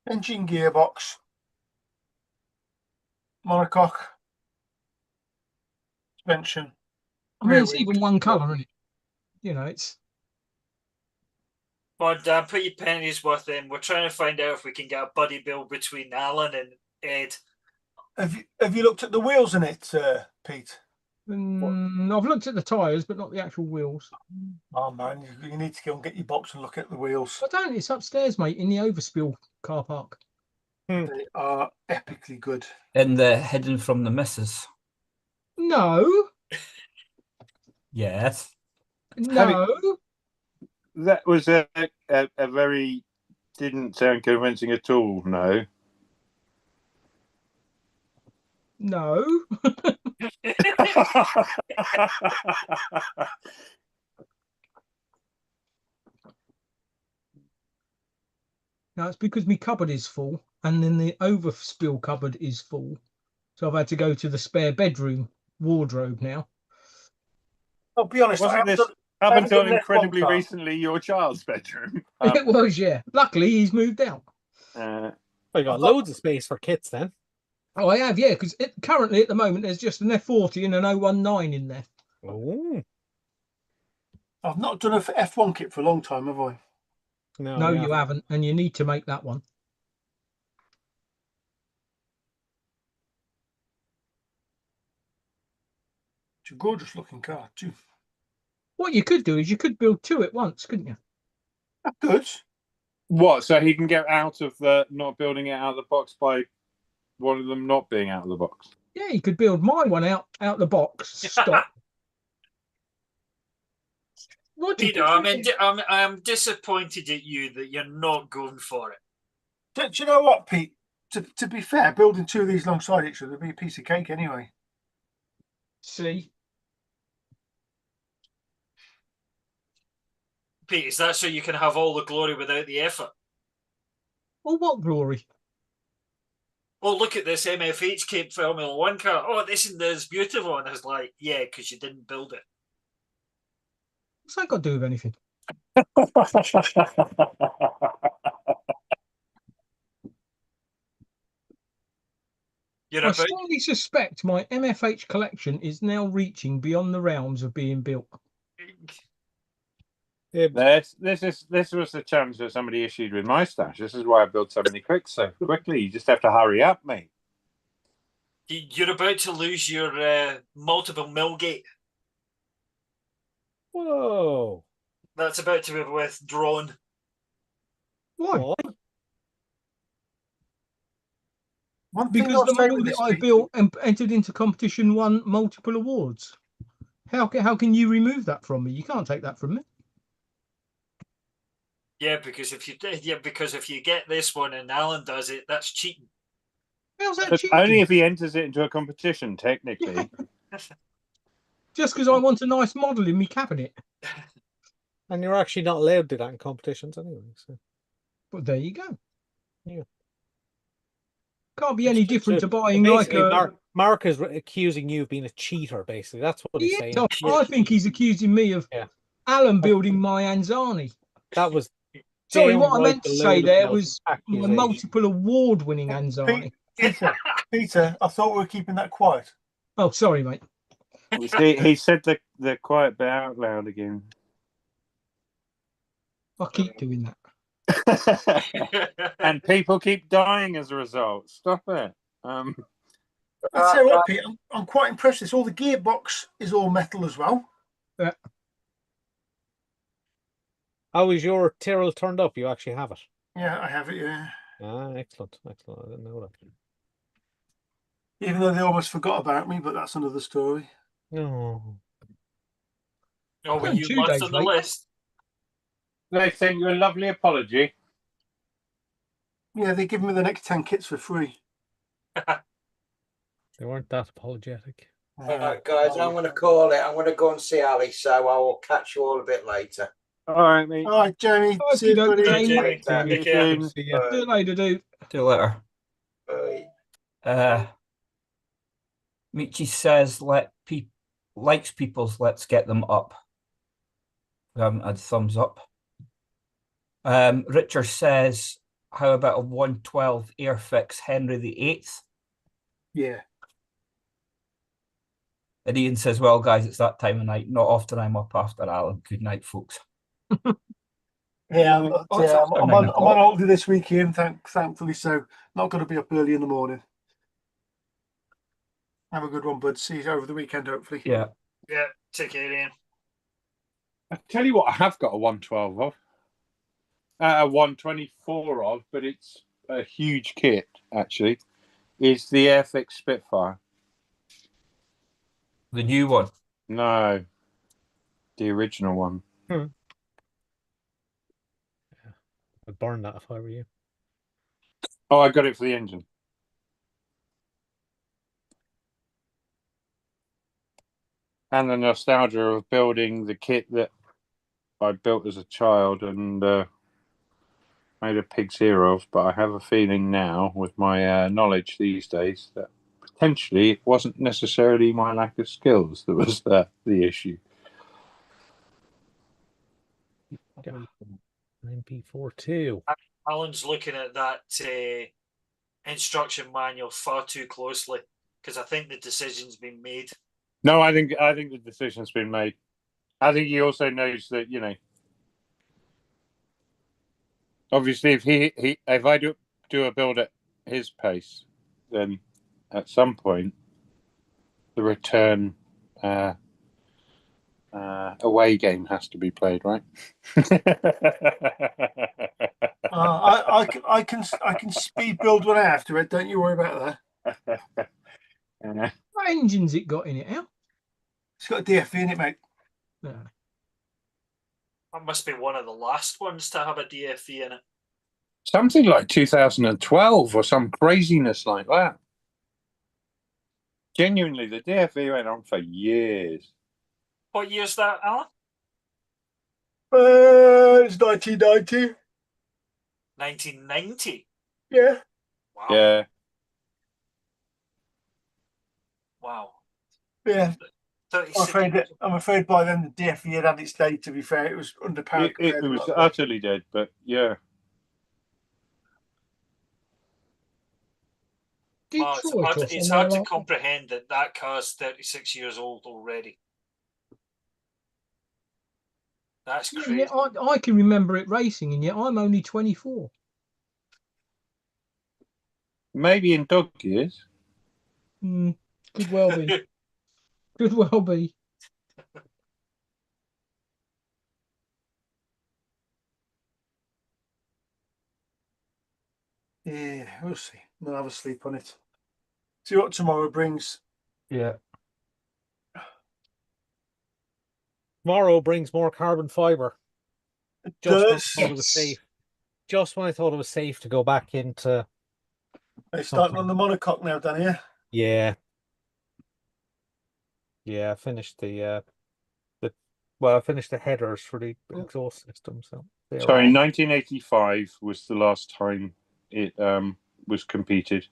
engine, gearbox, monocoque, suspension. I mean, it's rear even wing. one colour, isn't it? you know, it's. Come on, Dan, put your pennies worth in. We're trying to find out if we can get a buddy build between Alan and Ed. Have you looked at the wheels in it, Pete? I've looked at the tyres, but not the actual wheels. Oh man, you need to go and get your box and look at the wheels. I don't. It's upstairs, mate, in the overspill car park. They are epically good. In the Hidden from the Missus. No. Yes. No. That was a very didn't sound convincing at all. No. No. No, it's because my cupboard is full, and then the overspill cupboard is full. So I've had to go to the spare bedroom wardrobe now. I'll be honest. Wasn't this up until incredibly recently your child's bedroom? It was, yeah. Luckily, he's moved out. Well, you got loads of space for kits then. Oh, I have, yeah, because currently at the moment there's just an F40 and an 019 in there. Oh. I've not done an F1 kit for a long time, have I? No, you haven't, and you need to make that one. It's a gorgeous looking car too. What you could do is you could build two at once, couldn't you? That's good. What? So he can get out of the not building it out of the box by one of them not being out of the box. Yeah, you could build my one out the box. Stop. Peter, I'm disappointed at you that you're not going for it. Do you know what, Pete? To be fair, building two of these alongside each other would be a piece of cake anyway. See? Pete, is that so you can have all the glory without the effort? Well, what glory? Oh, look at this MFH Cape Formula 1 car. Oh, this is beautiful. And I was like, yeah, because you didn't build it. What's that got to do with anything? I strongly suspect my MFH collection is now reaching beyond the realms of being built. This was the challenge that somebody issued with my stash. This is why I built so many quicks so quickly. You just have to hurry up, mate. You're about to lose your multiple millgate. Whoa. That's about to be withdrawn. Why? Because the model that I built and entered into competition won multiple awards. How can you remove that from me? You can't take that from me. Yeah, because if you get this one and Alan does it, that's cheating. How's that But cheating? only if he enters it into a competition, technically. Just because I want a nice model in my cabinet. And you're actually not allowed to do that in competitions anyway. So. But there you go. Yeah. Can't be any different to buying like a... Mark is accusing you of being a cheater, basically. That's what he's saying. I think he's accusing me of Alan building my Anzani. That was... Sorry, what I meant to say there was my multiple award-winning Anzani. Peter, I thought we were keeping that quiet. Oh, sorry, mate. He said the quiet bit out loud again. I keep doing that. And people keep dying as a result. Stop it. I'll tell you what, Peter, I'm quite impressed. It's all the gearbox is all metal as well. Yeah. How is your Tyrrell turned up? You actually have it? Yeah, I have it, yeah. Ah, excellent. I didn't know that. Even though they almost forgot about me, but that's another story. No. Oh, were you last on the list? They sent you a lovely apology. Yeah, they give me the next 10 kits for free. They weren't that apologetic. All right, guys, I'm going to call it. I'm going to go and see Ali, so I will catch you all a bit later. All right, mate. All right, Jamie. See you Jamie. Take care. See you later, dude. See you later. Bye. Michi says, likes people's, let's get them up. We haven't had thumbs up. Richard says, how about a 112 Airfix Henry VIII? Yeah. And Ian says, well, guys, it's that time of night. Not often I'm up after Alan. Good night, folks. Yeah, it's after I'm 9 on o'clock. holiday this weekend, thankfully, so not going to be up early in the morning. Have a good one, bud. See you over the weekend, hopefully. Yeah. Yeah, take care, Ian. I tell you what, I have got a 112 of, a 124 of, but it's a huge kit actually. Is the Airfix Spitfire? The new one? No, the original one. I'd burn that if I were you. Oh, I got it for the engine. And the nostalgia of building the kit that I built as a child and made a pig's ear of. But I have a feeling now, with my knowledge these days, that potentially it wasn't necessarily my lack of skills that was the issue. An MP4 too. Alan's looking at that instruction manual far too closely because I think the decision's been made. No, I think the decision's been made. I think he also knows that, you know, obviously if I do a build at his pace, then at some point the return away game has to be played, right? I can speed build when I have to. Don't you worry about that. What engine's it got in it, Al? It's got a DFE in it, mate. No. That must be one of the last ones to have a DFE in it. Something like 2012 or some craziness like that. Genuinely, the DFE went on for years. What year's that, Alan? It's 1990. 1990. Yeah. Wow. Yeah. Wow. Yeah. 36. I'm afraid by then the DFE had its day, to be fair. It was underpowered. It was utterly dead, but yeah. It's hard to comprehend that car's 36 years old already. That's crazy. Yeah, I can remember it racing, and yet I'm only 24. Maybe in dog years. Could well be. Could well be. Yeah, we'll see. We'll have a sleep on it. See what tomorrow brings. Yeah. Tomorrow brings more carbon fiber. Just when I thought it was safe. Just when I thought it was safe to go back into. They're starting on the monocoque now, down here. Yeah. Yeah, I finished I finished the headers for the exhaust system. So sorry, 1985 was the last time it was competed.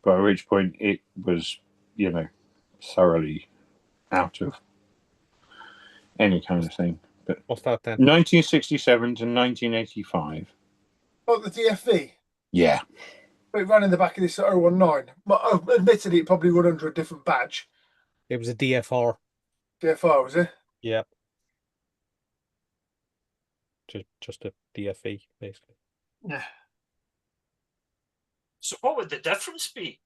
By which point it was, you know, thoroughly out of any kind of thing. But what's that then? 1967 to 1985. Oh, the DFV? Yeah. It ran in the back of this 019. But admittedly, it probably run under a different badge. It was a DFR. DFR, was it? Yeah. Just a DFE, basically. Yeah. So what would the difference be?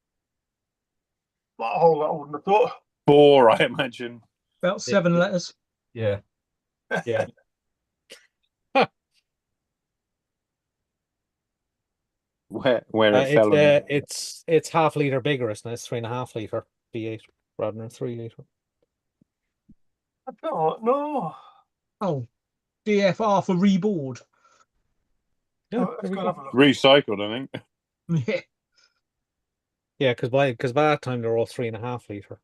Not a whole lot, I wouldn't have thought. 4, I imagine. About 7 letters. Yeah. Yeah. Where it fell on. It's half litre bigger, isn't it? It's 3.5 litre V8 rather than 3 litre. I don't know. Oh, DFR for reboard. Yeah, recycled, I think. Yeah. Yeah, because by that time they're all 3.5 litre.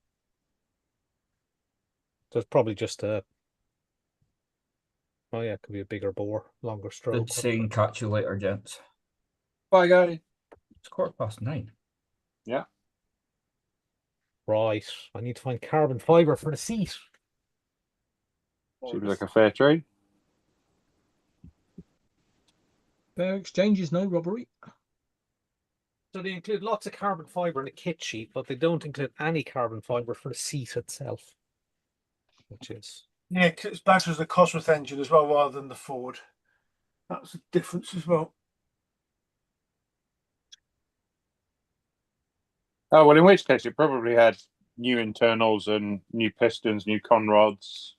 So it's probably just a. Oh yeah, it could be a bigger bore, longer stroke. Good saying, catch you later, gents. Bye, guys. It's 9:15. Yeah. Right. I need to find carbon fibre for the seat. Seems like a fair trade. Fair exchange is no robbery. So they include lots of carbon fiber in the kit sheet, but they don't include any carbon fiber for the seat itself, which is Yeah, 'cause it's backed as the Cosworth engine as well, rather than the Ford. That's the difference as well. Oh, well, in which case it probably had new internals and new pistons, new conrods,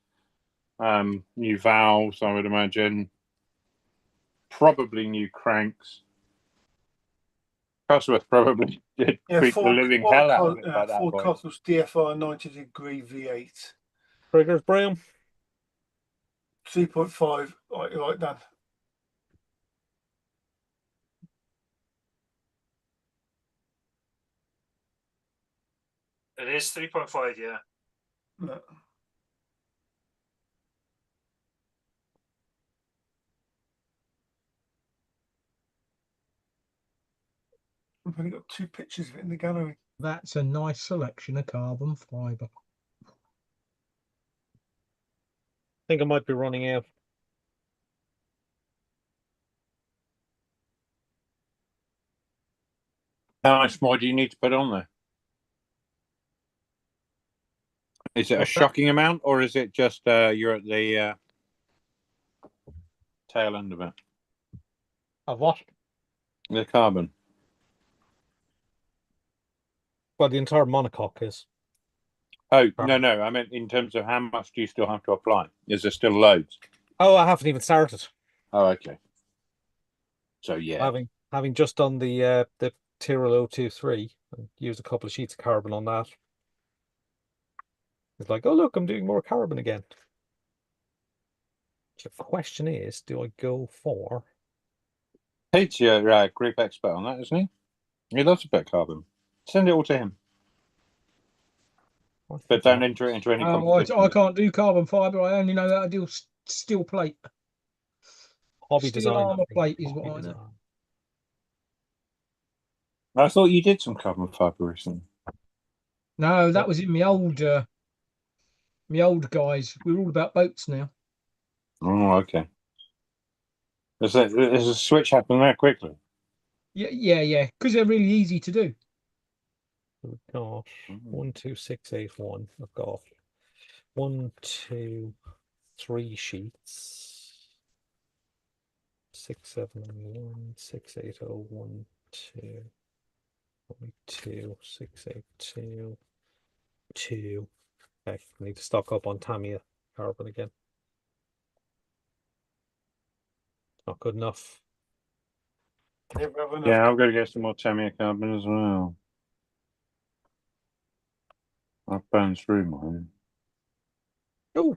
new valves, I would imagine. Probably new cranks. Cosworth probably did beat the living hell out of it by that Ford point. Cosworth's DFR 90-degree V8. triggers, Graham. 3.5, right, Dan. It is 3.5, yeah. No. I've only got 2 pictures of it in the gallery. That's a nice selection of carbon fiber. I think I might be running out. How much more do you need to put on there? Is it a shocking amount, or is it just you're at the tail end of it? Of what? The carbon. Well, the entire monocoque is. Oh, no. I meant in terms of how much do you still have to apply? Is there still loads? Oh, I haven't even started. Oh, okay. So, yeah. Having just done the Tyrrell 023 and used a couple of sheets of carbon on that. It's like, oh, look, I'm doing more carbon again. So the question is, do I go for... Pete's your group expert on that, isn't he? He loves a bit of carbon. Send it all to him. But don't enter it into any competition. I can't do carbon fiber. I only know how to do steel plate. Hobby Steel design. armor plate is what I know. I thought you did some carbon fiber recently. No, that was in my old guys. We're all about boats now. Oh, okay. There's a switch happening there quickly. Yeah. Because they're really easy to do. We've got 12681. I've got 1, 2, 3 sheets. 6791, 680, 1, 2, 2, 682, 2. Okay, I need to stock up on Tamiya carbon again. Not good enough. Yeah, I've got to get some more Tamiya carbon as well. I've burned through mine. Oh.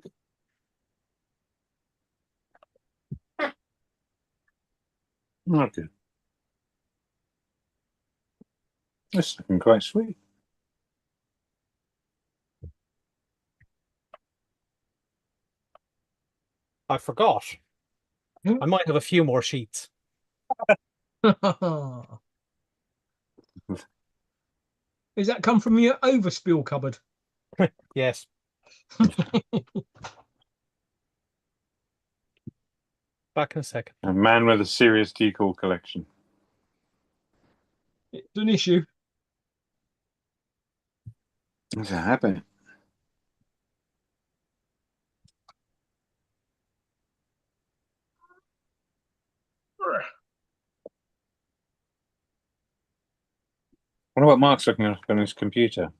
Not good. It's looking quite sweet. I forgot. I might have a few more sheets. Does that come from your overspill cupboard? Yes. Back in a second. A man with a serious decal collection. It's an issue. What's that happening? I wonder what Mark's looking at on his computer.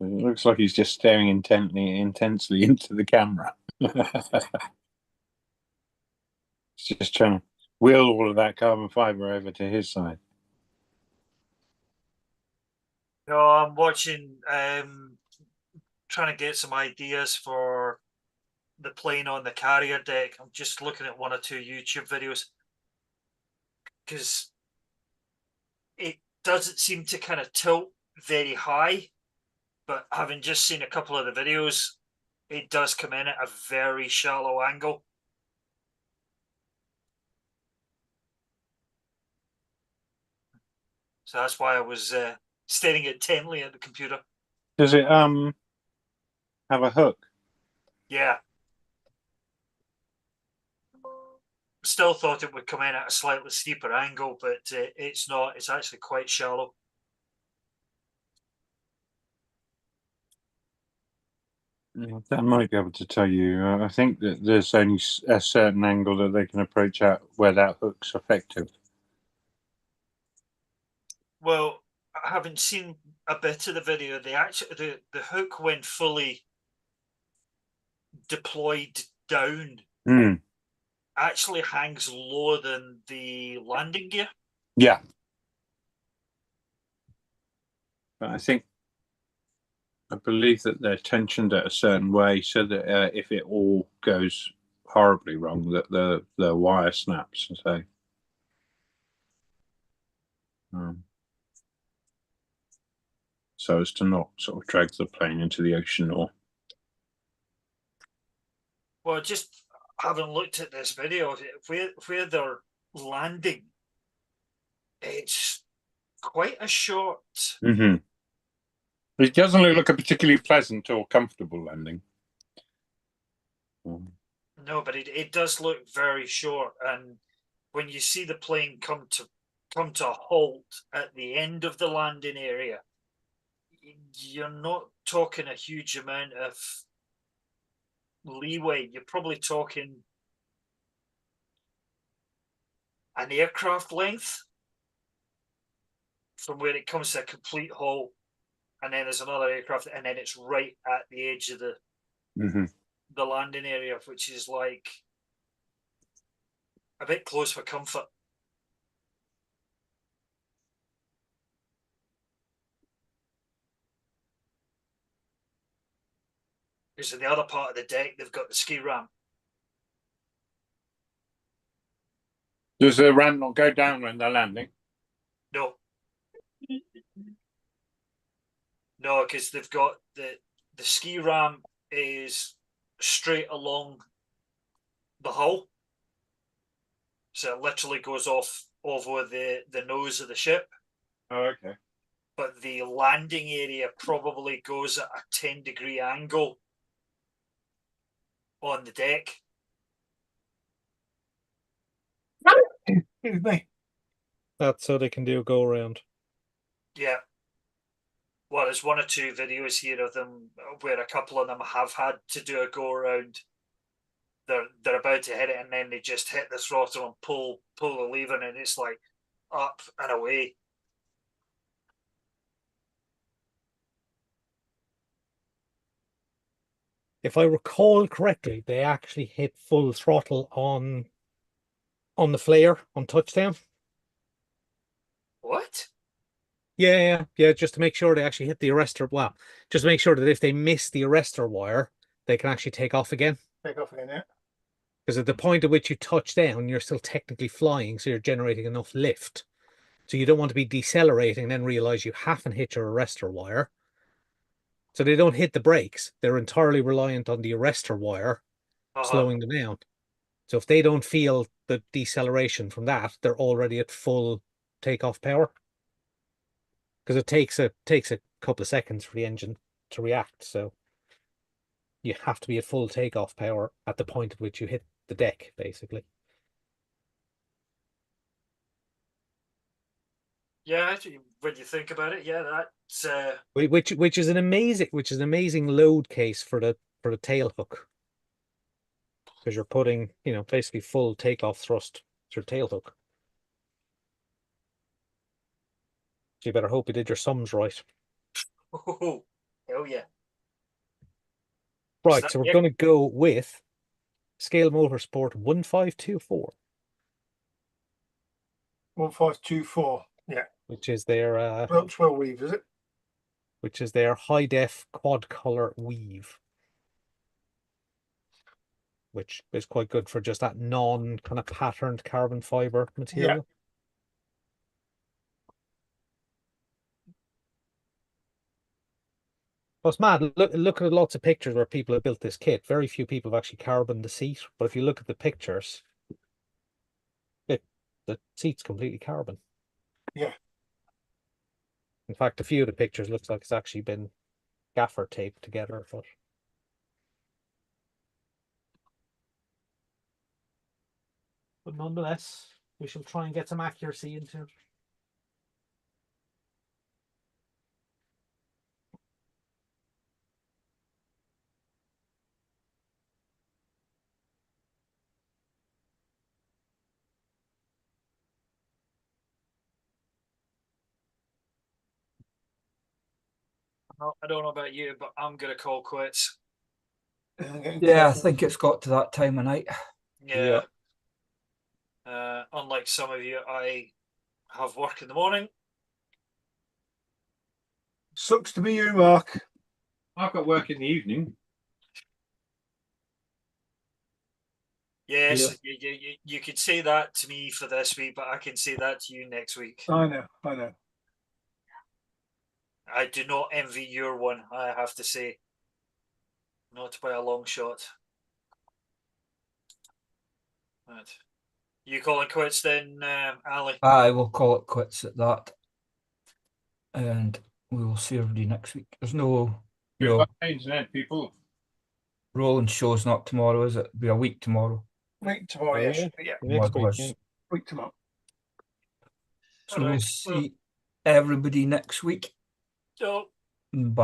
It looks like he's just staring intensely into the camera. He's just trying to wheel all of that carbon fiber over to his side. No, I'm watching, trying to get some ideas for the plane on the carrier deck. I'm just looking at 1 or 2 YouTube videos because it doesn't seem to kind of tilt very high, but having just seen a couple of the videos, it does come in at a very shallow angle. So that's why I was staring intently at the computer. Does it have a hook? Yeah. still thought it would come in at a slightly steeper angle, but it's not. It's actually quite shallow. Dan might be able to tell you. I think that there's only a certain angle that they can approach at where that hook's effective. Well, I haven't seen a bit of the video. The hook, when fully deployed down, actually hangs lower than the landing gear. Yeah. But I believe that they're tensioned at a certain way so that if it all goes horribly wrong, that the wire snaps. So, so as to not sort of drag the plane into the ocean or. Well, just having looked at this video, where they're landing, it's quite a short. It doesn't look like a particularly pleasant or comfortable landing. No, but it does look very short, and when you see the plane come to a halt at the end of the landing area, you're not talking a huge amount of leeway. You're probably talking an aircraft length from where it comes to a complete halt, and then there's another aircraft, and then it's right at the edge of the landing area, which is like a bit close for comfort. Because in the other part of the deck, they've got the ski ramp. Does the ramp not go down when they're landing? No. No, because they've got the ski ramp is straight along the hull. So it literally goes off over the nose of the ship. Oh, okay. But the landing area probably goes at a 10-degree angle on the deck. Excuse me. That's so they can do a go around. Yeah. Well, there's one or two videos here of them where a couple of them have had to do a go around. They're about to hit it, and then they just hit the throttle and pull the lever, and it's like up and away. If I recall correctly, they actually hit full throttle on the flare on touchdown. What? Yeah, just to make sure they actually hit the arrestor. Well, just to make sure that if they miss the arrestor wire, they can actually take off again. Take off again, yeah. Because at the point at which you touch down, you're still technically flying, so you're generating enough lift. So you don't want to be decelerating and then realize you haven't hit your arrestor wire. So they don't hit the brakes. They're entirely reliant on the arrestor wire slowing them down. So if they don't feel the deceleration from that, they're already at full takeoff power. Because it takes a couple of seconds for the engine to react. So you have to be at full takeoff power at the point at which you hit the deck, basically. Yeah, when you think about it, yeah, that's which is an amazing load case for the tail hook. Because you're putting, basically full takeoff thrust through tail hook. So you better hope you did your sums right. Oh, hell yeah. Right, so we're going to go with Scale Motorsport 1524. 1524, yeah. Which is their Welchwell weave, is it? Which is their high def quad color weave. Which is quite good for just that non kind of patterned carbon fiber material. Yeah. Well, it's mad. Look at lots of pictures where people have built this kit. Very few people have actually carboned the seat. But if you look at the pictures, the seat's completely carbon. Yeah. In fact, a few of the pictures looks like it's actually been gaffer taped together. But But nonetheless, we shall try and get some accuracy into it. I don't know about you, but I'm going to call quits. Yeah, I think it's got to that time of night. Yeah. Unlike some of you, I have work in the morning. Sucks to be you, Mark. I've got work in the evening. Yes, you could say that to me for this week, but I can say that to you next week. I know. I do not envy your one, I have to say. Not by a long shot. Right. You calling quits then, Ali? I will call it quits at that. And we will see everybody next week. There's no Internet people. rolling show's not tomorrow, is it? It'll be a week tomorrow. Week tomorrow, Oh, yes. yeah. Yeah. Next week, yeah. Week tomorrow. So we'll see everybody next week. So Bye.